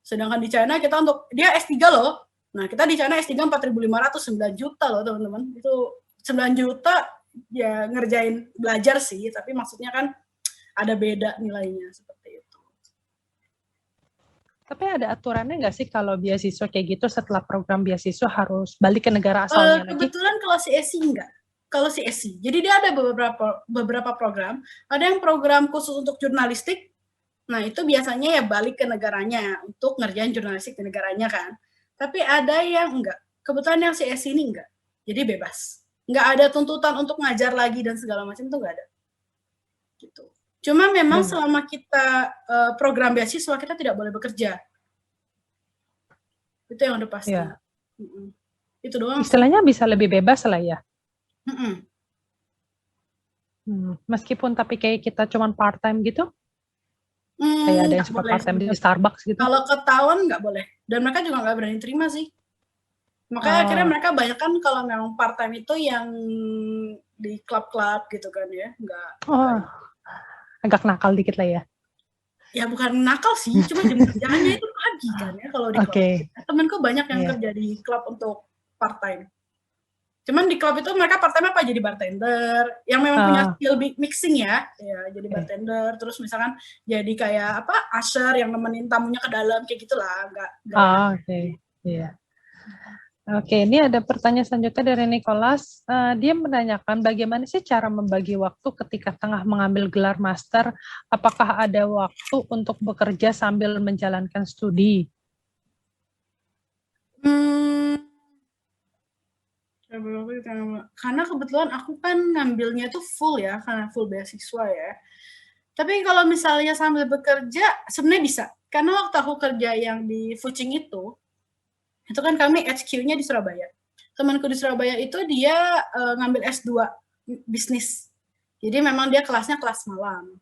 Sedangkan di China kita untuk, dia S3 loh. Nah, kita di China S3 4.500, 9 juta loh teman-teman. Itu 9 juta ya ngerjain belajar sih, tapi maksudnya kan ada beda nilainya seperti itu. Tapi ada aturannya nggak sih kalau beasiswa kayak gitu setelah program beasiswa harus balik ke negara asalnya lagi? Kebetulan kalau si ESI enggak. Kalau si ESI, jadi dia ada beberapa program. Ada yang program khusus untuk jurnalistik. Nah, itu biasanya ya balik ke negaranya untuk ngerjain jurnalistik di negaranya kan. Tapi ada yang enggak. Kebetulan yang si ESI ini enggak. Jadi bebas. Enggak ada tuntutan untuk ngajar lagi dan segala macam itu enggak ada. Gitu. Cuma memang selama kita program beasiswa kita tidak boleh bekerja. Itu yang udah pasti. Ya. Itu doang. Istilahnya bisa lebih bebas lah ya. Mm-mm. Meskipun tapi kayak kita cuman part time gitu, kayak ada yang suka part time di Starbucks gitu. Kalau ketahuan nggak boleh, dan mereka juga nggak berani terima sih. Makanya akhirnya mereka banyak kan kalau memang part time itu yang di klub-klub gitu kan ya, nggak. Agak nakal dikit lah ya. Ya bukan nakal sih, cuma jam kerjanya itu pagi kan ya kalau di klub. Temenku banyak yang kerja di klub untuk part time. Cuman di klub itu mereka part time apa jadi bartender, yang memang punya skill mixing ya jadi bartender, terus misalkan jadi kayak apa usher yang nemenin tamunya ke dalam kayak gitulah, enggak. Oke, ini ada pertanyaan selanjutnya dari Nicholas. Dia menanyakan bagaimana sih cara membagi waktu ketika tengah mengambil gelar master? Apakah ada waktu untuk bekerja sambil menjalankan studi? Karena kebetulan aku kan ngambilnya tuh full ya, karena full beasiswa ya. Tapi kalau misalnya sambil bekerja, sebenarnya bisa. Karena waktu aku kerja yang di Fucing itu kan kami HQ-nya di Surabaya. Temanku di Surabaya itu dia ngambil S2 bisnis. Jadi memang dia kelasnya kelas malam.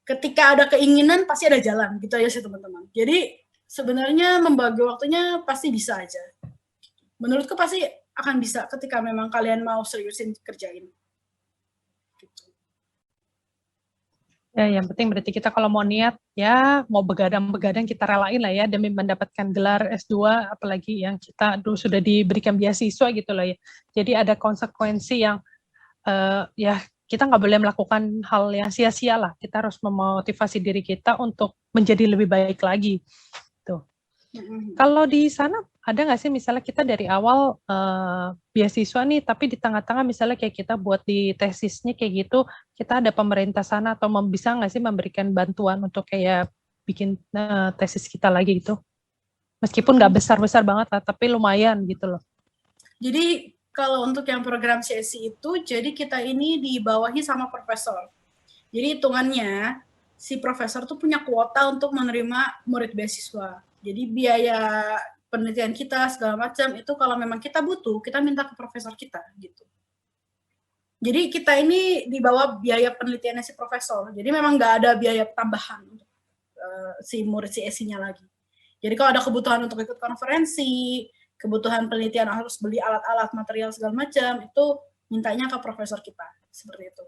Ketika ada keinginan, pasti ada jalan. Gitu aja sih teman-teman. Jadi sebenarnya membagi waktunya pasti bisa aja. Menurutku pasti akan bisa ketika memang kalian mau seriusin kerjain. Gitu. Ya, yang penting berarti kita kalau mau niat, ya mau begadang-begadang kita relain lah ya demi mendapatkan gelar S2, apalagi yang kita dulu sudah diberikan beasiswa gitu lah ya. Jadi ada konsekuensi yang ya kita nggak boleh melakukan hal yang sia-sia lah. Kita harus memotivasi diri kita untuk menjadi lebih baik lagi. Tuh. Kalau di sana ada nggak sih misalnya kita dari awal beasiswa nih, tapi di tengah-tengah misalnya kayak kita buat di tesisnya kayak gitu, kita ada pemerintah sana atau bisa nggak sih memberikan bantuan untuk kayak bikin tesis kita lagi gitu? Meskipun nggak besar-besar banget lah, tapi lumayan gitu loh. Jadi kalau untuk yang program CSI itu, jadi kita ini dibawahi sama profesor. Jadi hitungannya si profesor tuh punya kuota untuk menerima murid beasiswa. Jadi biaya penelitian kita segala macam itu kalau memang kita butuh, kita minta ke profesor kita gitu. Jadi kita ini di bawah biaya penelitiannya si profesor. Jadi memang nggak ada biaya tambahan untuk si murid CSI-nya lagi. Jadi kalau ada kebutuhan untuk ikut konferensi, kebutuhan penelitian harus beli alat-alat, material segala macam, itu mintanya ke profesor kita seperti itu.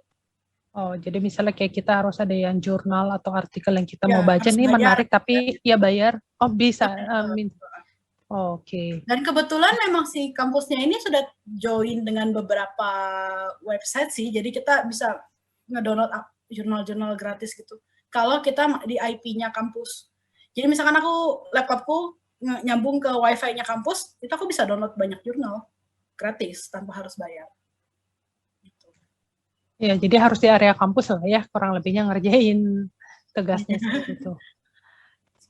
Oh, jadi misalnya kayak kita harus ada yang jurnal atau artikel yang kita mau baca nih menarik, tapi ya bayar. Oh, bisa. Oke. Dan kebetulan memang si kampusnya ini sudah join dengan beberapa website sih, jadi kita bisa ngedownload jurnal-jurnal gratis gitu. Kalau kita di IP-nya kampus. Jadi misalkan aku laptopku nyambung ke wifi-nya kampus, itu aku bisa download banyak jurnal gratis tanpa harus bayar. Ya, jadi harus di area kampus lah ya, kurang lebihnya ngerjain tugasnya seperti itu.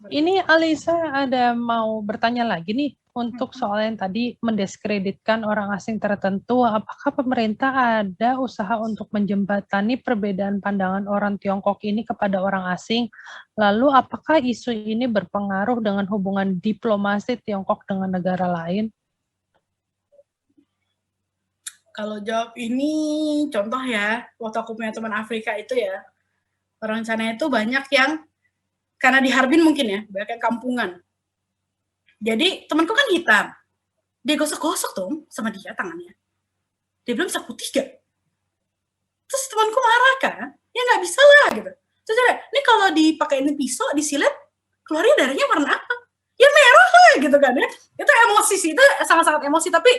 Ini Alisa ada mau bertanya lagi nih, untuk soal yang tadi mendiskreditkan orang asing tertentu, apakah pemerintah ada usaha untuk menjembatani perbedaan pandangan orang Tiongkok ini kepada orang asing? Lalu apakah isu ini berpengaruh dengan hubungan diplomasi Tiongkok dengan negara lain? Kalau jawab ini contoh ya, waktu aku punya teman Afrika itu ya, orang China itu banyak yang karena di Harbin mungkin ya, banyak yang kampungan. Jadi temanku kan hitam, dia gosok-gosok tuh sama dia tangannya. Dia bilang bisa putih gak? Terus temanku marah kan, ya nggak bisa lah gitu. Terus dia, ini kalau dipakai ini pisau, disilet, keluarnya darahnya warna apa? Ya merah lah gitu kan ya. Itu emosi sih, itu sangat-sangat emosi. Tapi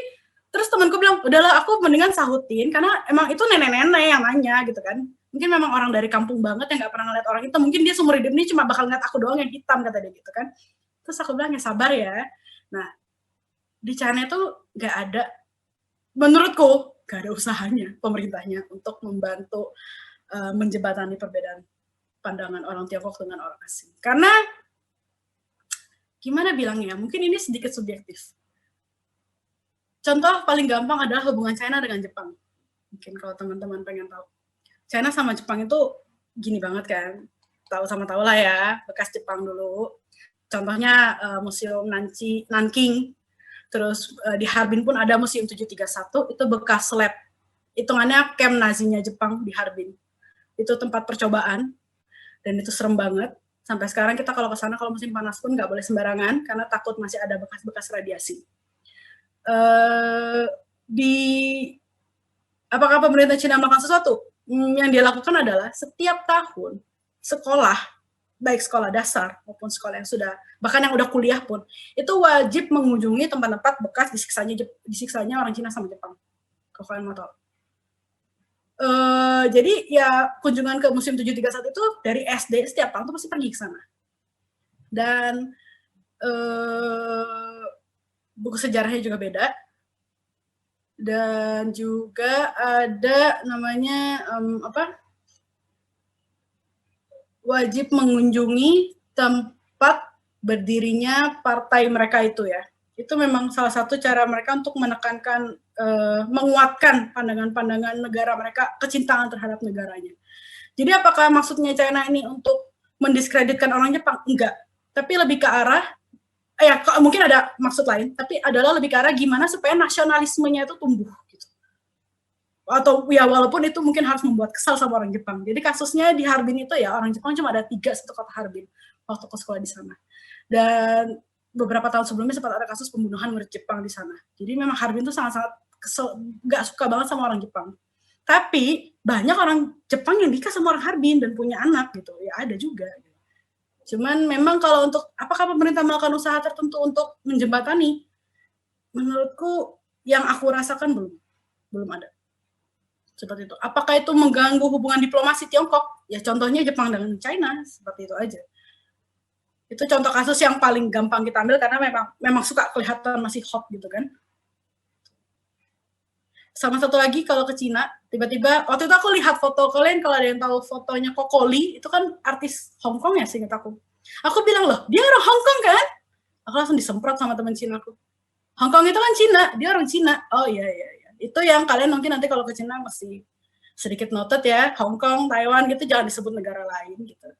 terus temanku bilang, udahlah aku mendingan sahutin, karena emang itu nenek-nenek yang nanya gitu kan. Mungkin memang orang dari kampung banget yang nggak pernah ngeliat orang hitam. Mungkin dia seumur hidup ini cuma bakal ngeliat aku doang yang hitam, kata dia gitu kan. Terus aku bilang, ya sabar ya. Nah, di China itu nggak ada, menurutku, nggak ada usahanya pemerintahnya untuk membantu menjembatani perbedaan pandangan orang Tiongkok dengan orang asing. Karena, gimana bilangnya, mungkin ini sedikit subjektif. Contoh paling gampang adalah hubungan China dengan Jepang. Mungkin kalau teman-teman pengen tahu. China sama Jepang itu gini banget kan, tahu sama tahu lah ya, bekas Jepang dulu. Contohnya Museum Nanking, terus di Harbin pun ada Museum 731, itu bekas lab. Hitungannya camp Nazinya Jepang di Harbin. Itu tempat percobaan, dan itu serem banget. Sampai sekarang kita kalau ke sana kalau musim panas pun nggak boleh sembarangan, karena takut masih ada bekas-bekas radiasi. Apakah pemerintah Cina melakukan sesuatu? Yang dia lakukan adalah setiap tahun sekolah, baik sekolah dasar maupun sekolah yang sudah, bahkan yang udah kuliah pun, itu wajib mengunjungi tempat-tempat bekas disiksanya orang Cina sama Jepang. Kalau kalian mau tahu. Jadi ya kunjungan ke Museum 731 itu dari SD setiap tahun tuh pasti pergi ke sana. Dan buku sejarahnya juga beda. Dan juga ada namanya wajib mengunjungi tempat berdirinya partai mereka itu ya. Itu memang salah satu cara mereka untuk menekankan, menguatkan pandangan-pandangan negara mereka, kecintaan terhadap negaranya. Jadi apakah maksudnya China ini untuk mendiskreditkan orang Jepang? Enggak. Tapi lebih ke arah, ya mungkin ada maksud lain, tapi adalah lebih ke arah gimana supaya nasionalismenya itu tumbuh. Gitu. Atau ya walaupun itu mungkin harus membuat kesal sama orang Jepang. Jadi kasusnya di Harbin itu ya, orang Jepang cuma ada 3 satu kota Harbin waktu ke sekolah di sana. Dan beberapa tahun sebelumnya sempat ada kasus pembunuhan murid Jepang di sana. Jadi memang Harbin itu sangat-sangat gak suka banget sama orang Jepang. Tapi banyak orang Jepang yang nikah sama orang Harbin dan punya anak gitu. Ya ada juga. Cuman memang kalau untuk apakah pemerintah melakukan usaha tertentu untuk menjembatani? Menurutku yang aku rasakan belum ada. Seperti itu. Apakah itu mengganggu hubungan diplomasi Tiongkok? Ya contohnya Jepang dengan China, seperti itu aja. Itu contoh kasus yang paling gampang kita ambil karena memang suka kelihatan masih hot gitu kan. Sama satu lagi kalau ke Cina, tiba-tiba waktu itu aku lihat foto kalian, kalau ada yang tahu fotonya Kokoli, itu kan artis Hong Kong ya seingat aku. Aku bilang loh, dia orang Hong Kong kan? Aku langsung disemprot sama teman Cina aku. Hong Kong itu kan Cina, dia orang Cina. Oh iya. Itu yang kalian mungkin nanti kalau ke Cina mesti sedikit noted ya, Hong Kong, Taiwan gitu jangan disebut negara lain gitu.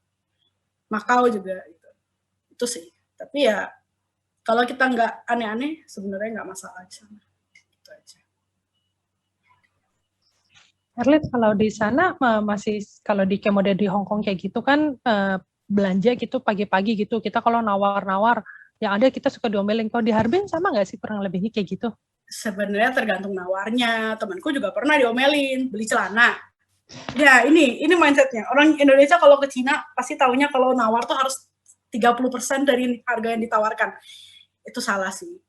Makau juga gitu. Itu sih. Tapi ya kalau kita nggak aneh-aneh sebenarnya nggak masalah di sana. Gitu aja. Erlit, kalau di sana masih kalau di kayak model di Hong Kong kayak gitu kan belanja gitu pagi-pagi gitu, kita kalau nawar-nawar yang ada kita suka diomelin. Kalau di Harbin sama nggak sih kurang lebihnya kayak gitu? Sebenarnya tergantung nawarnya. Temanku juga pernah diomelin beli celana. Ya ini mindsetnya. Orang Indonesia kalau ke Cina pasti taunya kalau nawar tuh harus 30% dari harga yang ditawarkan. Itu salah sih.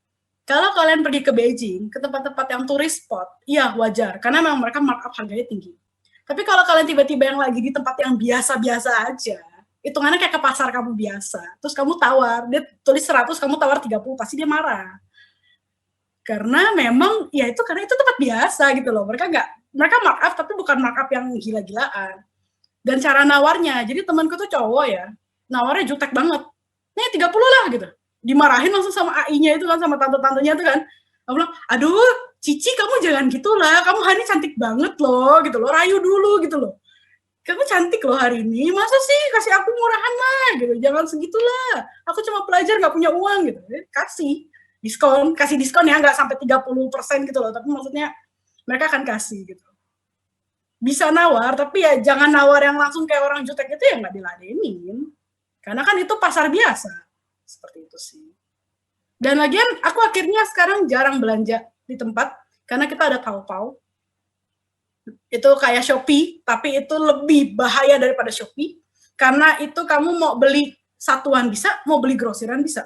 Kalau kalian pergi ke Beijing, ke tempat-tempat yang turis spot, iya wajar, karena memang mereka markup harganya tinggi. Tapi kalau kalian tiba-tiba yang lagi di tempat yang biasa-biasa aja, hitungannya kayak ke pasar kamu biasa, terus kamu tawar, dia tulis 100, kamu tawar 30, pasti dia marah. Karena memang, ya itu karena itu tempat biasa gitu loh, mereka markup, tapi bukan markup yang gila-gilaan. Dan cara nawarnya, jadi temanku tuh cowok ya, nawarnya jutek banget, nih 30 lah gitu. Dimarahin langsung sama AI-nya itu kan, sama tante-tantenya itu kan. Aku bilang, aduh, Cici kamu jangan gitulah, kamu hari ini cantik banget loh, gitu loh, rayu dulu gitu loh. Kamu cantik loh hari ini, masa sih kasih aku murahan lah, gitu, jangan segitulah. Aku cuma pelajar nggak punya uang gitu, kasih diskon ya, nggak sampai 30% gitu loh, tapi maksudnya mereka akan kasih gitu. Bisa nawar, tapi ya jangan nawar yang langsung kayak orang jutek itu ya nggak diladenin. Karena kan itu pasar biasa. Seperti itu sih. Dan lagian aku akhirnya sekarang jarang belanja di tempat, karena kita ada Taobao. Itu kayak Shopee, tapi itu lebih bahaya daripada Shopee. Karena itu kamu mau beli satuan bisa, mau beli grosiran bisa.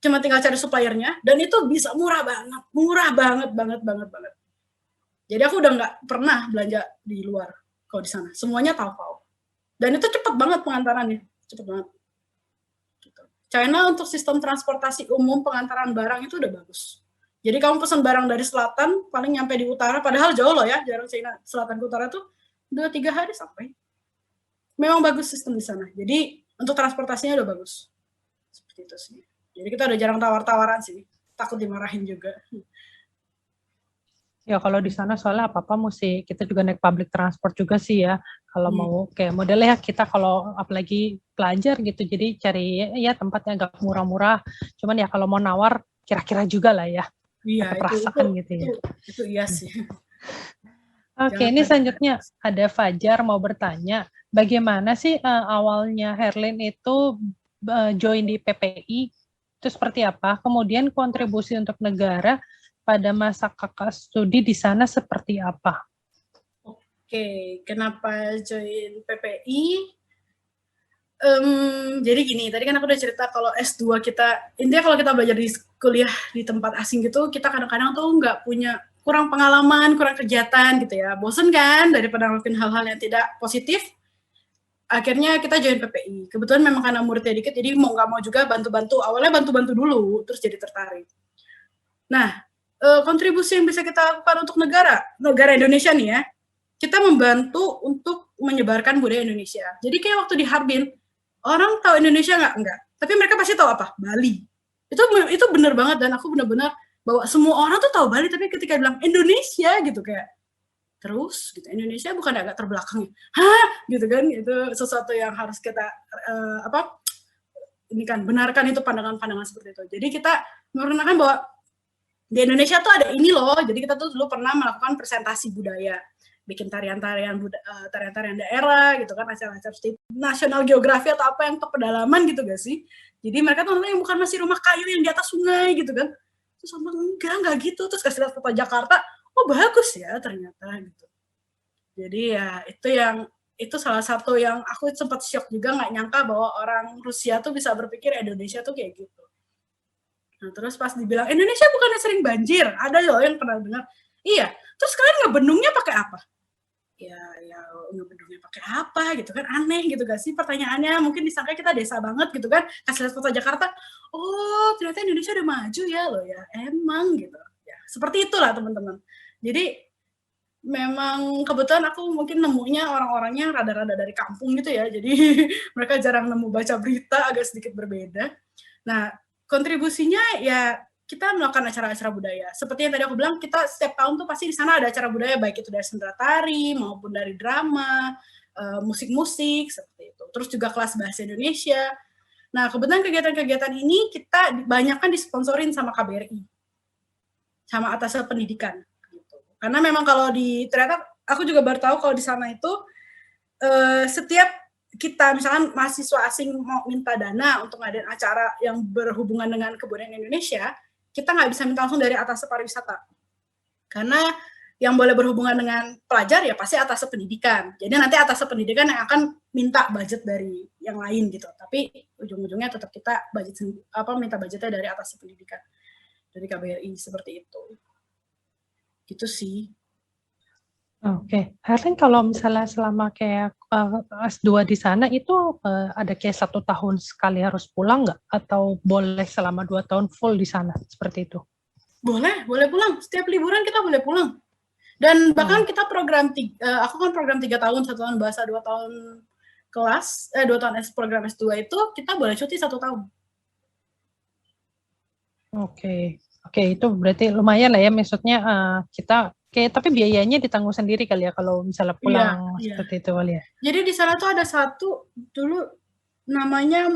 Cuma tinggal cari suppliernya, dan itu bisa murah banget. Jadi aku udah nggak pernah belanja di luar kalau di sana. Semuanya Taobao. Dan itu cepet banget pengantarannya, cepet banget. Gitu. China untuk sistem transportasi umum pengantaran barang itu udah bagus. Jadi kamu pesan barang dari selatan, paling nyampe di utara, padahal jauh loh ya, jarak China selatan ke utara tuh 2-3 hari sampai. Memang bagus sistem di sana. Jadi untuk transportasinya udah bagus. Seperti itu sih. Jadi kita udah jarang tawar-tawaran sih. Takut dimarahin juga. Ya kalau di sana soalnya apa-apa mesti kita juga naik public transport juga sih ya. Kalau mau kayak modelnya kita kalau apalagi pelajar gitu, jadi cari ya tempatnya agak murah-murah. Cuman ya kalau mau nawar kira-kira juga lah ya. Iya, perasaan gitu ya. Itu iya sih. Oke, ini selanjutnya ada Fajar mau bertanya, bagaimana sih awalnya Herlin itu join di PPI, itu seperti apa? Kemudian kontribusi untuk negara pada masa kakak studi di sana seperti apa? Oke, kenapa join PPI? Jadi gini, tadi kan aku udah cerita kalau S2 kita, intinya kalau kita belajar di kuliah di tempat asing gitu, kita kadang-kadang tuh nggak punya, kurang pengalaman, kurang kegiatan gitu ya. Bosen kan daripada ngelakuin hal-hal yang tidak positif, akhirnya kita join PPI. Kebetulan memang karena muridnya dikit, jadi mau nggak mau juga bantu-bantu, awalnya bantu-bantu dulu, terus jadi tertarik. Nah, kontribusi yang bisa kita lakukan untuk negara Indonesia nih ya, kita membantu untuk menyebarkan budaya Indonesia. Jadi kayak waktu di Harbin, orang tahu Indonesia nggak? Enggak. Tapi mereka pasti tahu apa? Bali. Itu bener banget, dan aku bener-bener bahwa semua orang tuh tahu Bali, tapi ketika bilang Indonesia gitu kayak, terus gitu, Indonesia bukan agak terbelakang ya? Hah? Gitu kan, itu sesuatu yang harus kita ini kan, benarkan itu pandangan-pandangan seperti itu. Jadi kita merenangkan bahwa di Indonesia tuh ada ini loh, jadi kita tuh dulu pernah melakukan presentasi budaya, bikin tarian-tarian daerah gitu kan, acara-acara seperti nasional geografi atau apa yang ke pedalaman gitu gak sih? Jadi mereka tuh yang bukan masih rumah kayu yang di atas sungai gitu kan. Terus sama enggak gitu, terus kasih lihat foto Jakarta, oh bagus ya ternyata gitu. Jadi ya itu salah satu yang aku sempat shock juga, nggak nyangka bahwa orang Rusia tuh bisa berpikir Indonesia tuh kayak gitu. Nah terus pas dibilang Indonesia bukannya sering banjir, ada loh yang pernah dengar. Iya, terus kalian ngebendungnya pakai apa? Ya ngebendungnya pakai apa gitu kan, aneh gitu gak sih pertanyaannya, mungkin disangka kita desa banget gitu kan, kasih lihat foto Jakarta, oh ternyata Indonesia udah maju ya loh ya, emang gitu ya, seperti itulah teman-teman. Jadi memang kebetulan aku mungkin nemunya orang-orangnya rada-rada dari kampung gitu ya, jadi mereka jarang nemu baca berita, agak sedikit berbeda. Nah kontribusinya ya kita melakukan acara-acara budaya. Seperti yang tadi aku bilang, kita setiap tahun tuh pasti di sana ada acara budaya, baik itu dari sendera tari, maupun dari drama, musik-musik, seperti itu. Terus juga kelas bahasa Indonesia. Nah, kebetulan kegiatan-kegiatan ini kita banyakkan disponsorin sama KBRI, sama atas pendidikan. Gitu. Karena memang kalau ternyata aku juga baru tahu kalau di sana itu, setiap kita misalkan mahasiswa asing mau minta dana untuk ngadain acara yang berhubungan dengan kebudayaan Indonesia, kita nggak bisa minta langsung dari atas pariwisata. Karena yang boleh berhubungan dengan pelajar ya pasti atas pendidikan. Jadi nanti atas pendidikan yang akan minta budget dari yang lain gitu. Tapi ujung-ujungnya tetap kita minta budgetnya dari atas pendidikan. Dari KBRI seperti itu. Gitu sih. Oke, Herlin kalau misalnya selama kayak S2 di sana itu ada kayak 1 tahun sekali harus pulang nggak? Atau boleh selama 2 tahun full di sana, seperti itu? Boleh pulang. Setiap liburan kita boleh pulang. Dan bahkan kita aku kan program 3 tahun, 1 tahun bahasa, 2 tahun kelas, 2 tahun program S2 itu kita boleh cuti 1 tahun. Oke, itu berarti lumayan lah ya, maksudnya kita tapi biayanya ditanggung sendiri kali ya kalau misalnya pulang seperti itu kali ya. Jadi di sana tuh ada satu dulu namanya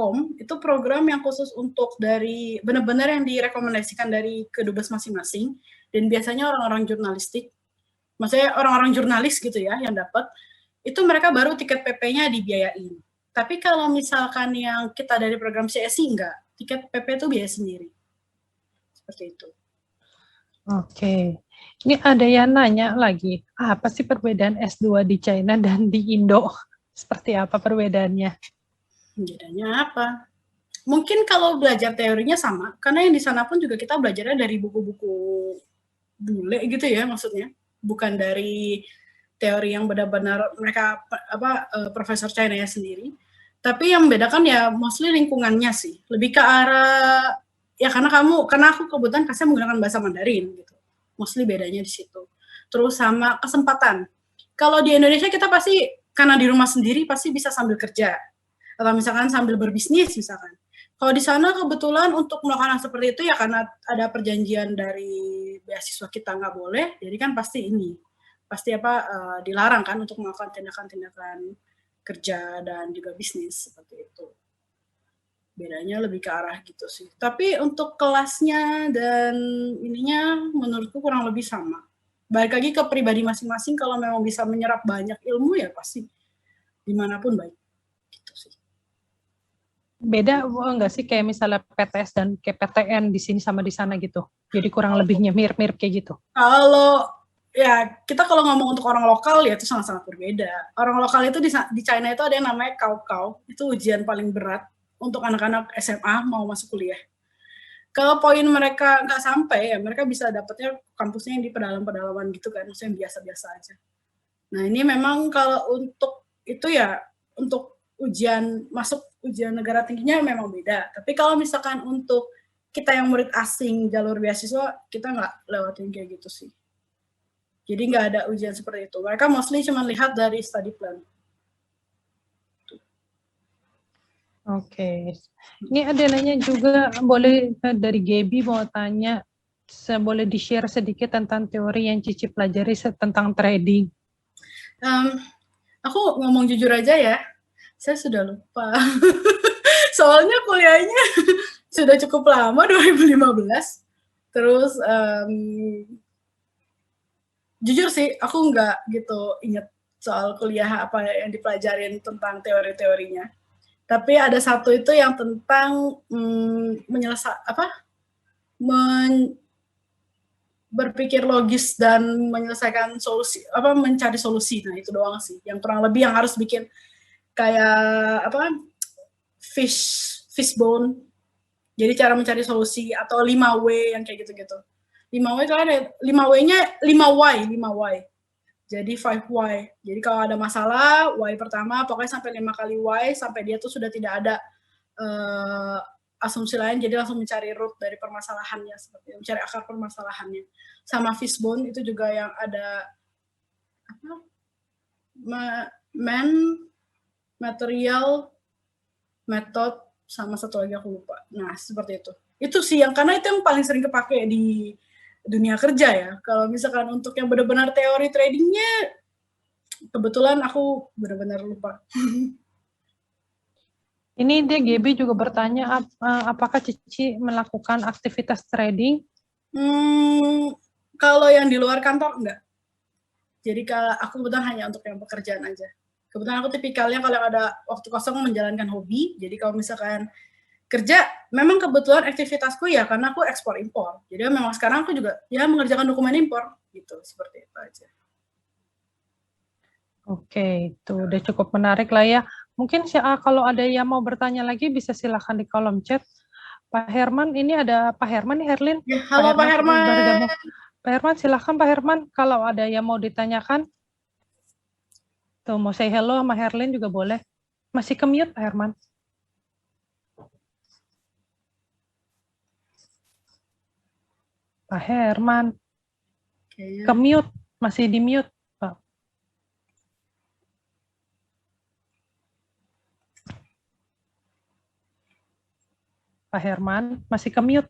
Kom itu program yang khusus untuk dari benar-benar yang direkomendasikan dari kedubes masing-masing, dan biasanya orang-orang jurnalistik, maksudnya orang-orang jurnalis gitu ya yang dapat, itu mereka baru tiket PP-nya dibiayain. Tapi kalau misalkan yang kita dari program CSI enggak, tiket PP itu biaya sendiri. Seperti itu. Oke. Ini ada yang nanya lagi, apa sih perbedaan S2 di China dan di Indo? Seperti apa perbedaannya? Bedanya apa? Mungkin kalau belajar teorinya sama, karena yang di sana pun juga kita belajarnya dari buku-buku bule gitu ya maksudnya, bukan dari teori yang benar-benar mereka profesor China ya sendiri. Tapi yang membedakan ya mostly lingkungannya sih, lebih ke arah ya karena aku kebetulan kasih menggunakan bahasa Mandarin gitu. Mostly bedanya di situ. Terus sama kesempatan. Kalau di Indonesia kita pasti karena di rumah sendiri pasti bisa sambil kerja atau misalkan sambil berbisnis misalkan. Kalau di sana kebetulan untuk melakukan hal seperti itu ya karena ada perjanjian dari beasiswa kita nggak boleh, jadi kan pasti dilarang kan untuk melakukan tindakan-tindakan kerja dan juga bisnis seperti itu. Bedanya lebih ke arah gitu sih. Tapi untuk kelasnya dan ininya menurutku kurang lebih sama. Balik lagi ke pribadi masing-masing, kalau memang bisa menyerap banyak ilmu ya pasti dimanapun baik. Gitu sih. Beda enggak sih kayak misalnya PTS dan KPTN di sini sama di sana gitu? Jadi kurang lebihnya mirip-mirip kayak gitu. Kalau ya kita kalau ngomong untuk orang lokal ya itu sangat-sangat berbeda. Orang lokal itu di China itu ada yang namanya Kaukau, itu ujian paling berat untuk anak-anak SMA mau masuk kuliah. Kalau poin mereka nggak sampai ya mereka bisa dapatnya kampusnya yang di pedalaman-pedalaman gitu kan, maksudnya biasa-biasa aja. Nah ini memang kalau untuk itu ya untuk masuk ujian negara tingginya memang beda. Tapi kalau misalkan untuk kita yang murid asing jalur beasiswa, kita nggak lewatin kayak gitu sih. Jadi nggak ada ujian seperti itu. Mereka mostly cuma lihat dari study plan. Oke. Ini ada nanya juga, boleh dari Gaby mau tanya, boleh di-share sedikit tentang teori yang Cici pelajari tentang trading? Aku ngomong jujur aja ya, saya sudah lupa. Soalnya kuliahnya sudah cukup lama, 2015. Terus jujur sih, aku nggak gitu inget soal kuliah apa yang dipelajarin tentang teori-teorinya. Tapi ada satu itu yang tentang berpikir logis dan menyelesaikan solusi, mencari solusi. Nah itu doang sih, yang kurang lebih yang harus bikin kayak fishbone. Jadi cara mencari solusi atau 5W yang kayak gitu-gitu. 5W itu ada 5W-nya 5Y. Jadi 5Y. Jadi kalau ada masalah, Y pertama pokoknya sampai 5 kali Y sampai dia tuh sudah tidak ada asumsi lain, jadi langsung mencari root dari permasalahannya, seperti mencari akar permasalahannya. Sama fishbone itu juga yang ada material, method, sama satu lagi aku lupa. Nah seperti itu. Itu sih yang karena itu yang paling sering kepake di dunia kerja ya. Kalau misalkan untuk yang benar-benar teori tradingnya, kebetulan aku benar-benar lupa. Ini dia Gaby juga bertanya, apakah Cici melakukan aktivitas trading? Kalau yang di luar kantor enggak. Jadi kalau aku kebetulan hanya untuk yang pekerjaan aja. Kebetulan aku tipikalnya kalau ada waktu kosong menjalankan hobi. Jadi kalau misalkan kerja, memang kebetulan aktivitasku ya karena aku ekspor impor. Jadi memang sekarang aku juga ya mengerjakan dokumen impor gitu, seperti itu aja. Oke, itu udah cukup menarik lah ya. Mungkin kalau ada yang mau bertanya lagi bisa silakan di kolom chat. Pak Herman, ini ada Pak Herman nih, Herlin. Ya, halo Pak Herman. Pak Herman, silakan Pak Herman. Kalau ada yang mau ditanyakan, tuh mau say hello sama Herlin juga boleh. Masih ke-mute Pak Herman. Pak Herman, ke-mute, masih di-mute. Pak Herman, masih ke-mute.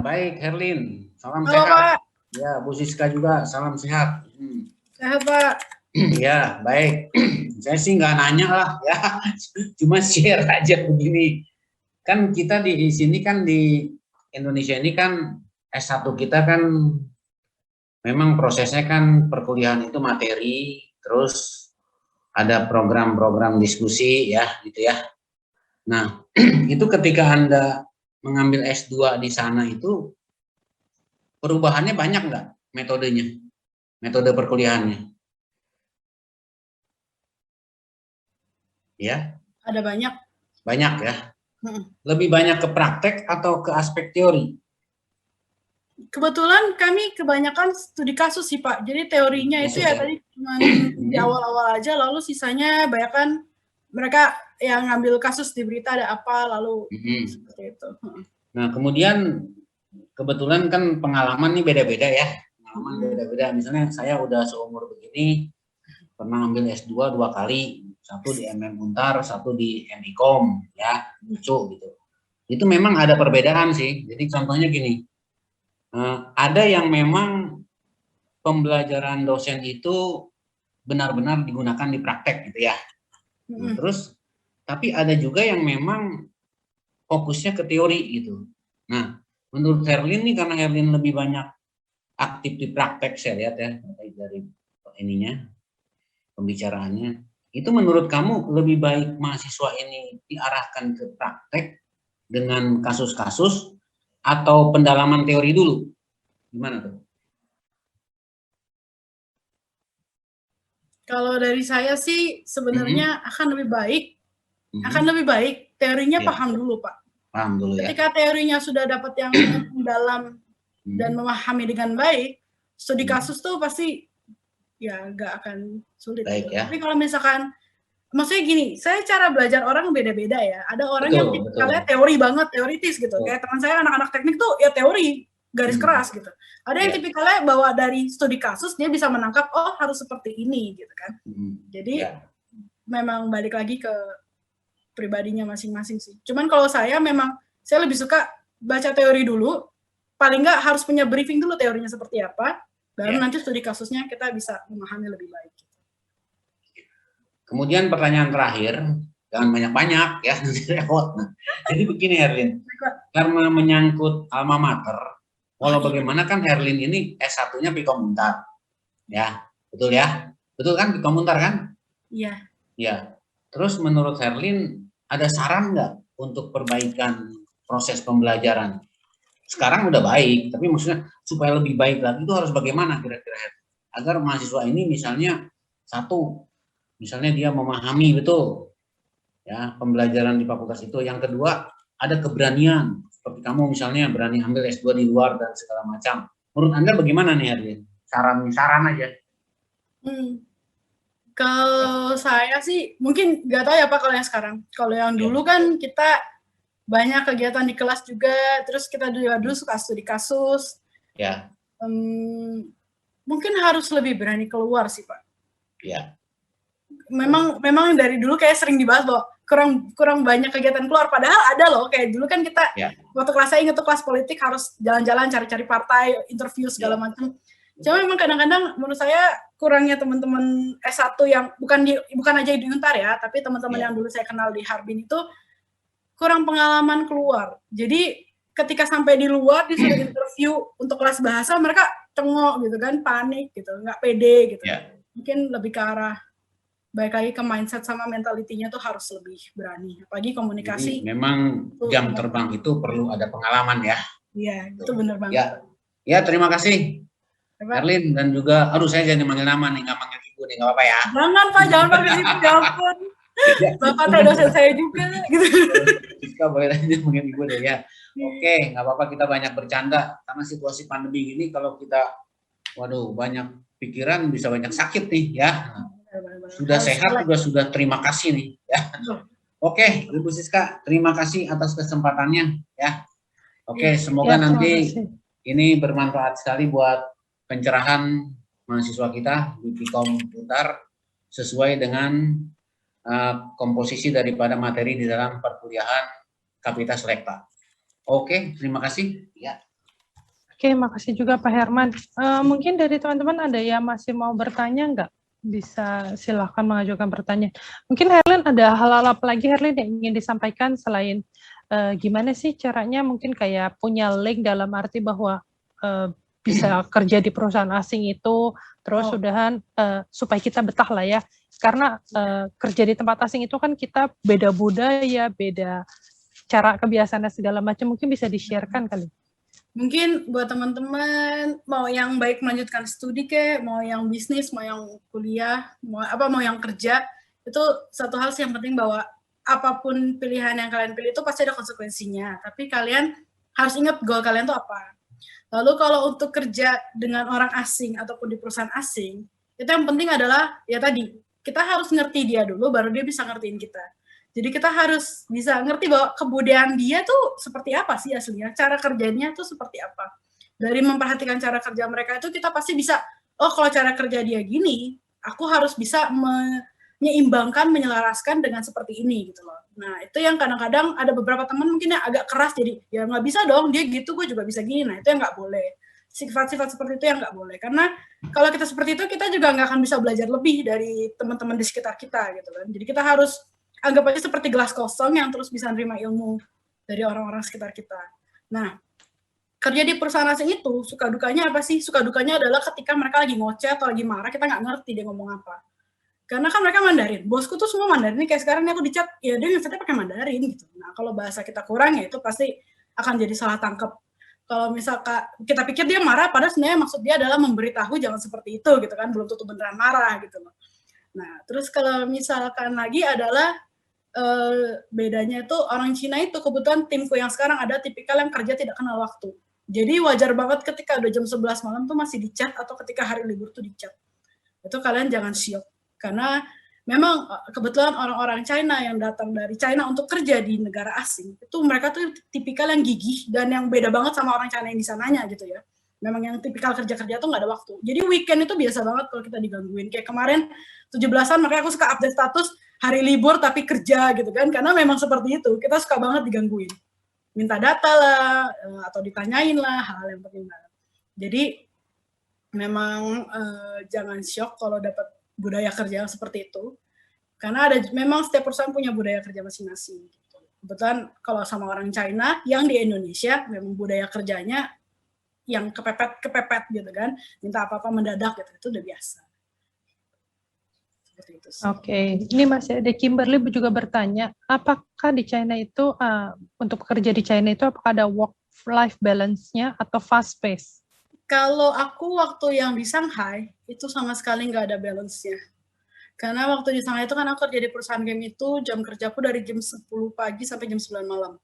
Baik, Herlin. Salam halo, sehat. Pak. Ya, Bu Siska juga, salam sehat. Sehat, Pak. Ya, baik. Saya sih nggak nanya lah ya, cuma share aja begini. Kan kita di sini kan di Indonesia ini kan S1 kita kan memang prosesnya kan perkuliahan itu materi, terus ada program-program diskusi ya gitu ya. Nah, itu ketika Anda mengambil S2 di sana itu perubahannya banyak nggak metodenya, metode perkuliahannya? Ya, Ada banyak. banyak ya. Lebih banyak ke praktek atau ke aspek teori? Kebetulan kami kebanyakan studi kasus sih Pak. Jadi teorinya itu ya tadi cuma di awal-awal aja, lalu sisanya banyakan mereka yang ngambil kasus di berita ada apa, lalu seperti itu. Nah, kemudian kebetulan kan pengalaman nih beda-beda ya. Pengalaman beda-beda. Misalnya saya udah seumur begini, pernah ambil S2 2 kali. Satu di MM Untar, satu di MIKOM, ya, lucu gitu. Itu memang ada perbedaan sih. Jadi contohnya gini, ada yang memang pembelajaran dosen itu benar-benar digunakan di praktek gitu ya. Nah, terus, tapi ada juga yang memang fokusnya ke teori gitu. Nah, menurut Herlin nih, karena Herlin lebih banyak aktif di praktek, saya lihat ya, dari ininya, pembicaraannya. Itu menurut kamu lebih baik mahasiswa ini diarahkan ke praktek dengan kasus-kasus atau pendalaman teori dulu? Gimana tuh? Kalau dari saya sih sebenarnya akan lebih baik teorinya paham dulu Pak. Paham dulu ya. Ketika teorinya sudah dapat yang mendalam dan memahami dengan baik, studi kasus tuh pasti ya nggak akan sulit. Baik, ya. Tapi kalau misalkan, maksudnya gini, saya cara belajar orang beda-beda ya. Ada orang yang tipikalnya teori banget, teoritis gitu. Kayak teman saya anak-anak teknik tuh ya teori, garis keras gitu. Ada yang tipikalnya bawa dari studi kasus, dia bisa menangkap, oh harus seperti ini gitu kan. Jadi memang balik lagi ke pribadinya masing-masing sih. Cuman kalau saya memang, saya lebih suka baca teori dulu, paling nggak harus punya briefing dulu teorinya seperti apa, baru nanti studi kasusnya kita bisa memahami lebih baik. Kemudian pertanyaan terakhir, jangan banyak-banyak ya, nanti repot. Jadi begini Herlin, karena menyangkut alma mater, walau bagaimana kan Herlin ini S1-nya Pikom Untar, ya, betul ya? Betul kan Pikom Untar kan? Iya. Ya. Terus menurut Herlin ada saran nggak untuk perbaikan proses pembelajaran? Sekarang udah baik, tapi maksudnya supaya lebih baik lagi itu harus bagaimana kira-kira agar mahasiswa ini misalnya satu, misalnya dia memahami betul ya pembelajaran di fakultas itu. Yang kedua, ada keberanian seperti kamu misalnya berani ambil S2 di luar dan segala macam. Menurut Anda bagaimana nih Herlin? Saran aja. Kalau saya sih mungkin nggak tahu ya Pak kalau yang sekarang. Kalau yang dulu kan kita banyak kegiatan di kelas juga, terus kita dulu suka studi kasus. Ya. Mungkin harus lebih berani keluar sih Pak. Ya. Memang dari dulu kayak sering dibahas bahwa kurang banyak kegiatan keluar, padahal ada loh, kayak dulu kan kita waktu kelas, saya ingat tuh kelas politik harus jalan-jalan cari-cari partai, interview segala macam. Cuma memang kadang-kadang menurut saya kurangnya teman-teman S1 yang bukan aja di Untar ya, tapi teman-teman yang dulu saya kenal di Harbin itu kurang pengalaman keluar. Jadi ketika sampai di luar disuruh interview untuk kelas bahasa, mereka cengok gitu kan, panik gitu, nggak pede gitu. Mungkin lebih ke arah baik lagi ke mindset sama mentalitinya tuh harus lebih berani. Apalagi komunikasi. Jadi memang jam terbang itu perlu ada pengalaman ya. Iya, itu benar banget. Ya, terima kasih Herlin dan juga, aduh saya jadi manggil nama nih, nggak manggil ibu nih, nggak apa-apa ya. Jangan Pak, jangan panggil ibu, ya ampun. Bapak teh dosen saya juga. Gitu. Kita boleh aja manggil ibu deh ya. Oke, nggak apa-apa, kita banyak bercanda karena situasi pandemi gini kalau kita, waduh banyak pikiran bisa banyak sakit nih ya. Sudah sehat juga sudah terima kasih nih ya. Oke, Ibu Siska, terima kasih atas kesempatannya ya. Oke, semoga nanti ini bermanfaat sekali buat pencerahan mahasiswa kita di Pikom Untar sesuai dengan komposisi daripada materi di dalam perkuliahan Kapita Selekta. Oke, terima kasih. Ya. Oke, makasih juga Pak Herman. Mungkin dari teman-teman ada yang masih mau bertanya nggak? bisa silahkan mengajukan pertanyaan. Mungkin Herlin ada hal-hal apa lagi Herlin yang ingin disampaikan selain gimana sih caranya mungkin kayak punya link dalam arti bahwa bisa kerja di perusahaan asing itu, terus sudahan supaya kita betah lah ya. Karena kerja di tempat asing itu kan kita beda budaya, beda cara kebiasaan segala macam, mungkin bisa di-share-kan kali. Mungkin buat teman-teman mau yang baik melanjutkan studi ke, mau yang bisnis, mau yang kuliah, mau yang kerja, itu satu hal sih yang penting bahwa apapun pilihan yang kalian pilih itu pasti ada konsekuensinya. Tapi kalian harus ingat goal kalian tuh apa. Lalu kalau untuk kerja dengan orang asing ataupun di perusahaan asing, itu yang penting adalah ya tadi, kita harus ngerti dia dulu baru dia bisa ngertiin kita. Jadi kita harus bisa ngerti bahwa kebudayaan dia tuh seperti apa sih aslinya, cara kerjanya tuh seperti apa. Dari memperhatikan cara kerja mereka itu kita pasti bisa, oh kalau cara kerja dia gini, aku harus bisa menyeimbangkan, menyelaraskan dengan seperti ini gitu loh. Nah itu yang kadang-kadang ada beberapa teman mungkin yang agak keras jadi, ya nggak bisa dong, dia gitu gue juga bisa gini, nah itu yang nggak boleh. Sifat-sifat seperti itu yang nggak boleh, karena kalau kita seperti itu kita juga nggak akan bisa belajar lebih dari teman-teman di sekitar kita gitu kan. Jadi kita harus anggap aja seperti gelas kosong yang terus bisa nerima ilmu dari orang-orang sekitar kita. Nah, kerja di perusahaan asing itu, suka dukanya apa sih? Suka dukanya adalah ketika mereka lagi ngoceh atau lagi marah, kita nggak ngerti dia ngomong apa. Karena kan mereka Mandarin. Bosku tuh semua Mandarin. Ini kayak sekarang aku di chat, ya dia ngesetnya pakai Mandarin gitu. Nah, kalau bahasa kita kurang ya itu pasti akan jadi salah tangkap. Kalau misalkan kita pikir dia marah, padahal sebenarnya maksud dia adalah memberitahu jangan seperti itu gitu kan, belum tentu beneran marah gitu loh. Nah, terus kalau misalkan lagi adalah bedanya itu orang Cina itu kebetulan timku yang sekarang ada tipikal yang kerja tidak kenal waktu. Jadi wajar banget ketika udah jam 11 malam tuh masih di chat atau ketika hari libur tuh di chat. Itu kalian jangan syok. Karena memang kebetulan orang-orang China yang datang dari China untuk kerja di negara asing, itu mereka tuh tipikal yang gigih dan yang beda banget sama orang China yang di sananya gitu ya. Memang yang tipikal kerja-kerja tuh nggak ada waktu. Jadi weekend itu biasa banget kalau kita digangguin. Kayak kemarin 17-an makanya aku suka update status hari libur tapi kerja gitu kan, karena memang seperti itu, kita suka banget digangguin, minta data lah, atau ditanyain lah, hal-hal yang penting banget. Jadi memang jangan shock kalau dapat budaya kerja yang seperti itu, karena memang setiap perusahaan punya budaya kerja masing-masing. Kebetulan kalau sama orang China yang di Indonesia, memang budaya kerjanya yang kepepet gitu kan, minta apa-apa mendadak gitu, itu udah biasa. Oke, ini masih ada Kimberly juga bertanya, apakah di China itu untuk bekerja di China itu apakah ada work-life balance-nya atau fast pace? Kalau aku waktu yang di Shanghai itu sama sekali nggak ada balance-nya. Karena waktu di Shanghai itu kan aku kerja di perusahaan game itu jam kerjaku dari jam 10 pagi sampai jam 9 malam.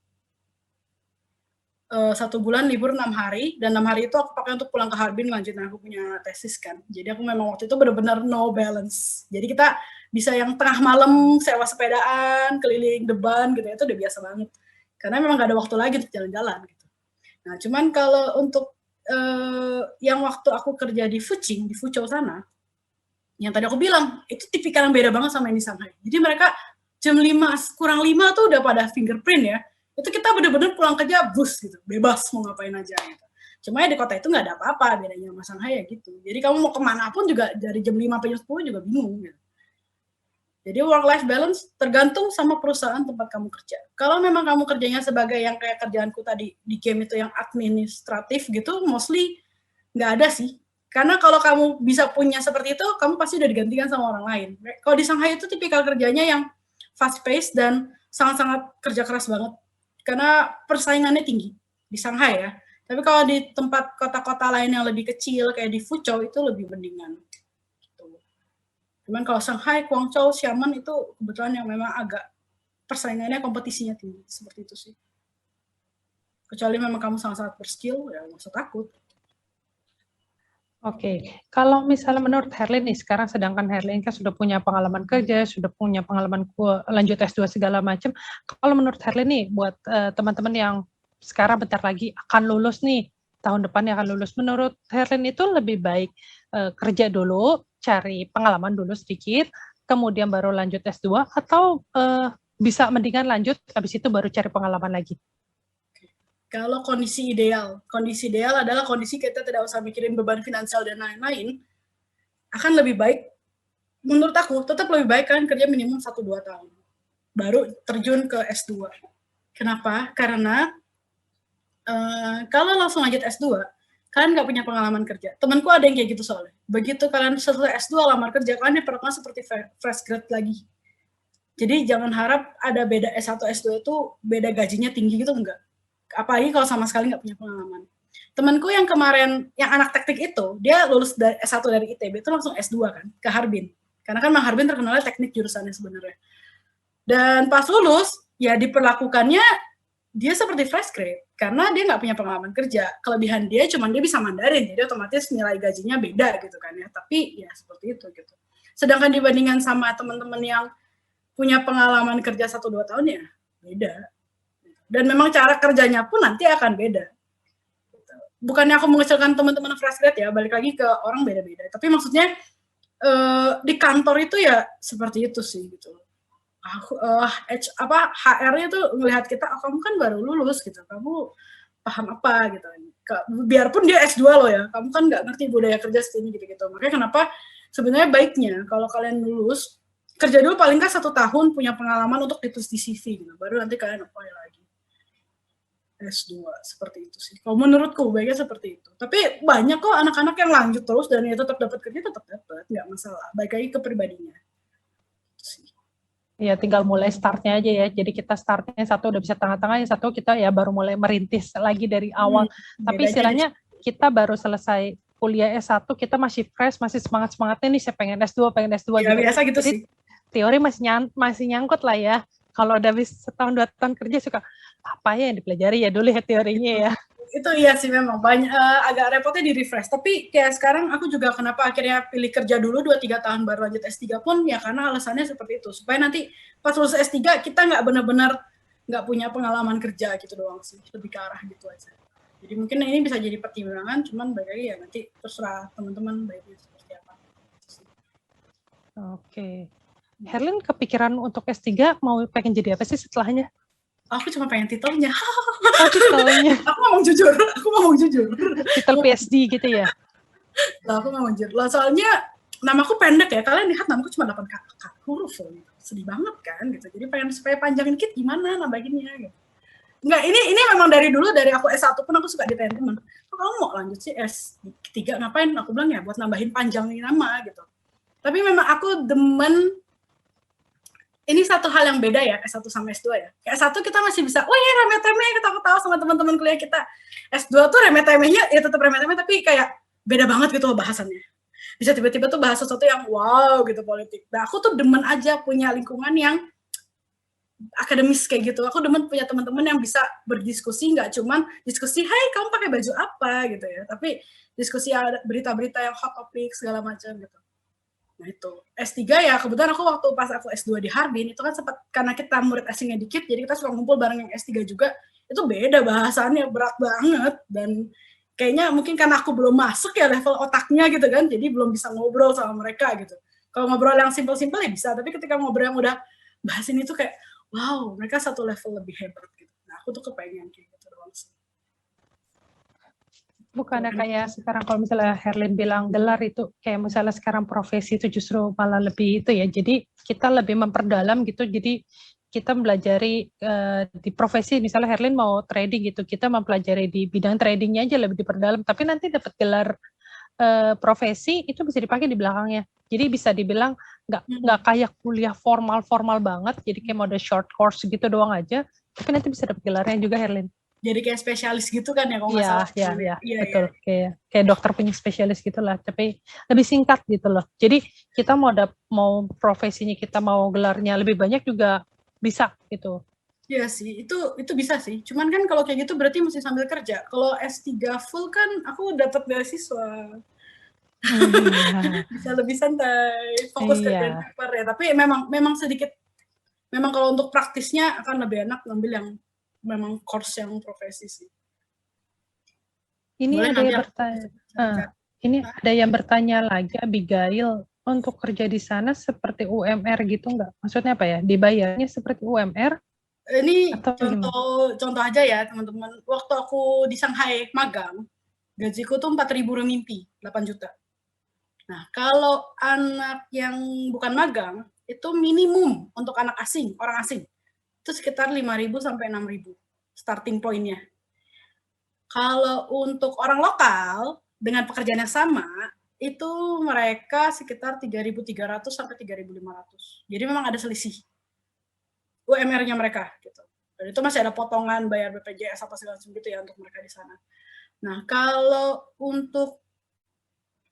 1 bulan libur 6 hari, dan 6 hari itu aku pakai untuk pulang ke Harbin lanjutin aku punya tesis kan. Jadi aku memang waktu itu benar-benar no balance. Jadi kita bisa yang tengah malam sewa sepedaan, keliling deban gitu, itu udah biasa banget. Karena memang gak ada waktu lagi untuk jalan-jalan gitu. Nah, cuman kalau untuk yang waktu aku kerja di Fuqing, di Fuzhou sana, yang tadi aku bilang, itu tipikal yang beda banget sama yang di Shanghai. Jadi mereka jam 5, kurang 5 tuh udah pada fingerprint ya. Itu kita bener-bener pulang kerja bus gitu, bebas mau ngapain aja gitu. Cuma ya di kota itu nggak ada apa-apa, bedanya sama Shanghai ya gitu. Jadi kamu mau kemana pun juga dari jam 5 sampai jam 10 juga bingung gitu. Jadi work-life balance tergantung sama perusahaan tempat kamu kerja. Kalau memang kamu kerjanya sebagai yang kayak kerjaanku tadi di game itu yang administratif gitu, mostly nggak ada sih. Karena kalau kamu bisa punya seperti itu, kamu pasti udah digantikan sama orang lain. Kalau di Shanghai itu tipikal kerjanya yang fast pace dan sangat-sangat kerja keras banget. Karena persaingannya tinggi di Shanghai ya. Tapi kalau di tempat kota-kota lain yang lebih kecil kayak di Fuzhou itu lebih mendingan. Cuman kalau Shanghai, Guangzhou, Xiamen itu kebetulan yang memang agak persaingannya kompetisinya tinggi, seperti itu sih. Kecuali memang kamu sangat-sangat berskill, ya nggak usah takut. Oke, kalau misalnya menurut Herlin nih, sekarang sedangkan Herlin kan sudah punya pengalaman kerja, sudah punya pengalaman lanjut S2 segala macam, kalau menurut Herlin nih, buat teman-teman yang sekarang bentar lagi akan lulus nih, tahun depan yang akan lulus, menurut Herlin itu lebih baik kerja dulu, cari pengalaman dulu sedikit, kemudian baru lanjut S2, atau bisa mendingan lanjut, habis itu baru cari pengalaman lagi? Kalau kondisi ideal adalah kondisi kita tidak usah mikirin beban finansial dan lain-lain, akan lebih baik menurut aku tetap lebih baik kalian kerja minimum 1-2 tahun. Baru terjun ke S2. Kenapa? Karena kalau langsung lanjut S2, kalian nggak punya pengalaman kerja. Temanku ada yang kayak gitu soalnya. Begitu kalian selesai S2 lamar kerja, kalian diperlakukan seperti fresh grad lagi. Jadi jangan harap ada beda S1 S2 itu beda gajinya tinggi gitu, enggak. Apalagi kalau sama sekali nggak punya pengalaman. Temanku yang kemarin, yang anak teknik itu, dia lulus dari S1 dari ITB itu langsung S2 kan, ke Harbin. Karena kan Mang Harbin terkenalnya teknik jurusannya sebenarnya. Dan pas lulus, ya diperlakukannya dia seperti fresh grade karena dia nggak punya pengalaman kerja. Kelebihan dia cuma dia bisa Mandarin, jadi otomatis nilai gajinya beda gitu kan ya. Tapi ya seperti itu gitu. Sedangkan dibandingkan sama teman-teman yang punya pengalaman kerja 1-2 tahun ya beda. Dan memang cara kerjanya pun nanti akan beda. Bukannya aku mengecilkan teman-teman fresh grade ya, balik lagi ke orang beda-beda. Tapi maksudnya di kantor itu ya seperti itu sih gitu. HR-nya tuh ngelihat kita, oh, kamu kan baru lulus gitu, kamu paham apa gitu. Biarpun dia S2 loh ya, kamu kan nggak ngerti budaya kerja sini gitu-gitu. Makanya kenapa sebenarnya baiknya kalau kalian lulus, kerja dulu paling nggak 1 tahun punya pengalaman untuk ditulis di CV gitu, baru nanti kalian apply lagi. S2 seperti itu sih. Kalau menurutku baiknya seperti itu. Tapi banyak kok anak-anak yang lanjut terus dan ya tetap dapat kerja, tetap dapat, nggak masalah. Baik lagi ke pribadinya. Ya tinggal mulai startnya aja ya. Jadi kita startnya satu udah bisa tengah-tengah, yang satu kita ya baru mulai merintis lagi dari awal. Tapi istilahnya kita baru selesai kuliah S1, kita masih fresh, masih semangat-semangatnya nih, saya pengen S2 ya, gitu. Biasa gitu. Jadi, sih. Teori masih nyangkut lah ya. Kalau udah habis setahun 2 tahun kerja suka apa ya yang dipelajari ya dulu ya teorinya ya. Itu iya sih memang banyak agak repotnya di refresh. Tapi kayak sekarang aku juga kenapa akhirnya pilih kerja dulu 2-3 tahun baru lanjut S3 pun ya karena alasannya seperti itu. Supaya nanti pas lulus S3 kita nggak benar-benar nggak punya pengalaman kerja gitu doang sih. Lebih ke arah gitu aja. Jadi mungkin ini bisa jadi pertimbangan, cuman balik lagi ya nanti terserah teman-teman baiknya seperti apa. Oke. Herlin kepikiran untuk S3 mau pengen jadi apa sih setelahnya? Aku cuma pengen titelnya. Oh, titelnya. Aku ngomong jujur. Titel PhD gitu ya? Lah, aku ngomong jujur. Lah, soalnya namaku pendek ya. Kalian lihat namaku cuma 8 huruf loh. Gitu. Sedih banget kan gitu. Jadi pengen supaya panjangin dikit gimana nambahinnya gitu. Enggak, ini memang dari dulu, dari aku S1 pun aku suka ditanya teman. Oh, kamu mau lanjut sih S3 ngapain? Aku bilang ya buat nambahin panjangin nama gitu. Tapi memang aku demen. Ini satu hal yang beda ya, S1 sama S2 ya. S1 kita masih bisa, ya remeh-temeh, ketawa-tawa sama teman-teman kuliah kita. S2 tuh remeh-temehnya, ya tetap remeh-temeh, tapi kayak beda banget gitu loh bahasannya. Bisa tiba-tiba tuh bahas sesuatu yang wow gitu politik. Nah, aku tuh demen aja punya lingkungan yang akademis kayak gitu. Aku demen punya teman-teman yang bisa berdiskusi, nggak cuman diskusi, hai kamu pakai baju apa gitu ya. Tapi diskusi ada berita-berita yang hot topic segala macam gitu. Nah itu, S3 ya kebetulan aku waktu pas aku S2 di Harbin, itu kan sempat, karena kita murid asingnya dikit, jadi kita suka ngumpul bareng yang S3 juga, itu beda bahasannya, berat banget, dan kayaknya mungkin karena aku belum masuk ya level otaknya gitu kan, jadi belum bisa ngobrol sama mereka gitu. Kalau ngobrol yang simpel-simpel ya bisa, tapi ketika ngobrol yang udah bahas ini tuh kayak, wow, mereka satu level lebih hebat gitu. Nah aku tuh kepengen kayak gitu doang sih. Bukannya kayak sekarang kalau misalnya Herlin bilang gelar itu kayak misalnya sekarang profesi itu justru malah lebih itu ya. Jadi kita lebih memperdalam gitu. Jadi kita mempelajari di profesi misalnya Herlin mau trading gitu. Kita mempelajari di bidang tradingnya aja lebih diperdalam. Tapi nanti dapat gelar profesi itu bisa dipakai di belakangnya. Jadi bisa dibilang nggak kayak kuliah formal banget. Jadi kayak mode short course gitu doang aja. Tapi nanti bisa dapat gelarnya juga Herlin. Jadi kayak spesialis gitu kan ya kalau nggak salah. Iya, betul. Ya. Kayak dokter punya spesialis gitulah, tapi lebih singkat gitu loh. Jadi kita mau profesinya kita mau gelarnya lebih banyak juga bisa gitu. Iya sih, itu bisa sih. Cuman kan kalau kayak gitu berarti mesti sambil kerja. Kalau S3 full kan aku dapat beasiswa. Bisa lebih santai, fokus kerjaan paper ya. Tapi memang sedikit, memang kalau untuk praktisnya akan lebih enak ngambil yang memang course yang profesi sih. Ini ada yang bertanya lagi, Abigail, untuk kerja di sana seperti UMR gitu nggak? Maksudnya apa ya? Dibayarnya seperti UMR? Ini contoh aja ya teman-teman. Waktu aku di Shanghai magang, gajiku tuh 4.000 renminbi, 8 juta. Nah, kalau anak yang bukan magang, itu minimum untuk anak asing, orang asing, itu sekitar 5.000 sampai 6.000 starting point-nya. Kalau untuk orang lokal, dengan pekerjaan yang sama, itu mereka sekitar 3.300 sampai 3.500. Jadi memang ada selisih UMR-nya mereka gitu. Dan itu masih ada potongan bayar BPJS apa segala macam gitu ya untuk mereka di sana. Nah, kalau untuk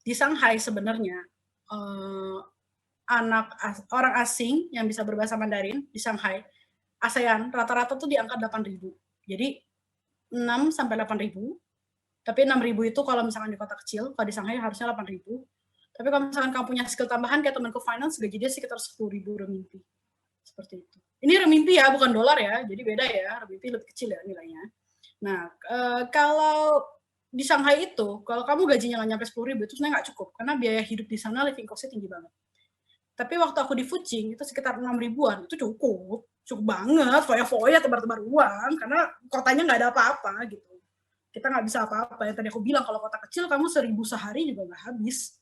di Shanghai sebenarnya orang asing yang bisa berbahasa Mandarin di Shanghai, ASEAN rata-rata tuh di angka 8.000. Jadi 6 sampai 8.000. Tapi 6.000 itu kalau misalkan di kota kecil, kalau di Shanghai harusnya 8.000. Tapi kalau misalkan kamu punya skill tambahan kayak temanku finance, gaji dia sekitar 10.000 renminbi. Seperti itu. Ini renminbi ya, bukan dolar ya. Jadi beda ya, renminbi lebih kecil ya nilainya. Nah, kalau di Shanghai itu, kalau kamu gajinya nggak nyampe 10.000, itu sebenarnya nggak cukup. Karena biaya hidup di sana living cost-nya tinggi banget. Tapi waktu aku di Fucing, itu sekitar 6.000-an. Itu cukup. Cukup banget, foya-foya, tebar-tebar uang. Karena kotanya nggak ada apa-apa gitu. Kita nggak bisa apa-apa. Yang tadi aku bilang, kalau kota kecil, kamu 1.000 sehari juga nggak habis.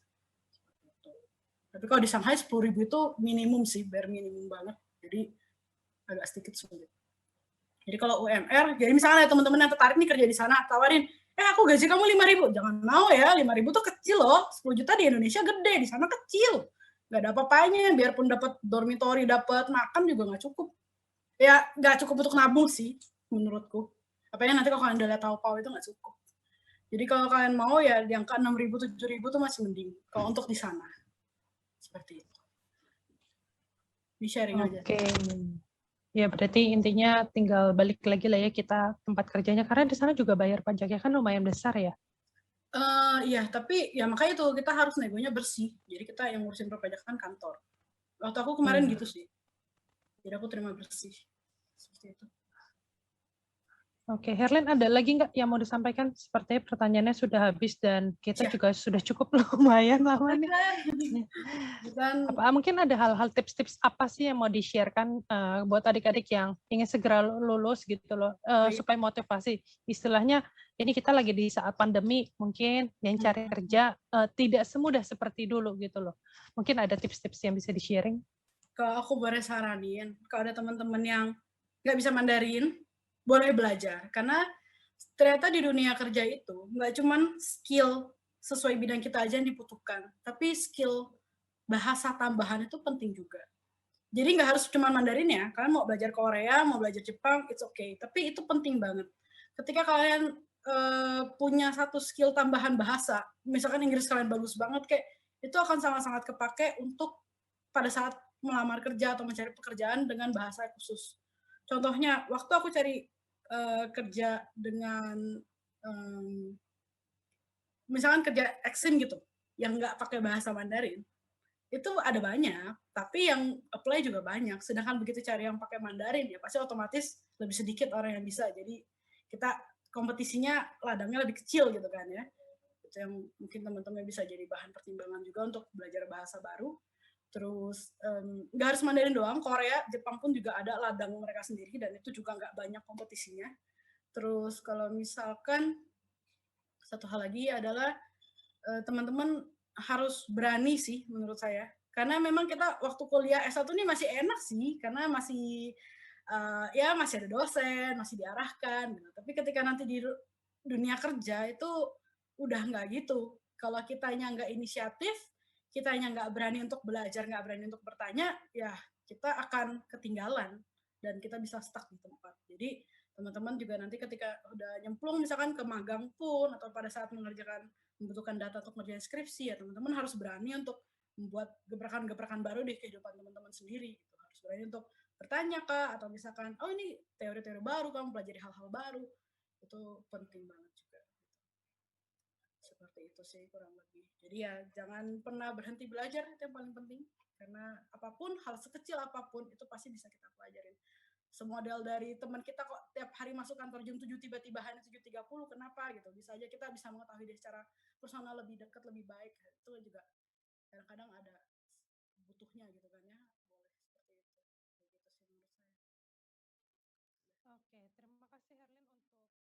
Tapi kalau di Shanghai 10.000 itu minimum sih, bare minimum banget. Jadi agak sedikit sulit. Jadi kalau UMR, jadi misalnya teman-teman yang tertarik nih kerja di sana, tawarin, aku gaji kamu 5.000. Jangan mau ya, 5.000 tuh kecil loh. 10 juta di Indonesia gede, di sana kecil. Nggak ada apa-apanya, biarpun dapat dormitory, dapat makan juga nggak cukup. Ya nggak cukup untuk nabung sih, menurutku. Apalagi nanti kalau kalian udah lihat tahu-tahu itu nggak cukup. Jadi kalau kalian mau ya di angka 6.000, 7.000 tuh masih mending kalau untuk di sana. Seperti itu. Di sharing aja. Oke. Ya, berarti intinya tinggal balik lagi lah ya kita tempat kerjanya. Karena di sana juga bayar pajaknya kan lumayan besar ya. Iya, tapi ya makanya itu kita harus negonya bersih. Jadi kita yang ngurusin perpajakan kantor. Waktu aku kemarin gitu sih. Jadi aku terima bersih. Seperti itu. Oke, Herlin ada lagi nggak yang mau disampaikan? Sepertinya pertanyaannya sudah habis dan kita Siap. juga sudah cukup lumayan lama nih. Dan Mungkin ada hal-hal tips-tips apa sih yang mau di-sharekan buat adik-adik yang ingin segera lulus gitu loh, supaya motivasi. Istilahnya ini kita lagi di saat pandemi, mungkin yang cari kerja tidak semudah seperti dulu gitu loh. Mungkin ada tips-tips yang bisa di-sharing? kalau aku boleh saranin, kalau ada teman-teman yang nggak bisa Mandarin, boleh belajar. Karena ternyata di dunia kerja itu nggak cuman skill sesuai bidang kita aja yang dibutuhkan, tapi skill bahasa tambahan itu penting juga. Jadi nggak harus cuma Mandarin ya, kalian mau belajar Korea, mau belajar Jepang, it's okay. Tapi itu penting banget. Ketika kalian punya satu skill tambahan bahasa, misalkan Inggris kalian bagus banget, kayak itu akan sangat-sangat kepake untuk pada saat melamar kerja atau mencari pekerjaan dengan bahasa khusus. Contohnya, waktu aku cari kerja dengan misalkan kerja eksim gitu, yang nggak pakai bahasa Mandarin, itu ada banyak, tapi yang apply juga banyak. Sedangkan begitu cari yang pakai Mandarin, ya pasti otomatis lebih sedikit orang yang bisa. Jadi kita kompetisinya ladangnya lebih kecil gitu kan ya. Itu yang mungkin teman-teman bisa jadi bahan pertimbangan juga untuk belajar bahasa baru. Terus nggak harus Mandarin doang, Korea, Jepang pun juga ada ladang mereka sendiri dan itu juga nggak banyak kompetisinya. Terus kalau misalkan satu hal lagi adalah teman-teman harus berani sih menurut saya. Karena memang kita waktu kuliah S1 ini masih enak sih, karena masih ya masih ada dosen, masih diarahkan. Gitu. Tapi ketika nanti di dunia kerja itu udah nggak gitu. Kalau kitanya nggak inisiatif, kitanya nggak berani untuk belajar, nggak berani untuk bertanya, ya kita akan ketinggalan dan kita bisa stuck di tempat. Jadi teman-teman juga nanti ketika udah nyemplung misalkan ke magang pun atau pada saat membutuhkan data untuk ngerjain skripsi, ya teman-teman harus berani untuk membuat gebrakan-gebrakan baru di kehidupan teman-teman sendiri. Gitu. Harus berani untuk bertanya kak, atau misalkan, oh ini teori-teori baru, kamu pelajari hal-hal baru. Itu penting banget juga. Seperti itu sih kurang lebih. Jadi ya jangan pernah berhenti belajar, itu yang paling penting. Karena apapun, hal sekecil apapun, itu pasti bisa kita pelajarin. Semodel dari teman kita kok tiap hari masuk kantor jam 7 tiba-tiba hanya 7.30, kenapa gitu. Bisa aja kita bisa mengetahui dia secara personal lebih dekat, lebih baik. Itu juga kadang-kadang ada butuhnya gitu kan ya. Boleh seperti itu. Begitu sih menurut saya. Oke, terima kasih Herlin untuk